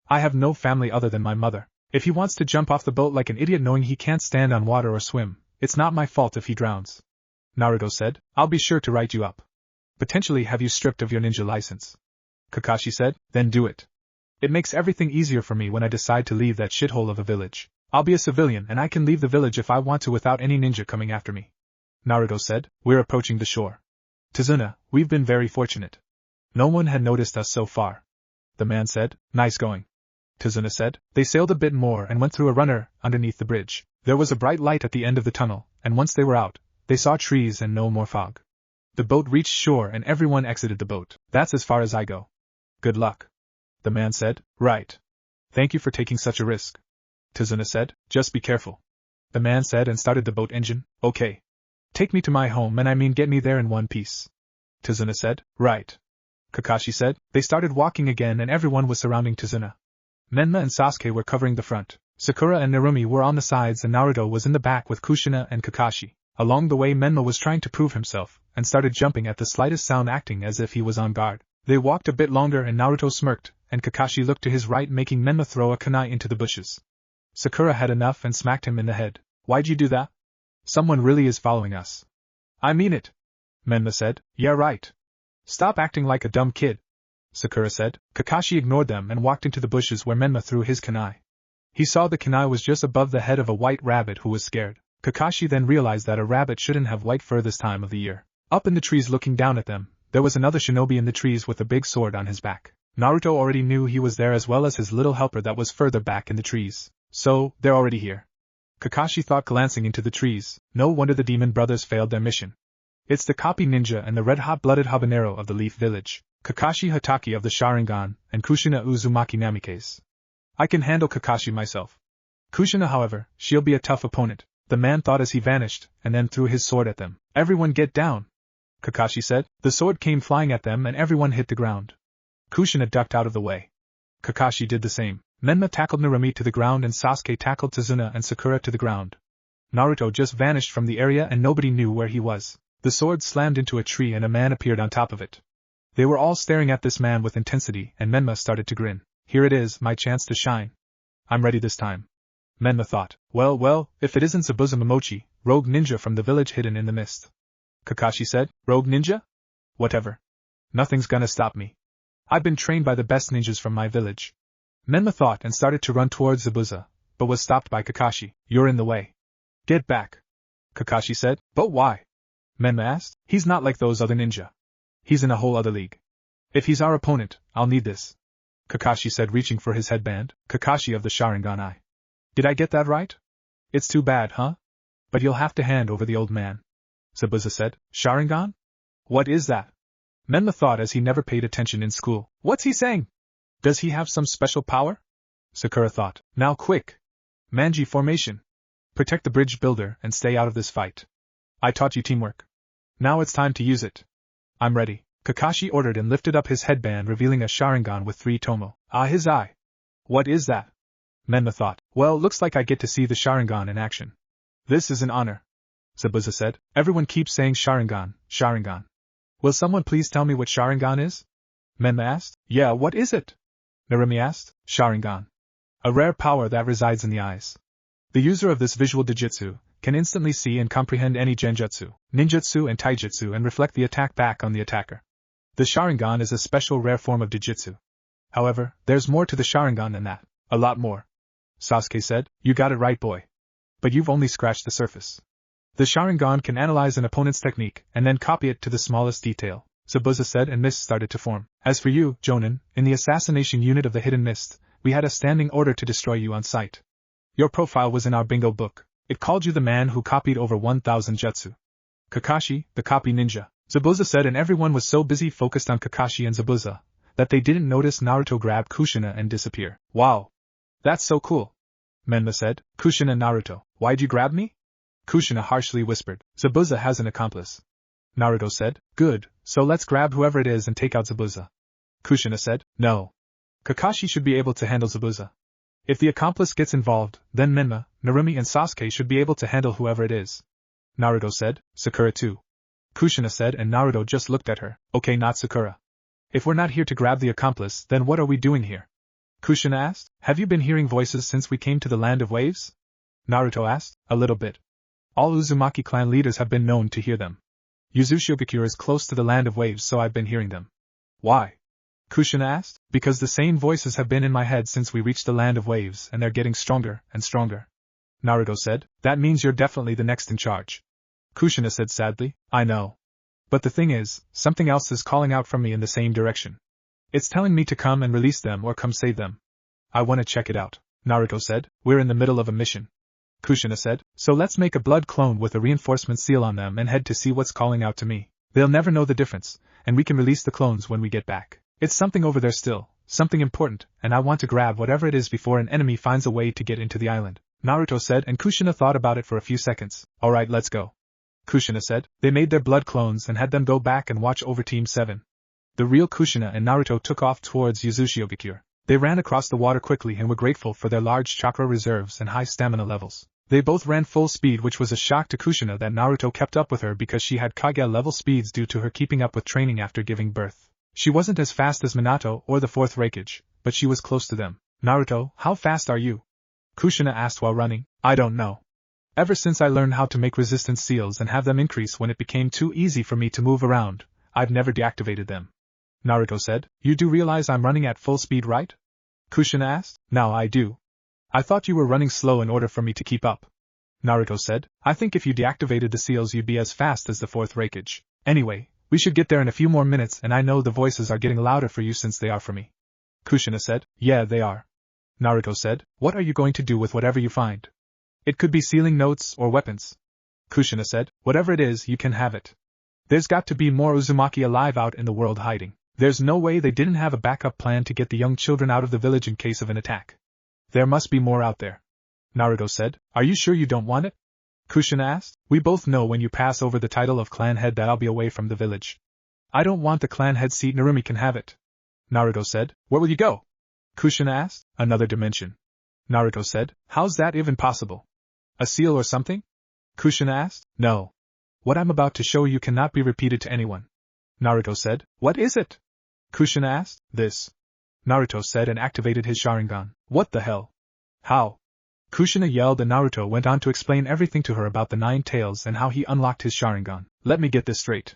I have no family other than my mother. If he wants to jump off the boat like an idiot knowing he can't stand on water or swim, it's not my fault if he drowns. Naruto said. I'll be sure to write you up. Potentially have you stripped of your ninja license. Kakashi said. Then do it. It makes everything easier for me when I decide to leave that shithole of a village. I'll be a civilian and I can leave the village if I want to without any ninja coming after me. Naruto said. We're approaching the shore. Tazuna, we've been very fortunate. No one had noticed us so far. The man said. Nice going. Tazuna said. They sailed a bit more and went through a runner underneath the bridge. There was a bright light at the end of the tunnel, and once they were out, they saw trees and no more fog. The boat reached shore and everyone exited the boat. That's as far as I go. Good luck. The man said. Right. Thank you for taking such a risk. Tazuna said. Just be careful. The man said and started the boat engine. Okay. Take me to my home, and I mean get me there in one piece. Tazuna said. Right. Kakashi said. They started walking again and everyone was surrounding Tazuna. Menma and Sasuke were covering the front. Sakura and Narumi were on the sides and Naruto was in the back with Kushina and Kakashi. Along the way Menma was trying to prove himself, and started jumping at the slightest sound, acting as if he was on guard. They walked a bit longer and Naruto smirked, and Kakashi looked to his right, making Menma throw a kunai into the bushes. Sakura had enough and smacked him in the head. Why'd you do that? Someone really is following us. I mean it. Menma said. Yeah, right. Stop acting like a dumb kid. Sakura said. Kakashi ignored them and walked into the bushes where Menma threw his kunai. He saw the kunai was just above the head of a white rabbit who was scared. Kakashi then realized that a rabbit shouldn't have white fur this time of the year. Up in the trees looking down at them, there was another shinobi in the trees with a big sword on his back. Naruto already knew he was there, as well as his little helper that was further back in the trees. So, they're already here. Kakashi thought, glancing into the trees. No wonder the demon brothers failed their mission. It's the copy ninja and the red-hot-blooded habanero of the Leaf Village, Kakashi Hatake of the Sharingan, and Kushina Uzumaki Namikaze. I can handle Kakashi myself. Kushina, however, she'll be a tough opponent, the man thought as he vanished, and then threw his sword at them. Everyone get down, Kakashi said. The sword came flying at them and everyone hit the ground. Kushina ducked out of the way. Kakashi did the same. Menma tackled Narumi to the ground and Sasuke tackled Tazuna and Sakura to the ground. Naruto just vanished from the area and nobody knew where he was. The sword slammed into a tree and a man appeared on top of it. They were all staring at this man with intensity and Menma started to grin. Here it is, my chance to shine. I'm ready this time. Menma thought. Well, if it isn't Zabuza Momochi, rogue ninja from the village hidden in the mist. Kakashi said. Rogue ninja? Whatever. Nothing's gonna stop me. I've been trained by the best ninjas from my village. Menma thought and started to run towards Zabuza, but was stopped by Kakashi. You're in the way. Get back. Kakashi said. But why? Menma asked. He's not like those other ninja. He's in a whole other league. If he's our opponent, I'll need this. Kakashi said, reaching for his headband. Kakashi of the Sharingan Eye. Did I get that right? It's too bad, huh? But you'll have to hand over the old man. Zabuza said. Sharingan? What is that? Menma thought as he never paid attention in school. What's he saying? Does he have some special power? Sakura thought. Now quick. Manji formation. Protect the bridge builder and stay out of this fight. I taught you teamwork. Now it's time to use it. I'm ready, Kakashi ordered and lifted up his headband revealing a Sharingan with 3 tomo. His eye. What is that? Menma thought. Well, looks like I get to see the Sharingan in action. This is an honor. Zabuza said. Everyone keeps saying Sharingan, Sharingan. Will someone please tell me what Sharingan is? Menma asked. Yeah, what is it? Narumi asked. Sharingan. A rare power that resides in the eyes. The user of this visual dijutsu can instantly see and comprehend any genjutsu, ninjutsu and taijutsu and reflect the attack back on the attacker. The Sharingan is a special rare form of dijutsu. However, there's more to the Sharingan than that. A lot more. Sasuke said. You got it right, boy. But you've only scratched the surface. The Sharingan can analyze an opponent's technique and then copy it to the smallest detail, Zabuza said, and mists started to form. As for you, Jonin, in the assassination unit of the Hidden Mist, we had a standing order to destroy you on sight. Your profile was in our bingo book. It called you the man who copied over 1,000 jutsu. Kakashi, the copy ninja, Zabuza said, and everyone was so busy focused on Kakashi and Zabuza that they didn't notice Naruto grab Kushina and disappear. Wow. That's so cool. Menma said. Kushina Naruto, why'd you grab me? Kushina harshly whispered. Zabuza has an accomplice. Naruto said. Good, so let's grab whoever it is and take out Zabuza. Kushina said. No. Kakashi should be able to handle Zabuza. If the accomplice gets involved, then Menma, Narumi and Sasuke should be able to handle whoever it is. Naruto said. Sakura too. Kushina said, and Naruto just looked at her. Okay, not Sakura. If we're not here to grab the accomplice, then what are we doing here? Kushina asked. Have you been hearing voices since we came to the Land of Waves? Naruto asked. A little bit. All Uzumaki clan leaders have been known to hear them. Uzushiogakure is close to the Land of Waves, so I've been hearing them. Why? Kushina asked. Because the same voices have been in my head since we reached the Land of Waves, and they're getting stronger and stronger. Naruto said. That means you're definitely the next in charge. Kushina said sadly. I know. But the thing is, something else is calling out from me in the same direction. It's telling me to come and release them or come save them. I want to check it out. Naruto said. We're in the middle of a mission. Kushina said. So let's make a blood clone with a reinforcement seal on them and head to see what's calling out to me. They'll never know the difference, and we can release the clones when we get back. It's something over there still, something important, and I want to grab whatever it is before an enemy finds a way to get into the island. Naruto said, and Kushina thought about it for a few seconds. Alright, let's go. Kushina said. They made their blood clones and had them go back and watch over Team 7. The real Kushina and Naruto took off towards Uzushiogakure. They ran across the water quickly and were grateful for their large chakra reserves and high stamina levels. They both ran full speed, which was a shock to Kushina that Naruto kept up with her because she had Kage-level speeds due to her keeping up with training after giving birth. She wasn't as fast as Minato or the 4th Raikage, but she was close to them. Naruto, how fast are you? Kushina asked while running. I don't know. Ever since I learned how to make resistance seals and have them increase when it became too easy for me to move around, I've never deactivated them. Naruto said. You do realize I'm running at full speed, right? Kushina asked. Now I do. I thought you were running slow in order for me to keep up. Naruto said. I think if you deactivated the seals you'd be as fast as the 4th Raikage. Anyway, we should get there in a few more minutes, and I know the voices are getting louder for you since they are for me. Kushina said. Yeah, they are. Naruto said. What are you going to do with whatever you find? It could be sealing notes or weapons. Kushina said. Whatever it is, you can have it. There's got to be more Uzumaki alive out in the world hiding. There's no way they didn't have a backup plan to get the young children out of the village in case of an attack. There must be more out there. Naruto said. Are you sure you don't want it? Kushina asked. We both know when you pass over the title of clan head that I'll be away from the village. I don't want the clan head seat. Narumi can have it. Naruto said. Where will you go? Kushina asked. Another dimension. Naruto said. How's that even possible? A seal or something? Kushina asked. No. What I'm about to show you cannot be repeated to anyone. Naruto said. What is it? Kushina asked. This. Naruto said and activated his Sharingan. What the hell? How? Kushina yelled, and Naruto went on to explain everything to her about the 9 tails and how he unlocked his Sharingan. Let me get this straight.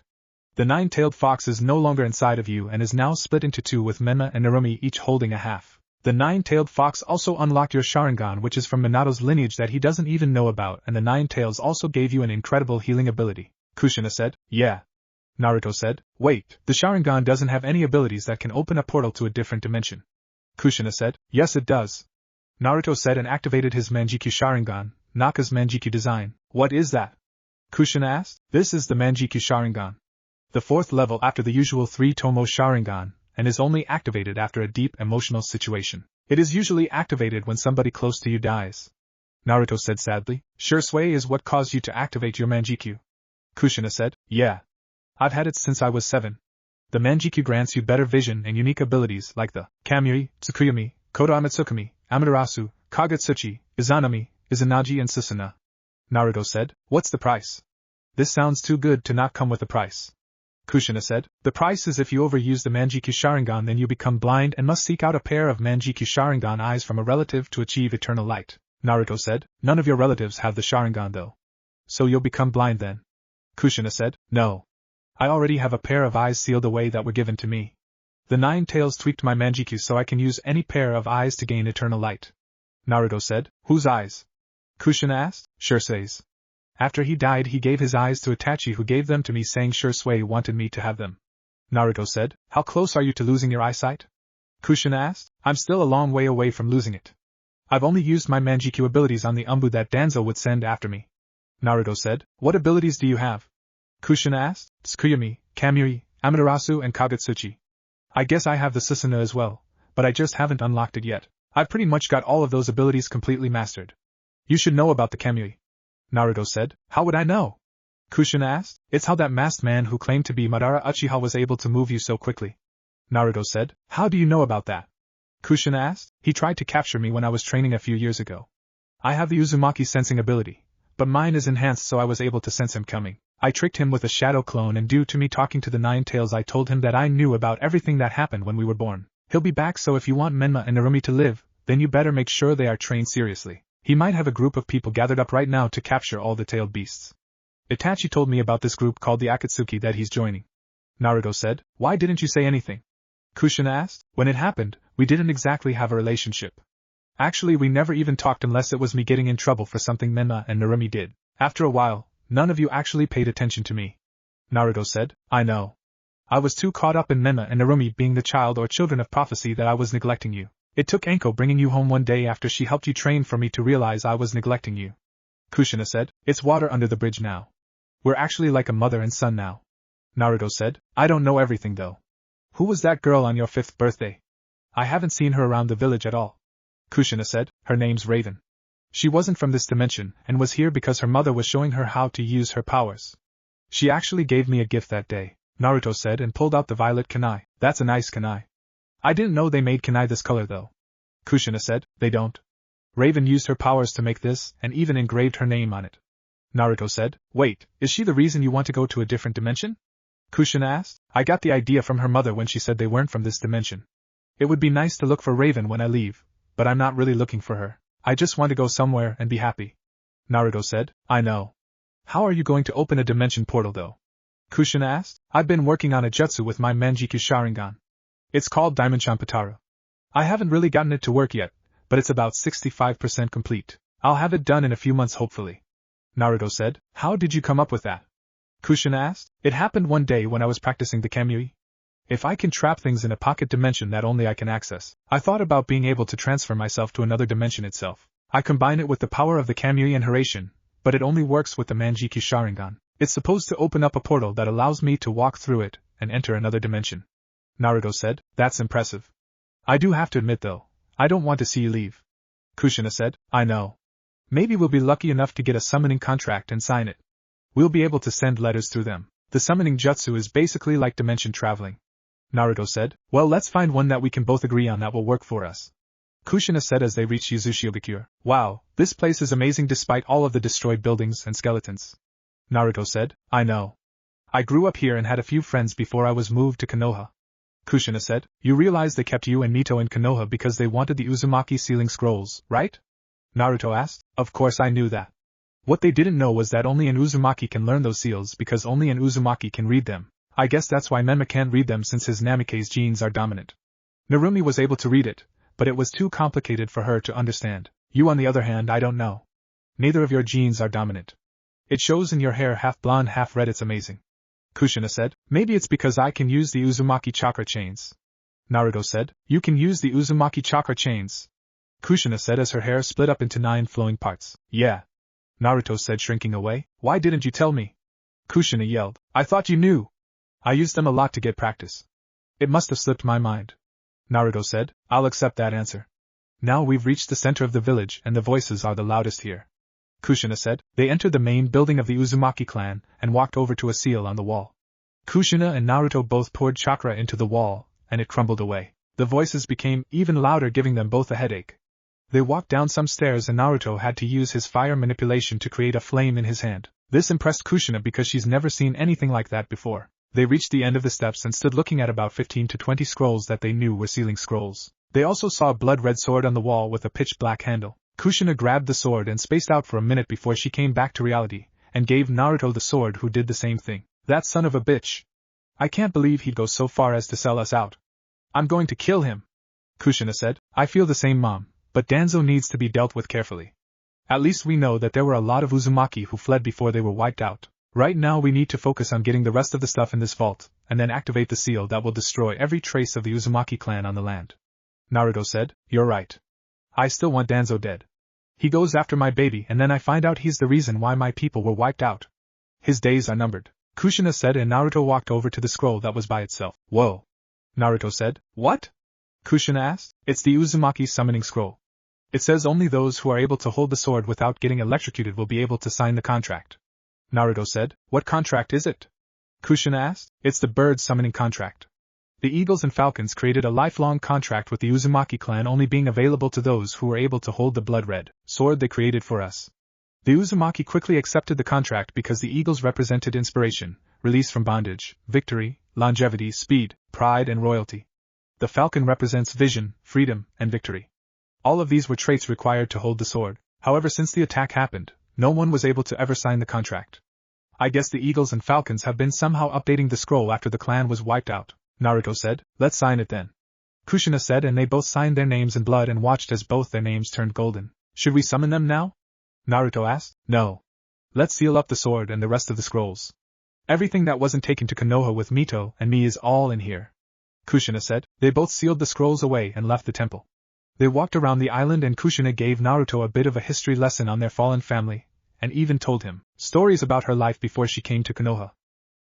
The 9-tailed fox is no longer inside of you and is now split into 2 with Menma and Narumi each holding a half. The 9-tailed fox also unlocked your Sharingan, which is from Minato's lineage that he doesn't even know about, and the 9 tails also gave you an incredible healing ability. Kushina said. Yeah. Naruto said. Wait, the Sharingan doesn't have any abilities that can open a portal to a different dimension. Kushina said. Yes, it does. Naruto said and activated his Manjikyu Sharingan. Naka's Manjikyu design. What is that? Kushina asked. This is the Manjikyu Sharingan. The 4th level after the usual 3-tomo Sharingan, and is only activated after a deep emotional situation. It is usually activated when somebody close to you dies. Naruto said sadly. Shisui is what caused you to activate your Manjikyu. Kushina said. Yeah. I've had it since I was 7. The Manjikyu grants you better vision and unique abilities like the Kamui, Tsukuyomi, Kodo Amatsukami, Amaterasu, Kagutsuchi, Izanami, Izanagi and Susanoo. Naruto said. What's the price? This sounds too good to not come with a price. Kushina said. The price is if you overuse the Manjikyu Sharingan then you become blind and must seek out a pair of Manjikyu Sharingan eyes from a relative to achieve eternal light. Naruto said. None of your relatives have the Sharingan though. So you'll become blind then? Kushina said. No. I already have a pair of eyes sealed away that were given to me. The 9 tails tweaked my Manjikyu so I can use any pair of eyes to gain eternal light. Naruto said. Whose eyes? Kushina asked. Shusui's. After he died he gave his eyes to Itachi who gave them to me saying Shisui wanted me to have them. Naruto said. How close are you to losing your eyesight? Kushina asked. I'm still a long way away from losing it. I've only used my Manjikyu abilities on the Umbu that Danzo would send after me. Naruto said. What abilities do you have? Kushina asked. Tsukuyomi, Kamui, Amaterasu and Kagutsuchi. I guess I have the Susanoo as well, but I just haven't unlocked it yet. I've pretty much got all of those abilities completely mastered. You should know about the Kamui. Naruto said. How would I know? Kushina asked. It's how that masked man who claimed to be Madara Uchiha was able to move you so quickly. Naruto said. How do you know about that? Kushina asked. He tried to capture me when I was training a few years ago. I have the Uzumaki sensing ability, but mine is enhanced so I was able to sense him coming. I tricked him with a shadow clone and due to me talking to the 9 tails I told him that I knew about everything that happened when we were born. He'll be back so if you want Menma and Narumi to live, then you better make sure they are trained seriously. He might have a group of people gathered up right now to capture all the tailed beasts. Itachi told me about this group called the Akatsuki that he's joining. Naruto said. Why didn't you say anything? Kushina asked. When it happened, we didn't exactly have a relationship. Actually we never even talked unless it was me getting in trouble for something Menma and Narumi did. After a while, none of you actually paid attention to me. Naruto said. I know. I was too caught up in Menma and Narumi being the child or children of prophecy that I was neglecting you. It took Anko bringing you home one day after she helped you train for me to realize I was neglecting you. Kushina said. It's water under the bridge now. We're actually like a mother and son now. Naruto said. I don't know everything though. Who was that girl on your 5th birthday? I haven't seen her around the village at all. Kushina said. Her name's Raven. She wasn't from this dimension and was here because her mother was showing her how to use her powers. She actually gave me a gift that day, Naruto said and pulled out the violet kunai. That's a nice kunai. I didn't know they made kunai this color though. Kushina said. They don't. Raven used her powers to make this and even engraved her name on it. Naruto said. Wait, is she the reason you want to go to a different dimension? Kushina asked. I got the idea from her mother when she said they weren't from this dimension. It would be nice to look for Raven when I leave, but I'm not really looking for her. I just want to go somewhere and be happy. Naruto said. I know. How are you going to open a dimension portal though? Kushina asked. I've been working on a jutsu with my Manjikyu Sharingan. It's called Dimension Pataru. I haven't really gotten it to work yet, but it's about 65% complete. I'll have it done in a few months hopefully. Naruto said. How did you come up with that? Kushina asked. It happened one day when I was practicing the Kamui. If I can trap things in a pocket dimension that only I can access, I thought about being able to transfer myself to another dimension itself. I combine it with the power of the Kamui and Hiraishin, but it only works with the Manjikyu Sharingan. It's supposed to open up a portal that allows me to walk through it and enter another dimension. Naruto said. That's impressive. I do have to admit though, I don't want to see you leave. Kushina said. I know. Maybe we'll be lucky enough to get a summoning contract and sign it. We'll be able to send letters through them. The summoning jutsu is basically like dimension traveling. Naruto said. Well, let's find one that we can both agree on that will work for us. Kushina said as they reached Uzushiogakure. Wow, this place is amazing despite all of the destroyed buildings and skeletons. Naruto said. I know. I grew up here and had a few friends before I was moved to Konoha. Kushina said. You realize they kept you and Mito in Konoha because they wanted the Uzumaki sealing scrolls, right? Naruto asked. Of course I knew that. What they didn't know was that only an Uzumaki can learn those seals because only an Uzumaki can read them. I guess that's why Menma can't read them since his Namikaze genes are dominant. Narumi was able to read it, but it was too complicated for her to understand. You on the other hand, I don't know. Neither of your genes are dominant. It shows in your hair half blonde half red. It's amazing. Kushina said. Maybe it's because I can use the Uzumaki chakra chains. Naruto said. You can use the Uzumaki chakra chains. Kushina said as her hair split up into 9 flowing parts. Yeah. Naruto said, shrinking away. Why didn't you tell me? Kushina yelled. I thought you knew. I used them a lot to get practice. It must have slipped my mind. Naruto said. I'll accept that answer. Now we've reached the center of the village and the voices are the loudest here. Kushina said. They entered the main building of the Uzumaki clan and walked over to a seal on the wall. Kushina and Naruto both poured chakra into the wall, and it crumbled away. The voices became even louder, giving them both a headache. They walked down some stairs and Naruto had to use his fire manipulation to create a flame in his hand. This impressed Kushina because she's never seen anything like that before. They reached the end of the steps and stood looking at about 15 to 20 scrolls that they knew were sealing scrolls. They also saw a blood-red sword on the wall with a pitch-black handle. Kushina grabbed the sword and spaced out for a minute before she came back to reality, and gave Naruto the sword, who did the same thing. That son of a bitch. I can't believe he'd go so far as to sell us out. I'm going to kill him. Kushina said. I feel the same, Mom, but Danzo needs to be dealt with carefully. At least we know that there were a lot of Uzumaki who fled before they were wiped out. Right now we need to focus on getting the rest of the stuff in this vault, and then activate the seal that will destroy every trace of the Uzumaki clan on the land. Naruto said. You're right. I still want Danzo dead. He goes after my baby and then I find out he's the reason why my people were wiped out. His days are numbered. Kushina said, and Naruto walked over to the scroll that was by itself. Whoa. Naruto said. What? Kushina asked. It's the Uzumaki summoning scroll. It says only those who are able to hold the sword without getting electrocuted will be able to sign the contract. Naruto said. What contract is it? Kushina asked. It's the bird summoning contract. The eagles and falcons created a lifelong contract with the Uzumaki clan, only being available to those who were able to hold the blood-red sword they created for us. The Uzumaki quickly accepted the contract because the eagles represented inspiration, release from bondage, victory, longevity, speed, pride, and royalty. The falcon represents vision, freedom, and victory. All of these were traits required to hold the sword. However, since the attack happened, no one was able to ever sign the contract. I guess the eagles and falcons have been somehow updating the scroll after the clan was wiped out. Naruto said. Let's sign it then. Kushina said, and they both signed their names in blood and watched as both their names turned golden. Should we summon them now? Naruto asked. No. Let's seal up the sword and the rest of the scrolls. Everything that wasn't taken to Konoha with Mito and me is all in here. Kushina said. They both sealed the scrolls away and left the temple. They walked around the island and Kushina gave Naruto a bit of a history lesson on their fallen family, and even told him stories about her life before she came to Konoha.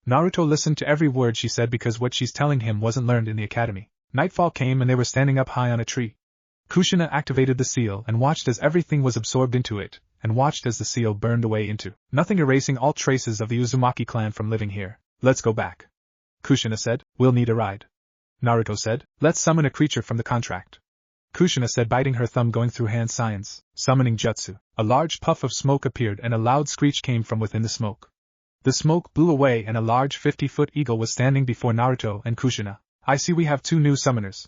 Naruto listened to every word she said because what she's telling him wasn't learned in the academy. Nightfall came and they were standing up high on a tree. Kushina activated the seal and watched as everything was absorbed into it, and watched as the seal burned away into nothing, erasing all traces of the Uzumaki clan from living here. Let's go back. Kushina said. We'll need a ride. Naruto said. Let's summon a creature from the contract. Kushina said, biting her thumb, going through hand signs. Summoning jutsu. A large puff of smoke appeared and a loud screech came from within the smoke. The smoke blew away and a large 50-foot eagle was standing before Naruto and Kushina. I see we have two new summoners.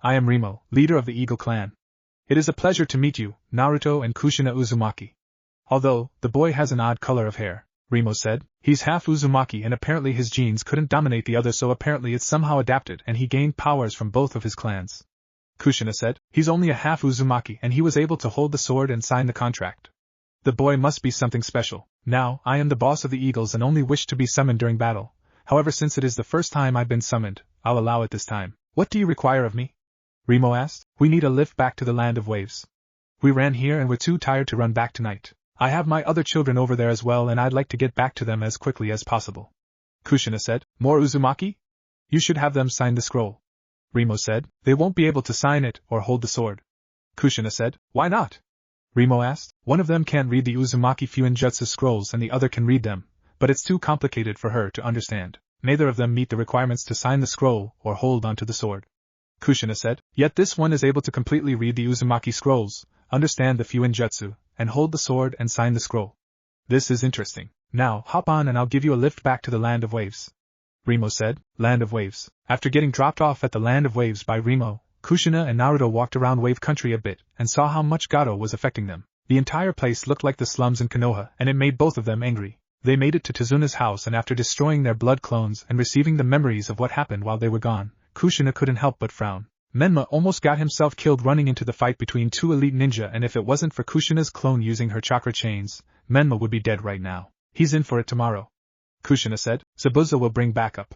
I am Remo, leader of the Eagle clan. It is a pleasure to meet you, Naruto and Kushina Uzumaki. Although, the boy has an odd color of hair, Remo said. He's half Uzumaki and apparently his genes couldn't dominate the other, so apparently it's somehow adapted and he gained powers from both of his clans. Kushina said. He's only a half Uzumaki and he was able to hold the sword and sign the contract. The boy must be something special. Now, I am the boss of the Eagles and only wish to be summoned during battle. However, since it is the first time I've been summoned, I'll allow it this time. What do you require of me? Remo asked. We need a lift back to the land of waves. We ran here and we're too tired to run back tonight. I have my other children over there as well and I'd like to get back to them as quickly as possible. Kushina said. More Uzumaki? You should have them sign the scroll. Remo said. They won't be able to sign it or hold the sword. Kushina said. Why not? Remo asked. One of them can't read the Uzumaki Fuinjutsu scrolls and the other can read them, but it's too complicated for her to understand. Neither of them meet the requirements to sign the scroll or hold onto the sword. Kushina said. Yet this one is able to completely read the Uzumaki scrolls, understand the Fuinjutsu, and hold the sword and sign the scroll. This is interesting. Now, hop on and I'll give you a lift back to the land of waves. Remo said. Land of waves. After getting dropped off at the land of waves by Remo, Kushina and Naruto walked around Wave Country a bit and saw how much Gato was affecting them. The entire place looked like the slums in Konoha, and it made both of them angry. They made it to Tazuna's house, and after destroying their blood clones and receiving the memories of what happened while they were gone, Kushina couldn't help but frown. Menma almost got himself killed running into the fight between two elite ninja, and if it wasn't for Kushina's clone using her chakra chains, Menma would be dead right now. He's in for it tomorrow. Kushina said. Zabuza will bring backup.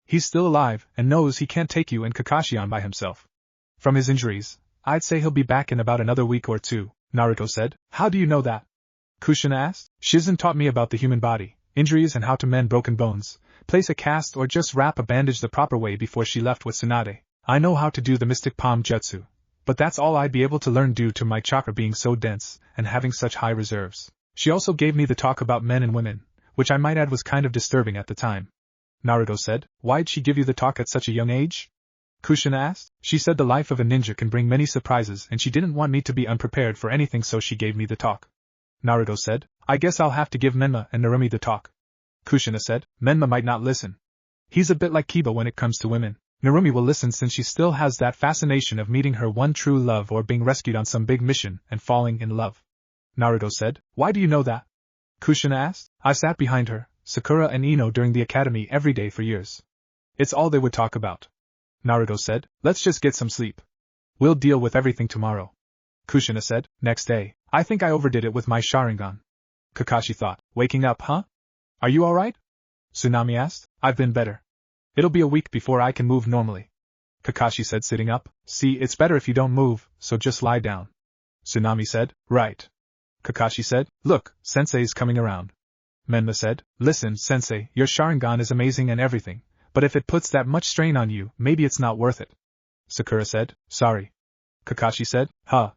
He's still alive and knows he can't take you and Kakashi on by himself. From his injuries, I'd say he'll be back in about another week or two, Naruto said. How do you know that? Kushina asked. Shizen taught me about the human body, injuries and how to mend broken bones, place a cast or just wrap a bandage the proper way before she left with Tsunade. I know how to do the mystic palm jutsu, but that's all I'd be able to learn due to my chakra being so dense and having such high reserves. She also gave me the talk about men and women, which I might add was kind of disturbing at the time. Naruto said. Why'd she give you the talk at such a young age? Kushina asked. She said the life of a ninja can bring many surprises and she didn't want me to be unprepared for anything, so she gave me the talk. Naruto said. I guess I'll have to give Menma and Narumi the talk. Kushina said. Menma might not listen. He's a bit like Kiba when it comes to women. Narumi will listen since she still has that fascination of meeting her one true love or being rescued on some big mission and falling in love. Naruto said. Why do you know that? Kushina asked. I sat behind her, Sakura and Ino during the academy every day for years. It's all they would talk about. Naruto said. Let's just get some sleep. We'll deal with everything tomorrow. Kushina said. Next day, I think I overdid it with my Sharingan. Kakashi thought. Waking up, huh? Are you alright? Tsunami asked. I've been better. It'll be a week before I can move normally. Kakashi said, sitting up. See, it's better if you don't move, so just lie down. Tsunami said. Right. Kakashi said. Look, Sensei's coming around. Menma said. Listen, Sensei, your Sharingan is amazing and everything, but if it puts that much strain on you, maybe it's not worth it. Sakura said. Sorry. Kakashi said. Huh.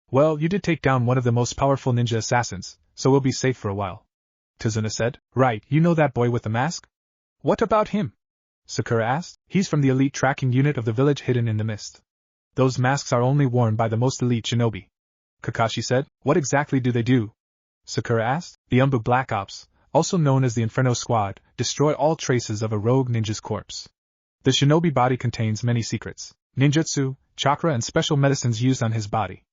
Well, you did take down one of the most powerful ninja assassins, so we'll be safe for a while. Tazuna said. Right, you know that boy with the mask? What about him? Sakura asked. He's from the elite tracking unit of the village hidden in the mist. Those masks are only worn by the most elite shinobi. Kakashi said. What exactly do they do? Sakura asked. The Umbu Black Ops, also known as the Inferno Squad, destroy all traces of a rogue ninja's corpse. The shinobi body contains many secrets, ninjutsu, chakra and special medicines used on his body.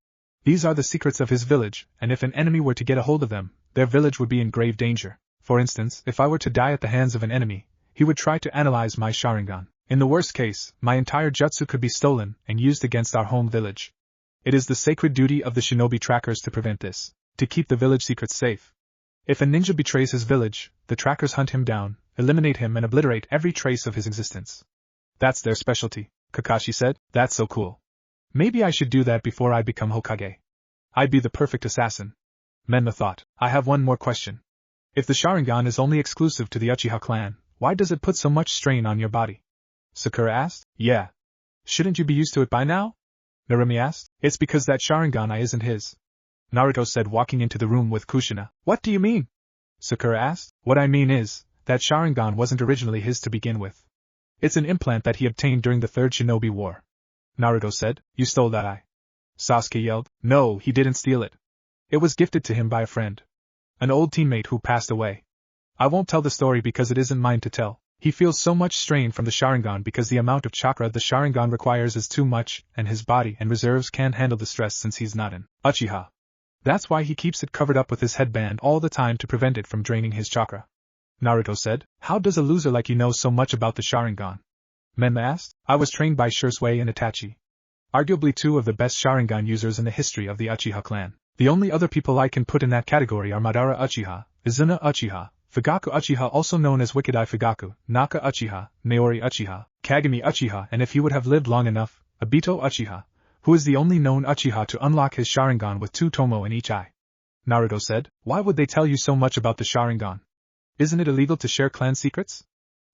These are the secrets of his village, and if an enemy were to get a hold of them, their village would be in grave danger. For instance, if I were to die at the hands of an enemy, he would try to analyze my Sharingan. In the worst case, my entire jutsu could be stolen and used against our home village. It is the sacred duty of the shinobi trackers to prevent this, to keep the village secrets safe. If a ninja betrays his village, the trackers hunt him down, eliminate him and obliterate every trace of his existence. That's their specialty, Kakashi said. That's so cool. Maybe I should do that before I become Hokage. I'd be the perfect assassin. Menma thought. I have one more question. If the Sharingan is only exclusive to the Uchiha clan, why does it put so much strain on your body? Sakura asked. Yeah. Shouldn't you be used to it by now? Narumi asked. It's because that Sharingan isn't his. Naruto said, walking into the room with Kushina. What do you mean? Sakura asked. What I mean is, that Sharingan wasn't originally his to begin with. It's an implant that he obtained during the Third Shinobi War. Naruto said. You stole that eye. Sasuke yelled. No, he didn't steal it. It was gifted to him by a friend. An old teammate who passed away. I won't tell the story because it isn't mine to tell. He feels so much strain from the Sharingan because the amount of chakra the Sharingan requires is too much, and his body and reserves can't handle the stress since he's not an Uchiha. That's why he keeps it covered up with his headband all the time to prevent it from draining his chakra. Naruto said. How does a loser like you know so much about the Sharingan? Menma asked. I was trained by Shisui and Itachi. Arguably two of the best Sharingan users in the history of the Uchiha clan. The only other people I can put in that category are Madara Uchiha, Izuna Uchiha, Fugaku Uchiha, also known as Wicked Eye Fugaku, Naka Uchiha, Naori Uchiha, Kagami Uchiha, and if he would have lived long enough, Obito Uchiha, who is the only known Uchiha to unlock his Sharingan with 2 tomo in each eye. Naruto said. Why would they tell you so much about the Sharingan? Isn't it illegal to share clan secrets?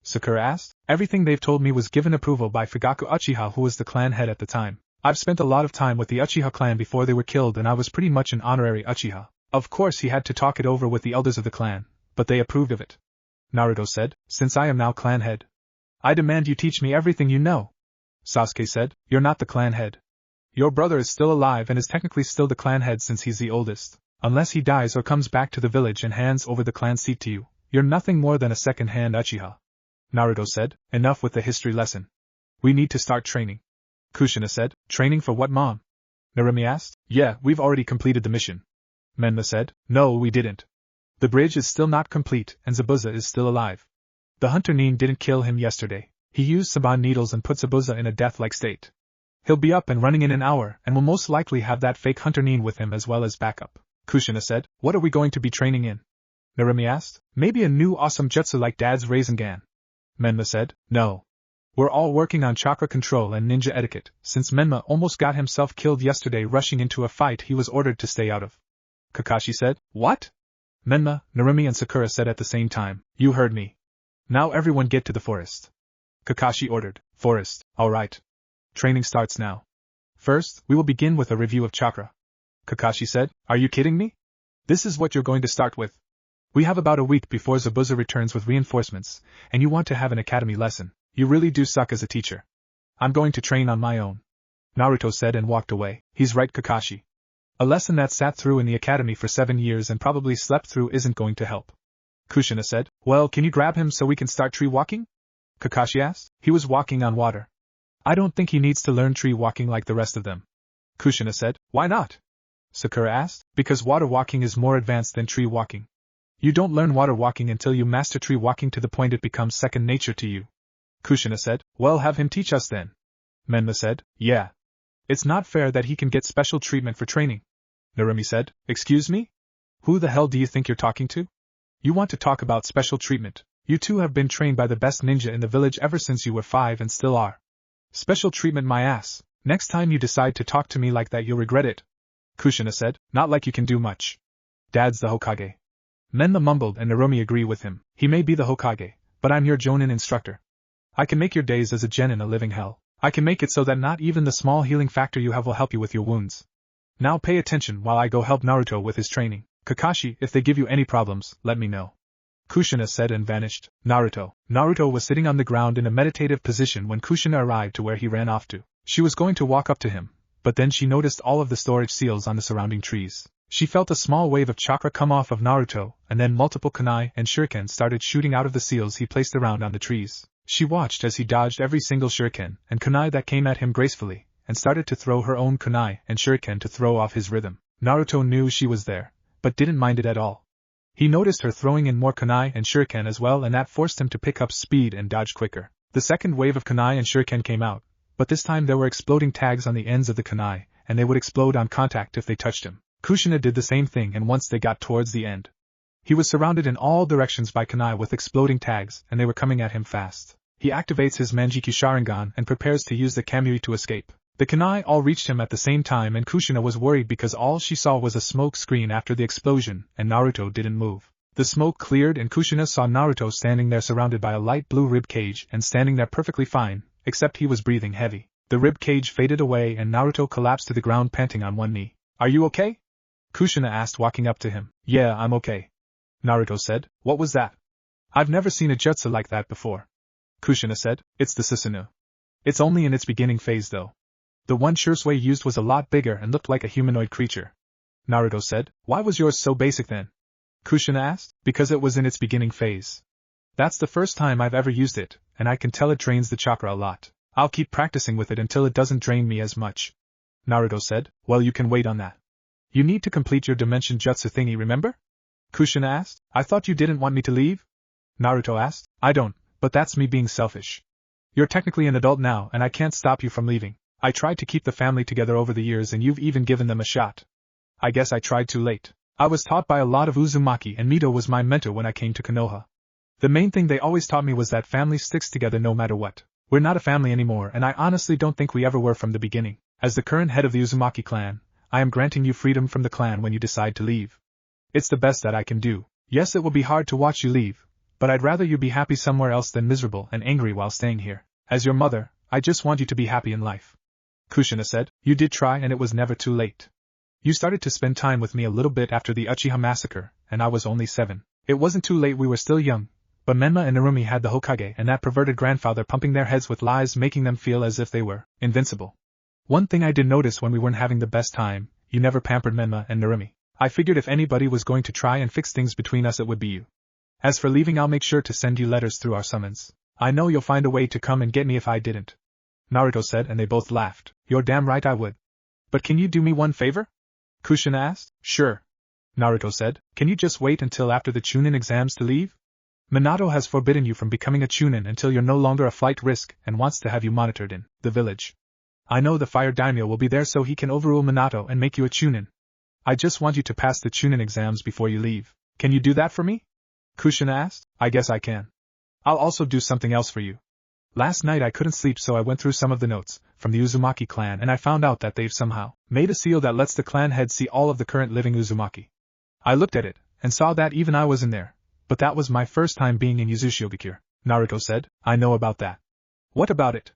Sakura asked. Everything they've told me was given approval by Fugaku Uchiha, who was the clan head at the time. I've spent a lot of time with the Uchiha clan before they were killed and I was pretty much an honorary Uchiha. Of course he had to talk it over with the elders of the clan, but they approved of it. Naruto said. Since I am now clan head, I demand you teach me everything you know. Sasuke said. You're not the clan head. Your brother is still alive and is technically still the clan head since he's the oldest. Unless he dies or comes back to the village and hands over the clan seat to you, you're nothing more than a second-hand Uchiha. Naruto said. Enough with the history lesson. We need to start training. Kushina said. Training for what, Mom? Narumi asked. Yeah, we've already completed the mission. Menma said. No, we didn't. The bridge is still not complete and Zabuza is still alive. The hunter Nin didn't kill him yesterday. He used Saban needles and put Zabuza in a death-like state. He'll be up and running in an hour and will most likely have that fake hunter Nin with him as well as backup. Kushina said. What are we going to be training in? Narumi asked. Maybe a new awesome jutsu like Dad's Rasengan. Menma said. No. We're all working on chakra control and ninja etiquette. Since Menma almost got himself killed yesterday rushing into a fight he was ordered to stay out of. Kakashi said. What? Menma, Narumi and Sakura said at the same time, "You heard me. Now everyone get to the forest." Kakashi ordered. "Forest, alright. Training starts now. First, we will begin with a review of chakra." Kakashi said, "Are you kidding me? This is what you're going to start with? We have about a week before Zabuza returns with reinforcements, and you want to have an academy lesson. You really do suck as a teacher." "I'm going to train on my own," Naruto said and walked away. "He's right, Kakashi. A lesson that sat through in the academy for 7 years and probably slept through isn't going to help." Kushina said, "Well, can you grab him so we can start tree walking?" Kakashi asked. "He was walking on water. I don't think he needs to learn tree walking like the rest of them." Kushina said, "Why not?" Sakura asked. "Because water walking is more advanced than tree walking. You don't learn water walking until you master tree walking to the point it becomes second nature to you." Kushina said, "Well, have him teach us then." Menma said, "Yeah. It's not fair that he can get special treatment for training." Narumi said, "Excuse me? Who the hell do you think you're talking to? You want to talk about special treatment? You two have been trained by the best ninja in the village ever since you were 5 and still are. Special treatment my ass. Next time you decide to talk to me like that you'll regret it." Kushina said, "Not like you can do much. Dad's the Hokage." Menma mumbled and Narumi agreed with him. "He may be the Hokage, but I'm your Jonin instructor. I can make your days as a genin a living hell. I can make it so that not even the small healing factor you have will help you with your wounds. Now pay attention while I go help Naruto with his training. Kakashi, if they give you any problems, let me know." Kushina said and vanished. Naruto was sitting on the ground in a meditative position when Kushina arrived to where he ran off to. She was going to walk up to him, but then she noticed all of the storage seals on the surrounding trees. She felt a small wave of chakra come off of Naruto, and then multiple kunai and shuriken started shooting out of the seals he placed around on the trees. She watched as he dodged every single shuriken and kunai that came at him gracefully, and started to throw her own kunai and shuriken to throw off his rhythm. Naruto knew she was there, but didn't mind it at all. He noticed her throwing in more kunai and shuriken as well, and that forced him to pick up speed and dodge quicker. The second wave of kunai and shuriken came out, but this time there were exploding tags on the ends of the kunai, and they would explode on contact if they touched him. Kushina did the same thing, and once they got towards the end, he was surrounded in all directions by kunai with exploding tags, and they were coming at him fast. He activates his Manjiki Sharingan and prepares to use the Kamui to escape. The kunai all reached him at the same time, and Kushina was worried because all she saw was a smoke screen after the explosion, and Naruto didn't move. The smoke cleared and Kushina saw Naruto standing there surrounded by a light blue rib cage and standing there perfectly fine, except he was breathing heavy. The rib cage faded away and Naruto collapsed to the ground panting on one knee. "Are you okay?" Kushina asked, walking up to him. "Yeah, I'm okay," Naruto said. "What was that? I've never seen a jutsu like that before." Kushina said, "It's the Susanoo. It's only in its beginning phase though. The one Shisui used was a lot bigger and looked like a humanoid creature." Naruto said, "Why was yours so basic then?" Kushina asked. "Because it was in its beginning phase. That's the first time I've ever used it, and I can tell it drains the chakra a lot. I'll keep practicing with it until it doesn't drain me as much." Naruto said, "Well, you can wait on that. You need to complete your dimension jutsu thingy, remember?" Kushina asked. "I thought you didn't want me to leave?" Naruto asked. "I don't, but that's me being selfish. You're technically an adult now and I can't stop you from leaving. I tried to keep the family together over the years and you've even given them a shot. I guess I tried too late. I was taught by a lot of Uzumaki and Mito was my mentor when I came to Konoha. The main thing they always taught me was that family sticks together no matter what. We're not a family anymore and I honestly don't think we ever were from the beginning. As the current head of the Uzumaki clan, I am granting you freedom from the clan when you decide to leave. It's the best that I can do. Yes, it will be hard to watch you leave, but I'd rather you be happy somewhere else than miserable and angry while staying here. As your mother, I just want you to be happy in life." Kushina said, "You did try and it was never too late. You started to spend time with me a little bit after the Uchiha massacre, and I was only 7. It wasn't too late, we were still young, but Menma and Narumi had the Hokage and that perverted grandfather pumping their heads with lies, making them feel as if they were invincible. One thing I did notice when we weren't having the best time, you never pampered Menma and Narumi. I figured if anybody was going to try and fix things between us it would be you. As for leaving, I'll make sure to send you letters through our summons. I know you'll find a way to come and get me if I didn't." Naruto said, and they both laughed. "You're damn right I would. But can you do me one favor?" Kushina asked. "Sure," Naruto said. "Can you just wait until after the Chunin exams to leave? Minato has forbidden you from becoming a Chunin until you're no longer a flight risk and wants to have you monitored in the village. I know the Fire Daimyo will be there so he can overrule Minato and make you a Chunin. I just want you to pass the Chunin exams before you leave. Can you do that for me?" Kushina asked. "I guess I can. I'll also do something else for you. Last night I couldn't sleep, so I went through some of the notes from the Uzumaki clan and I found out that they've somehow made a seal that lets the clan head see all of the current living Uzumaki. I looked at it, and saw that even I was in there. But that was my first time being in Uzushiogakure. Naruto said, I know about that. What about it?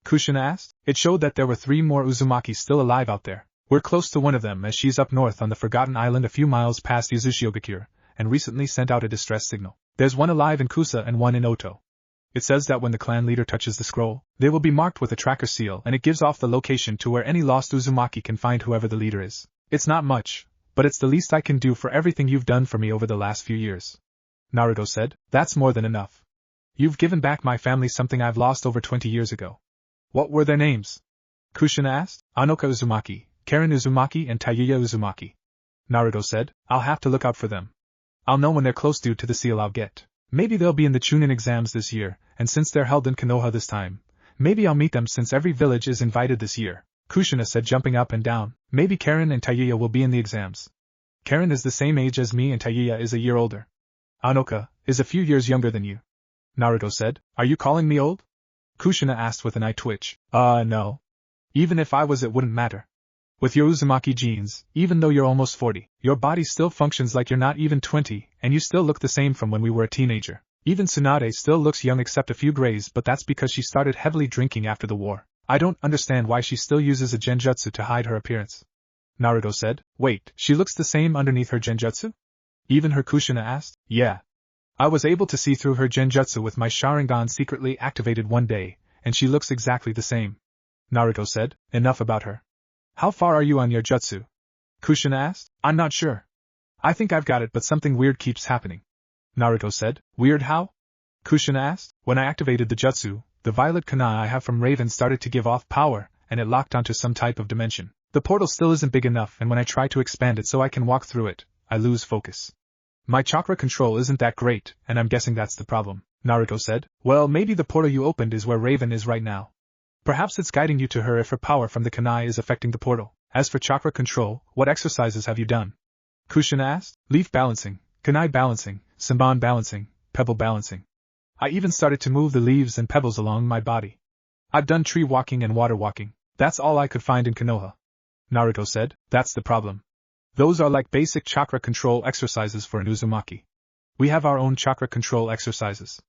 Kushina asked. It showed that there were 3 more Uzumaki still alive out there. We're close to one of them as she's up north on the Forgotten Island a few miles past Uzushiogakure, and recently sent out a distress signal. There's one alive in Kusa and one in Oto. It says that when the clan leader touches the scroll, they will be marked with a tracker seal and it gives off the location to where any lost Uzumaki can find whoever the leader is. It's not much, but it's the least I can do for everything you've done for me over the last few years. Naruto said, that's more than enough. You've given back my family something I've lost over 20 years ago. What were their names? Kushina asked. Anoka Uzumaki, Karen Uzumaki and Tayuya Uzumaki. Naruto said, I'll have to look out for them. I'll know when they're close due to the seal I'll get. Maybe they'll be in the Chunin exams this year, and since they're held in Konoha this time, maybe I'll meet them since every village is invited this year. Kushina said, jumping up and down. Maybe Karen and Tayuya will be in the exams. Karen is the same age as me and Tayuya is a year older. Anoka is a few years younger than you. Naruto said, are you calling me old? Kushina asked with an eye twitch. No. Even if I was it wouldn't matter. With your Uzumaki genes, even though you're almost 40, your body still functions like you're not even 20, and you still look the same from when we were a teenager. Even Tsunade still looks young except a few grays, but that's because she started heavily drinking after the war. I don't understand why she still uses a genjutsu to hide her appearance. Naruto said, wait, she looks the same underneath her genjutsu? Even her? Kushina asked. Yeah. I was able to see through her genjutsu with my Sharingan secretly activated one day, and she looks exactly the same. Naruto said, enough about her. How far are you on your jutsu? Kushina asked. I'm not sure. I think I've got it, but something weird keeps happening. Naruto said. Weird how? Kushina asked. When I activated the jutsu, the violet kunai I have from Raven started to give off power, and it locked onto some type of dimension. The portal still isn't big enough, and when I try to expand it so I can walk through it, I lose focus. My chakra control isn't that great, and I'm guessing that's the problem. Naruto said. Well, maybe the portal you opened is where Raven is right now. Perhaps it's guiding you to her if her power from the kunai is affecting the portal. As for chakra control, what exercises have you done? Kushina asked. Leaf balancing, kunai balancing, Simban balancing, pebble balancing. I even started to move the leaves and pebbles along my body. I've done tree walking and water walking. That's all I could find in Konoha. Naruto said. That's the problem. Those are like basic chakra control exercises for an Uzumaki. We have our own chakra control exercises.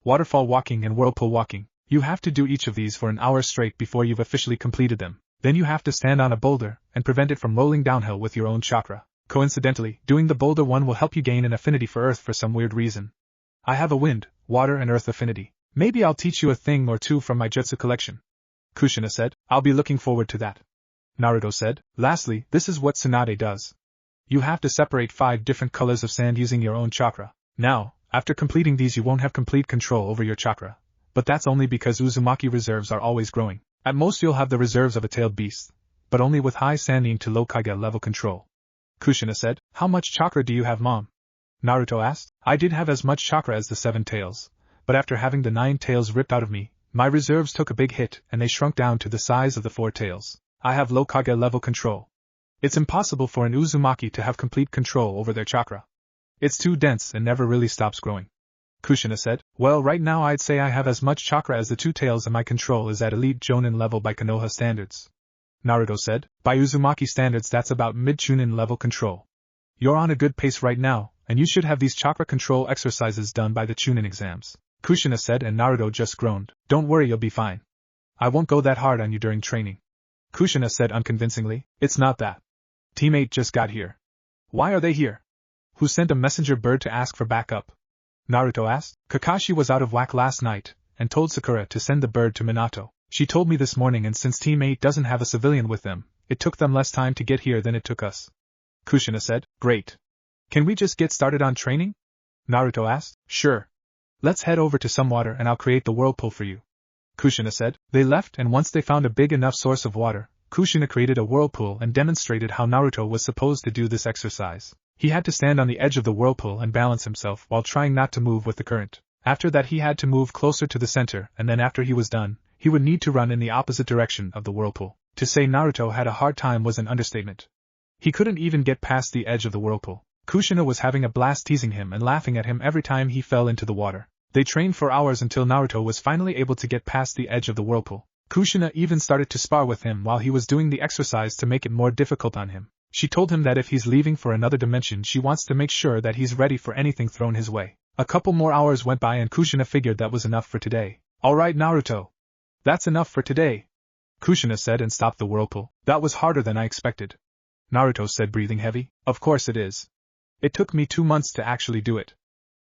Waterfall walking and whirlpool walking. You have to do each of these for an hour straight before you've officially completed them. Then you have to stand on a boulder and prevent it from rolling downhill with your own chakra. Coincidentally, doing the boulder one will help you gain an affinity for earth for some weird reason. I have a wind, water and earth affinity. Maybe I'll teach you a thing or two from my jutsu collection. Kushina said. I'll be looking forward to that. Naruto said. Lastly, this is what Tsunade does. You have to separate 5 different colors of sand using your own chakra. Now, after completing these you won't have complete control over your chakra. But that's only because Uzumaki reserves are always growing. At most you'll have the reserves of a tailed beast, but only with high Sannin to low Kage level control. Kushina said. How much chakra do you have, Mom? Naruto asked. I did have as much chakra as the 7 tails, but after having the 9 tails ripped out of me, my reserves took a big hit and they shrunk down to the size of the 4 tails. I have low Kage level control. It's impossible for an Uzumaki to have complete control over their chakra. It's too dense and never really stops growing. Kushina said. Well, right now I'd say I have as much chakra as the 2 tails and my control is at elite Jonin level by Konoha standards. Naruto said. By Uzumaki standards that's about mid-Chunin level control. You're on a good pace right now, and you should have these chakra control exercises done by the Chunin exams. Kushina said, and Naruto just groaned. Don't worry, you'll be fine. I won't go that hard on you during training. Kushina said unconvincingly. It's not that. Team 8 just got here. Why are they here? Who sent a messenger bird to ask for backup? Naruto asked. Kakashi was out of whack last night, and told Sakura to send the bird to Minato. She told me this morning, and since Team 8 doesn't have a civilian with them, it took them less time to get here than it took us. Kushina said. Great. Can we just get started on training? Naruto asked. Sure. Let's head over to some water and I'll create the whirlpool for you. Kushina said. They left, and once they found a big enough source of water, Kushina created a whirlpool and demonstrated how Naruto was supposed to do this exercise. He had to stand on the edge of the whirlpool and balance himself while trying not to move with the current. After that he had to move closer to the center, and then after he was done, he would need to run in the opposite direction of the whirlpool. To say Naruto had a hard time was an understatement. He couldn't even get past the edge of the whirlpool. Kushina was having a blast teasing him and laughing at him every time he fell into the water. They trained for hours until Naruto was finally able to get past the edge of the whirlpool. Kushina even started to spar with him while he was doing the exercise to make it more difficult on him. She told him that if he's leaving for another dimension, she wants to make sure that he's ready for anything thrown his way. A couple more hours went by and Kushina figured that was enough for today. Alright Naruto. That's enough for today, Kushina said and stopped the whirlpool. That was harder than I expected, Naruto said, breathing heavy. Of course it is. It took me 2 months to actually do it.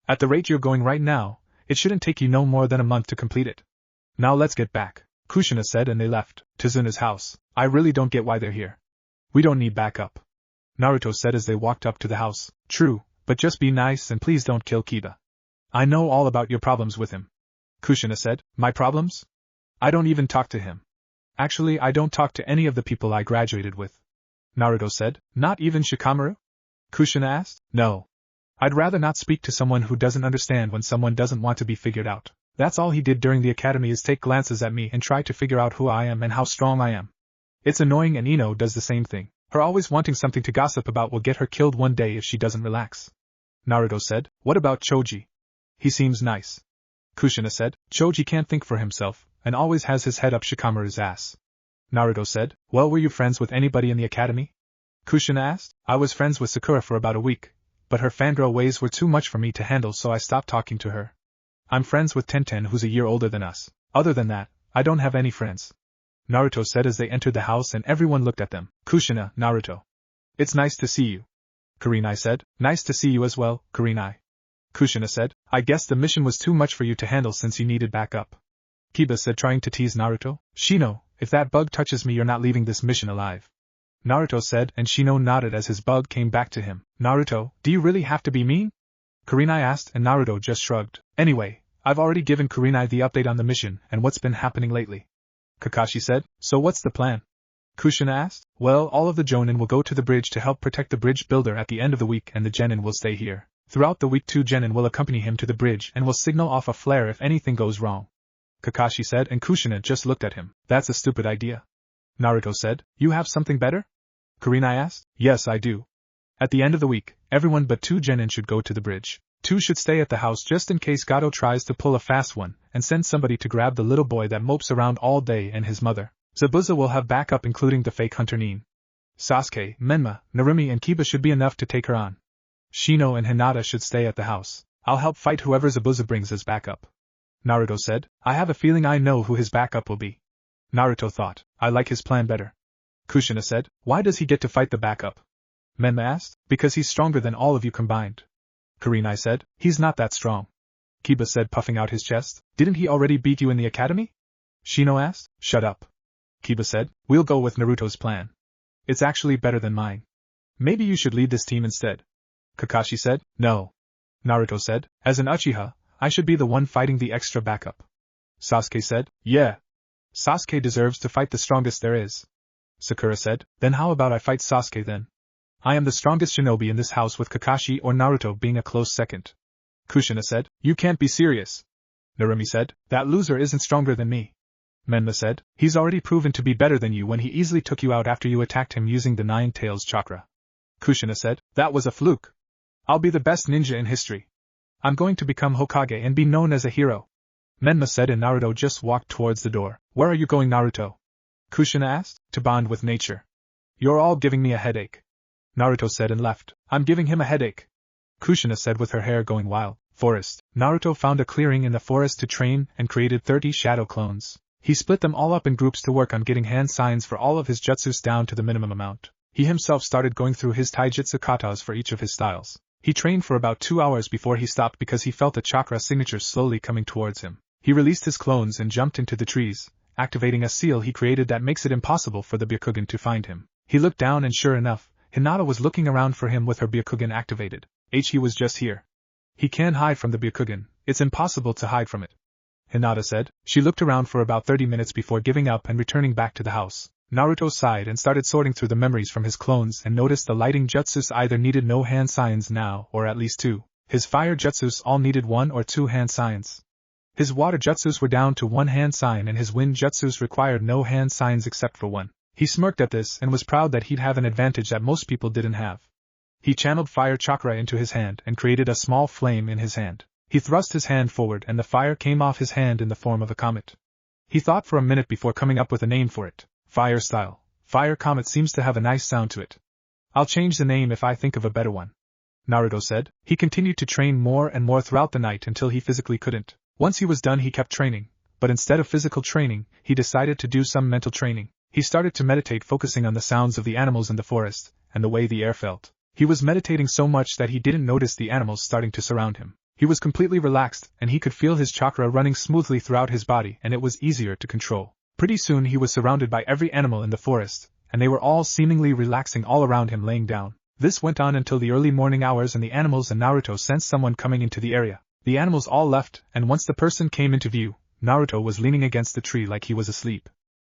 At the rate you're going right now, it shouldn't take you no more than a month to complete it. Now let's get back, Kushina said, and they left Tazuna's house. I really don't get why they're here. We don't need backup, Naruto said as they walked up to the house. True, but just be nice and please don't kill Kiba. I know all about your problems with him, Kushina said. My problems? I don't even talk to him. Actually, I don't talk to any of the people I graduated with, Naruto said. Not even Shikamaru? Kushina asked. No. I'd rather not speak to someone who doesn't understand when someone doesn't want to be figured out. That's all he did during the academy, is take glances at me and try to figure out who I am and how strong I am. It's annoying, and Ino does the same thing. Her always wanting something to gossip about will get her killed one day if she doesn't relax, Naruto said. What about Choji? He seems nice, Kushina said. Choji can't think for himself, and always has his head up Shikamaru's ass, Naruto said. Well, were you friends with anybody in the academy? Kushina asked. I was friends with Sakura for about a week, but her fangirl ways were too much for me to handle, so I stopped talking to her. I'm friends with Tenten, who's a year older than us. Other than that, I don't have any friends, Naruto said as they entered the house and everyone looked at them. Kushina, Naruto. It's nice to see you, Kurinai said. Nice to see you as well, Kurinai, Kushina said. I guess the mission was too much for you to handle since you needed backup, Kiba said, trying to tease Naruto. Shino, if that bug touches me, you're not leaving this mission alive, Naruto said, and Shino nodded as his bug came back to him. Naruto, do you really have to be mean? Kurinai asked, and Naruto just shrugged. Anyway, I've already given Kurinai the update on the mission and what's been happening lately, Kakashi said. So what's the plan? Kushina asked. Well, all of the Jonin will go to the bridge to help protect the bridge builder at the end of the week, and the Genin will stay here. Throughout the week, 2 Genin will accompany him to the bridge and will signal off a flare if anything goes wrong, Kakashi said, and Kushina just looked at him. That's a stupid idea, Naruto said. You have something better? Kurinai asked. Yes, I do. At the end of the week, everyone but 2 Genin should go to the bridge. 2 should stay at the house just in case Gato tries to pull a fast one, and send somebody to grab the little boy that mopes around all day and his mother. Zabuza will have backup, including the fake hunter Nin. Sasuke, Menma, Narumi and Kiba should be enough to take her on. Shino and Hinata should stay at the house. I'll help fight whoever Zabuza brings as backup, Naruto said. I have a feeling I know who his backup will be, Naruto thought. I like his plan better, Kushina said. Why does he get to fight the backup? Menma asked. Because he's stronger than all of you combined, Kurinai said. He's not that strong, Kiba said, puffing out his chest. Didn't he already beat you in the academy? Shino asked. Shut up, Kiba said. We'll go with Naruto's plan. It's actually better than mine. Maybe you should lead this team instead, Kakashi said. No, Naruto said. As an Uchiha, I should be the one fighting the extra backup, Sasuke said. Yeah. Sasuke deserves to fight the strongest there is, Sakura said. Then how about I fight Sasuke then? I am the strongest shinobi in this house, with Kakashi or Naruto being a close second, Kushina said. You can't be serious, Narumi said. That loser isn't stronger than me, Menma said. He's already proven to be better than you when he easily took you out after you attacked him using the 9 Tails chakra, Kushina said. That was a fluke. I'll be the best ninja in history. I'm going to become Hokage and be known as a hero, Menma said, and Naruto just walked towards the door. Where are you going, Naruto? Kushina asked. To bond with nature. You're all giving me a headache, Naruto said, and left. I'm giving him a headache, Kushina said, with her hair going wild. Forest. Naruto found a clearing in the forest to train and created 30 shadow clones. He split them all up in groups to work on getting hand signs for all of his jutsus down to the minimum amount. He himself started going through his taijutsu katas for each of his styles. He trained for about 2 hours before he stopped because he felt the chakra signature slowly coming towards him. He released his clones and jumped into the trees, activating a seal he created that makes it impossible for the Byakugan to find him. He looked down and sure enough, Hinata was looking around for him with her Byakugan activated. He was just here. He can hide from the Byakugan. It's impossible to hide from it, Hinata said. She looked around for about 30 minutes before giving up and returning back to the house. Naruto sighed and started sorting through the memories from his clones and noticed the lighting jutsus either needed no hand signs now or at least 2. His fire jutsus all needed 1 or 2 hand signs. His water jutsus were down to 1 hand sign and his wind jutsus required no hand signs except for 1. He smirked at this and was proud that he'd have an advantage that most people didn't have. He channeled fire chakra into his hand and created a small flame in his hand. He thrust his hand forward and the fire came off his hand in the form of a comet. He thought for a minute before coming up with a name for it. Fire style. Fire comet seems to have a nice sound to it, I'll change the name if I think of a better one, Naruto said. He continued to train more and more throughout the night until he physically couldn't. Once he was done, he kept training, but instead of physical training, he decided to do some mental training. He started to meditate, focusing on the sounds of the animals in the forest, and the way the air felt. He was meditating so much that he didn't notice the animals starting to surround him. He was completely relaxed, and he could feel his chakra running smoothly throughout his body, and it was easier to control. Pretty soon he was surrounded by every animal in the forest, and they were all seemingly relaxing all around him, laying down. This went on until the early morning hours, and the animals and Naruto sensed someone coming into the area. The animals all left, and once the person came into view, Naruto was leaning against the tree like he was asleep.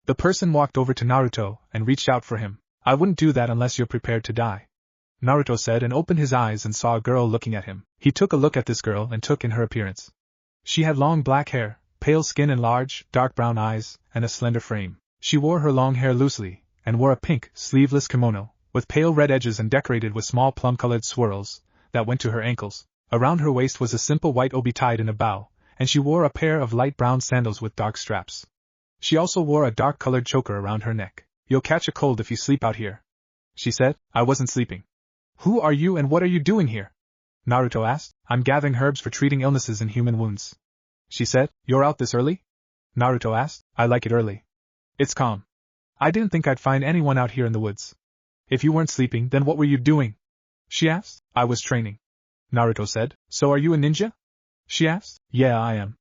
The person walked over to Naruto and reached out for him. I wouldn't do that unless you're prepared to die, Naruto said, and opened his eyes and saw a girl looking at him. He took a look at this girl and took in her appearance. She had long black hair, pale skin and large, dark brown eyes, and a slender frame. She wore her long hair loosely, and wore a pink, sleeveless kimono, with pale red edges and decorated with small plum-colored swirls, that went to her ankles. Around her waist was a simple white obi tied in a bow, and she wore a pair of light brown sandals with dark straps. She also wore a dark-colored choker around her neck. You'll catch a cold if you sleep out here, she said. I wasn't sleeping. Who are you and what are you doing here? Naruto asked. I'm gathering herbs for treating illnesses and human wounds, she said. You're out this early? Naruto asked. I like it early. It's calm. I didn't think I'd find anyone out here in the woods. If you weren't sleeping, then what were you doing? She asked. I was training, Naruto said. So are you a ninja? She asked. Yeah, I am,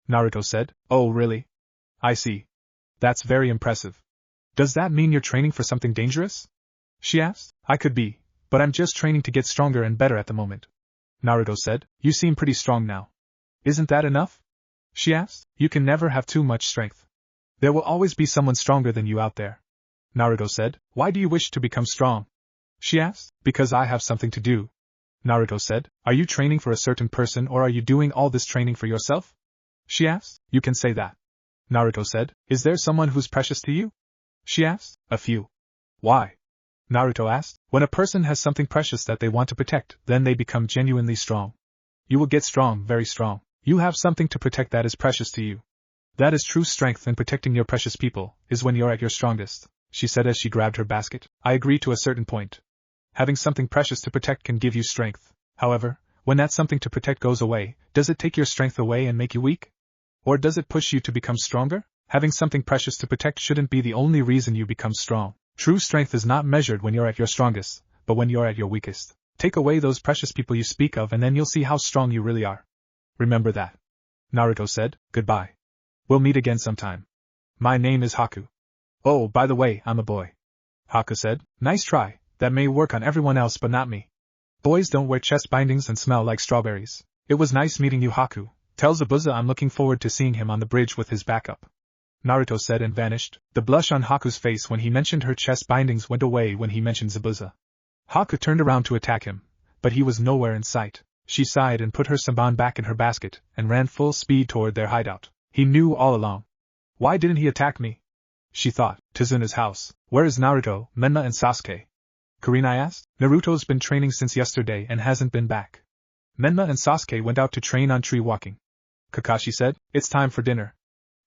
Naruto said. Oh, really? I see. That's very impressive. Does that mean you're training for something dangerous? She asked. I could be, but I'm just training to get stronger and better at the moment, Naruto said. You seem pretty strong now. Isn't that enough? She asked. You can never have too much strength. There will always be someone stronger than you out there, Naruto said. Why do you wish to become strong? She asked. Because I have something to do, Naruto said. Are you training for a certain person or are you doing all this training for yourself? She asked. You can say that, Naruto said. Is there someone who's precious to you? She asked. A few. Why? Naruto asked. When a person has something precious that they want to protect, then they become genuinely strong. You will get strong, very strong. You have something to protect that is precious to you. That is true strength, and protecting your precious people is when you're at your strongest, she said as she grabbed her basket. I agree to a certain point. Having something precious to protect can give you strength. However, when that something to protect goes away, does it take your strength away and make you weak? Or does it push you to become stronger? Having something precious to protect shouldn't be the only reason you become strong. True strength is not measured when you're at your strongest, but when you're at your weakest. Take away those precious people you speak of and then you'll see how strong you really are. Remember that, Naruto said. Goodbye. We'll meet again sometime. My name is Haku. Oh, by the way, I'm a boy, Haku said. Nice try. That may work on everyone else but not me. Boys don't wear chest bindings and smell like strawberries. It was nice meeting you, Haku. Tell Zabuza I'm looking forward to seeing him on the bridge with his backup, Naruto said and vanished. The blush on Haku's face when he mentioned her chest bindings went away when he mentioned Zabuza. Haku turned around to attack him, but he was nowhere in sight. She sighed and put her saban back in her basket and ran full speed toward their hideout. He knew all along. Why didn't he attack me? She thought. Tazuna's house. Where is Naruto, Menma and Sasuke? Kurenai asked. Naruto's been training since yesterday and hasn't been back. Menma and Sasuke went out to train on tree walking, Kakashi said. It's time for dinner.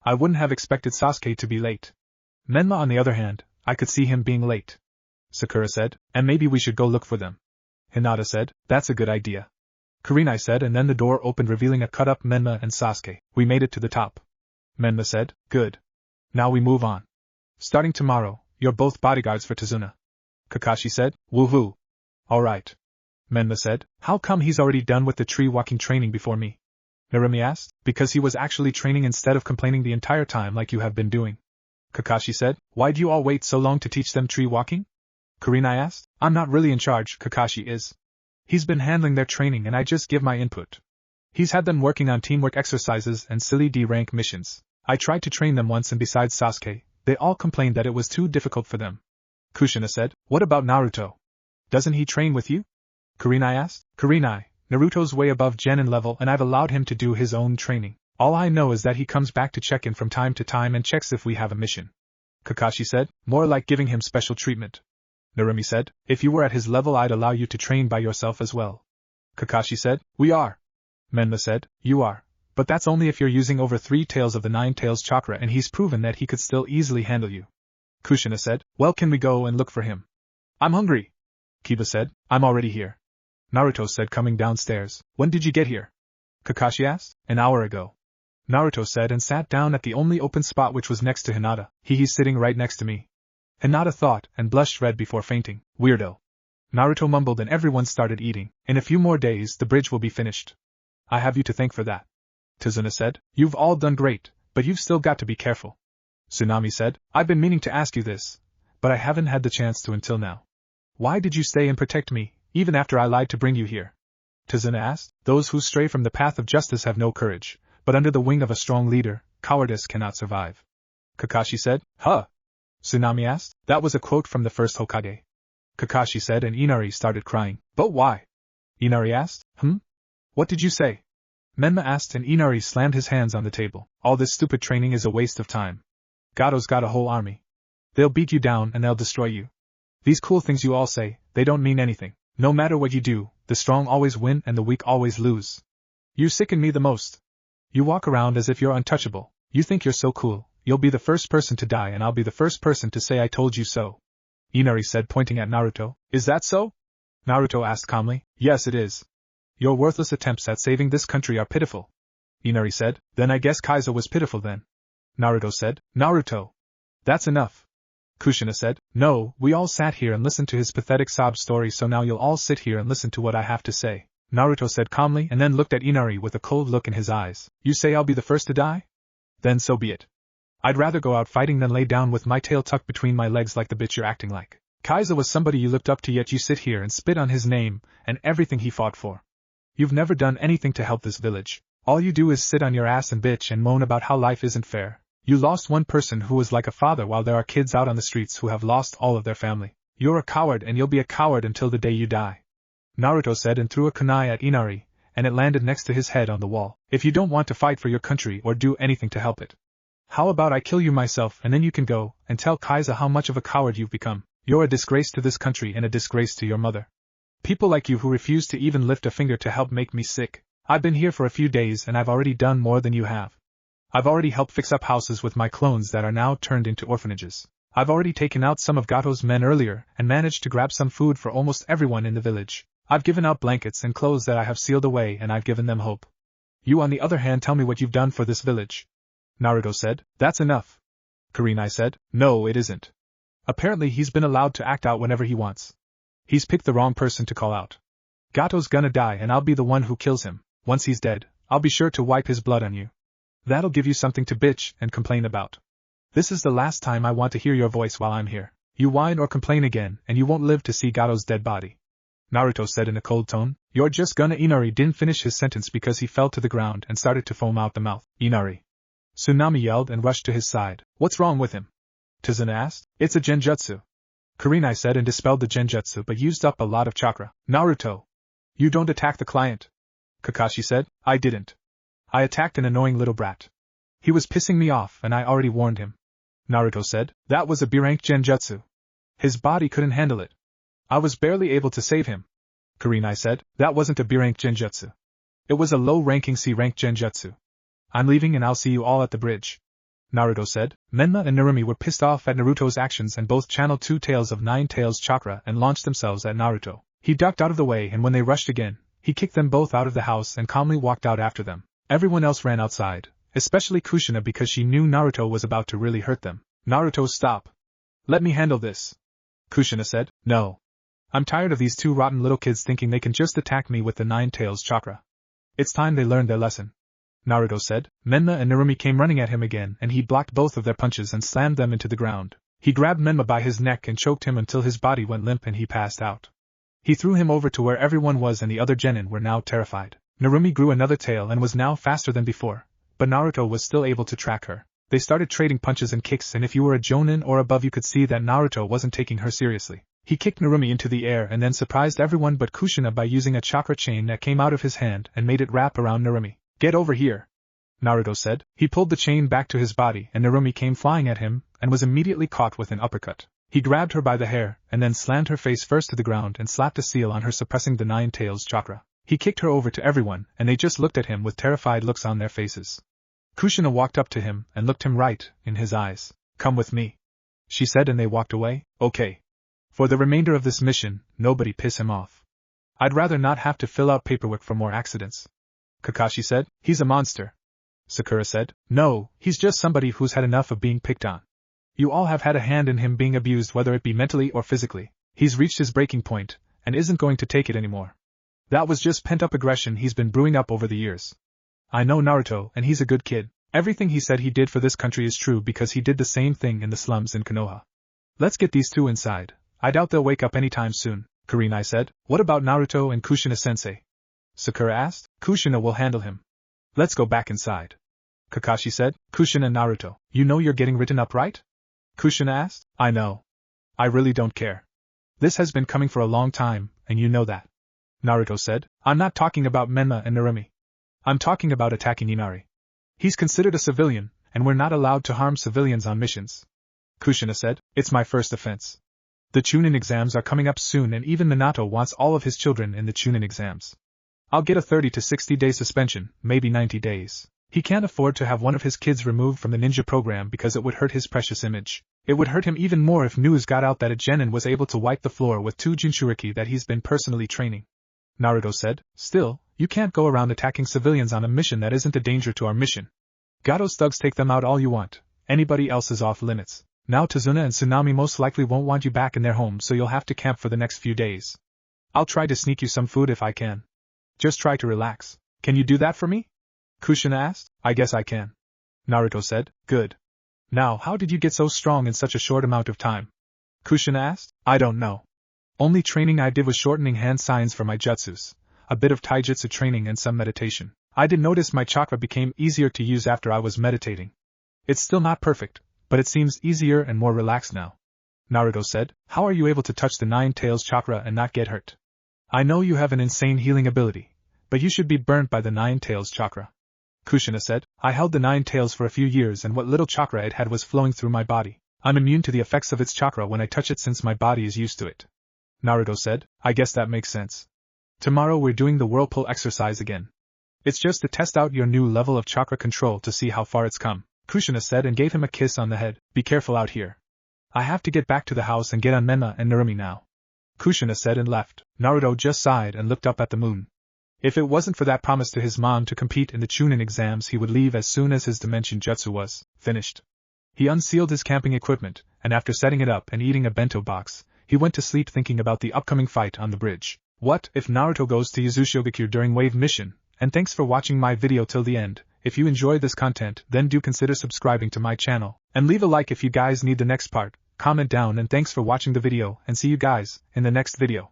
I wouldn't have expected Sasuke to be late. Menma, on the other hand, I could see him being late, Sakura said. And maybe we should go look for them, Hinata said. That's a good idea, Kurenai said, and then the door opened revealing a cut-up Menma and Sasuke. We made it to the top, Menma said. Good. Now we move on. Starting tomorrow, you're both bodyguards for Tazuna, Kakashi said. Woohoo. Alright, Menma said. How come he's already done with the tree walking training before me? Narumi asked. Because he was actually training instead of complaining the entire time like you have been doing, Kakashi said. Why do you all wait so long to teach them tree walking? Kurenai asked. I'm not really in charge, Kakashi is. He's been handling their training and I just give my input. He's had them working on teamwork exercises and silly D-rank missions. I tried to train them once and besides Sasuke, they all complained that it was too difficult for them. Kushina said. What about Naruto? Doesn't he train with you? Kurenai asked. Kurenai, Naruto's way above genin level and I've allowed him to do his own training. All I know is that he comes back to check in from time to time and checks if we have a mission, Kakashi said. More like giving him special treatment, Narumi said. If you were at his level I'd allow you to train by yourself as well, Kakashi said. We are, Menma said. You are. But that's only if you're using over 3 tails of the 9 tails chakra and he's proven that he could still easily handle you, Kushina said. Well, can we go and look for him? I'm hungry, Kiba said. I'm already here. Naruto said, coming downstairs. When did you get here? Kakashi asked. An hour ago. Naruto said, and sat down at the only open spot, which was next to Hinata. He's sitting right next to me. Hinata thought, and blushed red before fainting. Weirdo. Naruto mumbled, and everyone started eating. In a few more days the bridge will be finished. I have you to thank for that. Tazuna said. You've all done great, but you've still got to be careful. Tsunami said. I've been meaning to ask you this, but I haven't had the chance to until now. Why did you stay and protect me, even after I lied to bring you here? Tazuna asked. Those who stray from the path of justice have no courage, but under the wing of a strong leader, cowardice cannot survive. Kakashi said. Huh? Tsunami asked. That was a quote from the first Hokage. Kakashi said, and Inari started crying. But why? Inari asked. What did you say? Menma asked, and Inari slammed his hands on the table. All this stupid training is a waste of time. Gato's got a whole army. They'll beat you down and they'll destroy you. These cool things you all say, they don't mean anything. No matter what you do, the strong always win and the weak always lose. You sicken me the most. You walk around as if you're untouchable. You think you're so cool. You'll be the first person to die and I'll be the first person to say I told you so. Inari said, pointing at Naruto. Is that so? Naruto asked calmly. Yes, it is. Your worthless attempts at saving this country are pitiful. Inari said. Then I guess Kaizo was pitiful then. Naruto said. Naruto. That's enough. Kushina said. No, we all sat here and listened to his pathetic sob story, so now you'll all sit here and listen to what I have to say. Naruto said calmly, and then looked at Inari with a cold look in his eyes. You say I'll be the first to die? Then so be it. I'd rather go out fighting than lay down with my tail tucked between my legs like the bitch you're acting like. Kaizo was somebody you looked up to, yet you sit here and spit on his name and everything he fought for. You've never done anything to help this village. All you do is sit on your ass and bitch and moan about how life isn't fair. You lost one person who was like a father, while there are kids out on the streets who have lost all of their family. You're a coward, and you'll be a coward until the day you die. Naruto said, and threw a kunai at Inari, and it landed next to his head on the wall. If you don't want to fight for your country or do anything to help it, how about I kill you myself, and then you can go and tell Kaiza how much of a coward you've become. You're a disgrace to this country and a disgrace to your mother. People like you who refuse to even lift a finger to help make me sick. I've been here for a few days and I've already done more than you have. I've already helped fix up houses with my clones that are now turned into orphanages. I've already taken out some of Gato's men earlier and managed to grab some food for almost everyone in the village. I've given out blankets and clothes that I have sealed away, and I've given them hope. You, on the other hand, tell me what you've done for this village. Naruto said. That's enough. Kurenai said. No, it isn't. Apparently he's been allowed to act out whenever he wants. He's picked the wrong person to call out. Gato's gonna die and I'll be the one who kills him. Once he's dead, I'll be sure to wipe his blood on you. That'll give you something to bitch and complain about. This is the last time I want to hear your voice while I'm here. You whine or complain again and you won't live to see Gato's dead body. Naruto said in a cold tone. You're just gonna— Inari didn't finish his sentence because he fell to the ground and started to foam out the mouth. Inari. Tsunami yelled and rushed to his side. What's wrong with him? Tazuna asked. It's a genjutsu. Kurenai said, and dispelled the genjutsu but used up a lot of chakra. Naruto. You don't attack the client. Kakashi said. I didn't. I attacked an annoying little brat. He was pissing me off and I already warned him. Naruto said. That was a B-rank genjutsu. His body couldn't handle it. I was barely able to save him. Kurenai said. That wasn't a B-rank genjutsu. It was a low-ranking C-rank genjutsu. I'm leaving and I'll see you all at the bridge. Naruto said. Menma and Narumi were pissed off at Naruto's actions and both channeled 2 tails of 9 tails chakra and launched themselves at Naruto. He ducked out of the way, and when they rushed again, he kicked them both out of the house and calmly walked out after them. Everyone else ran outside, especially Kushina, because she knew Naruto was about to really hurt them. Naruto, stop. Let me handle this. Kushina said. No. I'm tired of these 2 rotten little kids thinking they can just attack me with the 9 tails chakra. It's time they learned their lesson. Naruto said. Menma and Narumi came running at him again, and he blocked both of their punches and slammed them into the ground. He grabbed Menma by his neck and choked him until his body went limp and he passed out. He threw him over to where everyone was, and the other genin were now terrified. Narumi grew another tail and was now faster than before, but Naruto was still able to track her. They started trading punches and kicks, and if you were a jonin or above you could see that Naruto wasn't taking her seriously. He kicked Narumi into the air and then surprised everyone but Kushina by using a chakra chain that came out of his hand and made it wrap around Narumi. Get over here, Naruto said. He pulled the chain back to his body and Narumi came flying at him and was immediately caught with an uppercut. He grabbed her by the hair and then slammed her face first to the ground and slapped a seal on her, suppressing the 9 tails chakra. He kicked her over to everyone and they just looked at him with terrified looks on their faces. Kushina walked up to him and looked him right in his eyes. Come with me, she said, and they walked away. Okay. For the remainder of this mission, nobody piss him off. I'd rather not have to fill out paperwork for more accidents. Kakashi said, he's a monster. Sakura said, no, he's just somebody who's had enough of being picked on. You all have had a hand in him being abused, whether it be mentally or physically. He's reached his breaking point, and isn't going to take it anymore. That was just pent-up aggression he's been brewing up over the years. I know Naruto, and he's a good kid. Everything he said he did for this country is true because he did the same thing in the slums in Konoha. Let's get these two inside. I doubt they'll wake up anytime soon, Kurenai said. What about Naruto and Kushina-sensei? Sakura asked. Kushina will handle him. Let's go back inside. Kakashi said. Kushina and Naruto, you know you're getting written up, right? Kushina asked. I know. I really don't care. This has been coming for a long time, and you know that. Naruto said. I'm not talking about Menma and Narumi. I'm talking about attacking Inari. He's considered a civilian, and we're not allowed to harm civilians on missions. Kushina said. It's my first offense. The Chunin exams are coming up soon, and even Minato wants all of his children in the Chunin exams. I'll get a 30 to 60 day suspension, maybe 90 days. He can't afford to have one of his kids removed from the ninja program because it would hurt his precious image. It would hurt him even more if news got out that a genin was able to wipe the floor with 2 Jinchuriki that he's been personally training. Naruto said. Still, you can't go around attacking civilians on a mission that isn't a danger to our mission. Gato's thugs take them out all you want. Anybody else is off limits. Now Tazuna and Tsunami most likely won't want you back in their home, so you'll have to camp for the next few days. I'll try to sneak you some food if I can. Just try to relax. Can you do that for me? Kushina asked. I guess I can. Naruto said. Good. Now, how did you get so strong in such a short amount of time? Kushina asked. I don't know. Only training I did was shortening hand signs for my jutsus, a bit of taijutsu training and some meditation. I did notice my chakra became easier to use after I was meditating. It's still not perfect, but it seems easier and more relaxed now. Naruto said. How are you able to touch the 9 tails chakra and not get hurt? I know you have an insane healing ability, but you should be burnt by the 9 tails chakra. Kushina said. I held the 9 tails for a few years, and what little chakra it had was flowing through my body. I'm immune to the effects of its chakra when I touch it since my body is used to it. Naruto said. I guess that makes sense. Tomorrow we're doing the Whirlpool exercise again. It's just to test out your new level of chakra control to see how far it's come. Kushina said and gave him a kiss on the head. Be careful out here. I have to get back to the house and get on Menma and Narumi now. Kushina said and left. Naruto just sighed and looked up at the moon. If it wasn't for that promise to his mom to compete in the Chunin exams, he would leave as soon as his dimension jutsu was finished. He unsealed his camping equipment, and after setting it up and eating a bento box, he went to sleep thinking about the upcoming fight on the bridge. What if Naruto goes to Uzushiogakure during Wave Mission? And thanks for watching my video till the end. If you enjoyed this content, then do consider subscribing to my channel, and leave a like if you guys need the next part. Comment down, and thanks for watching the video, and see you guys in the next video.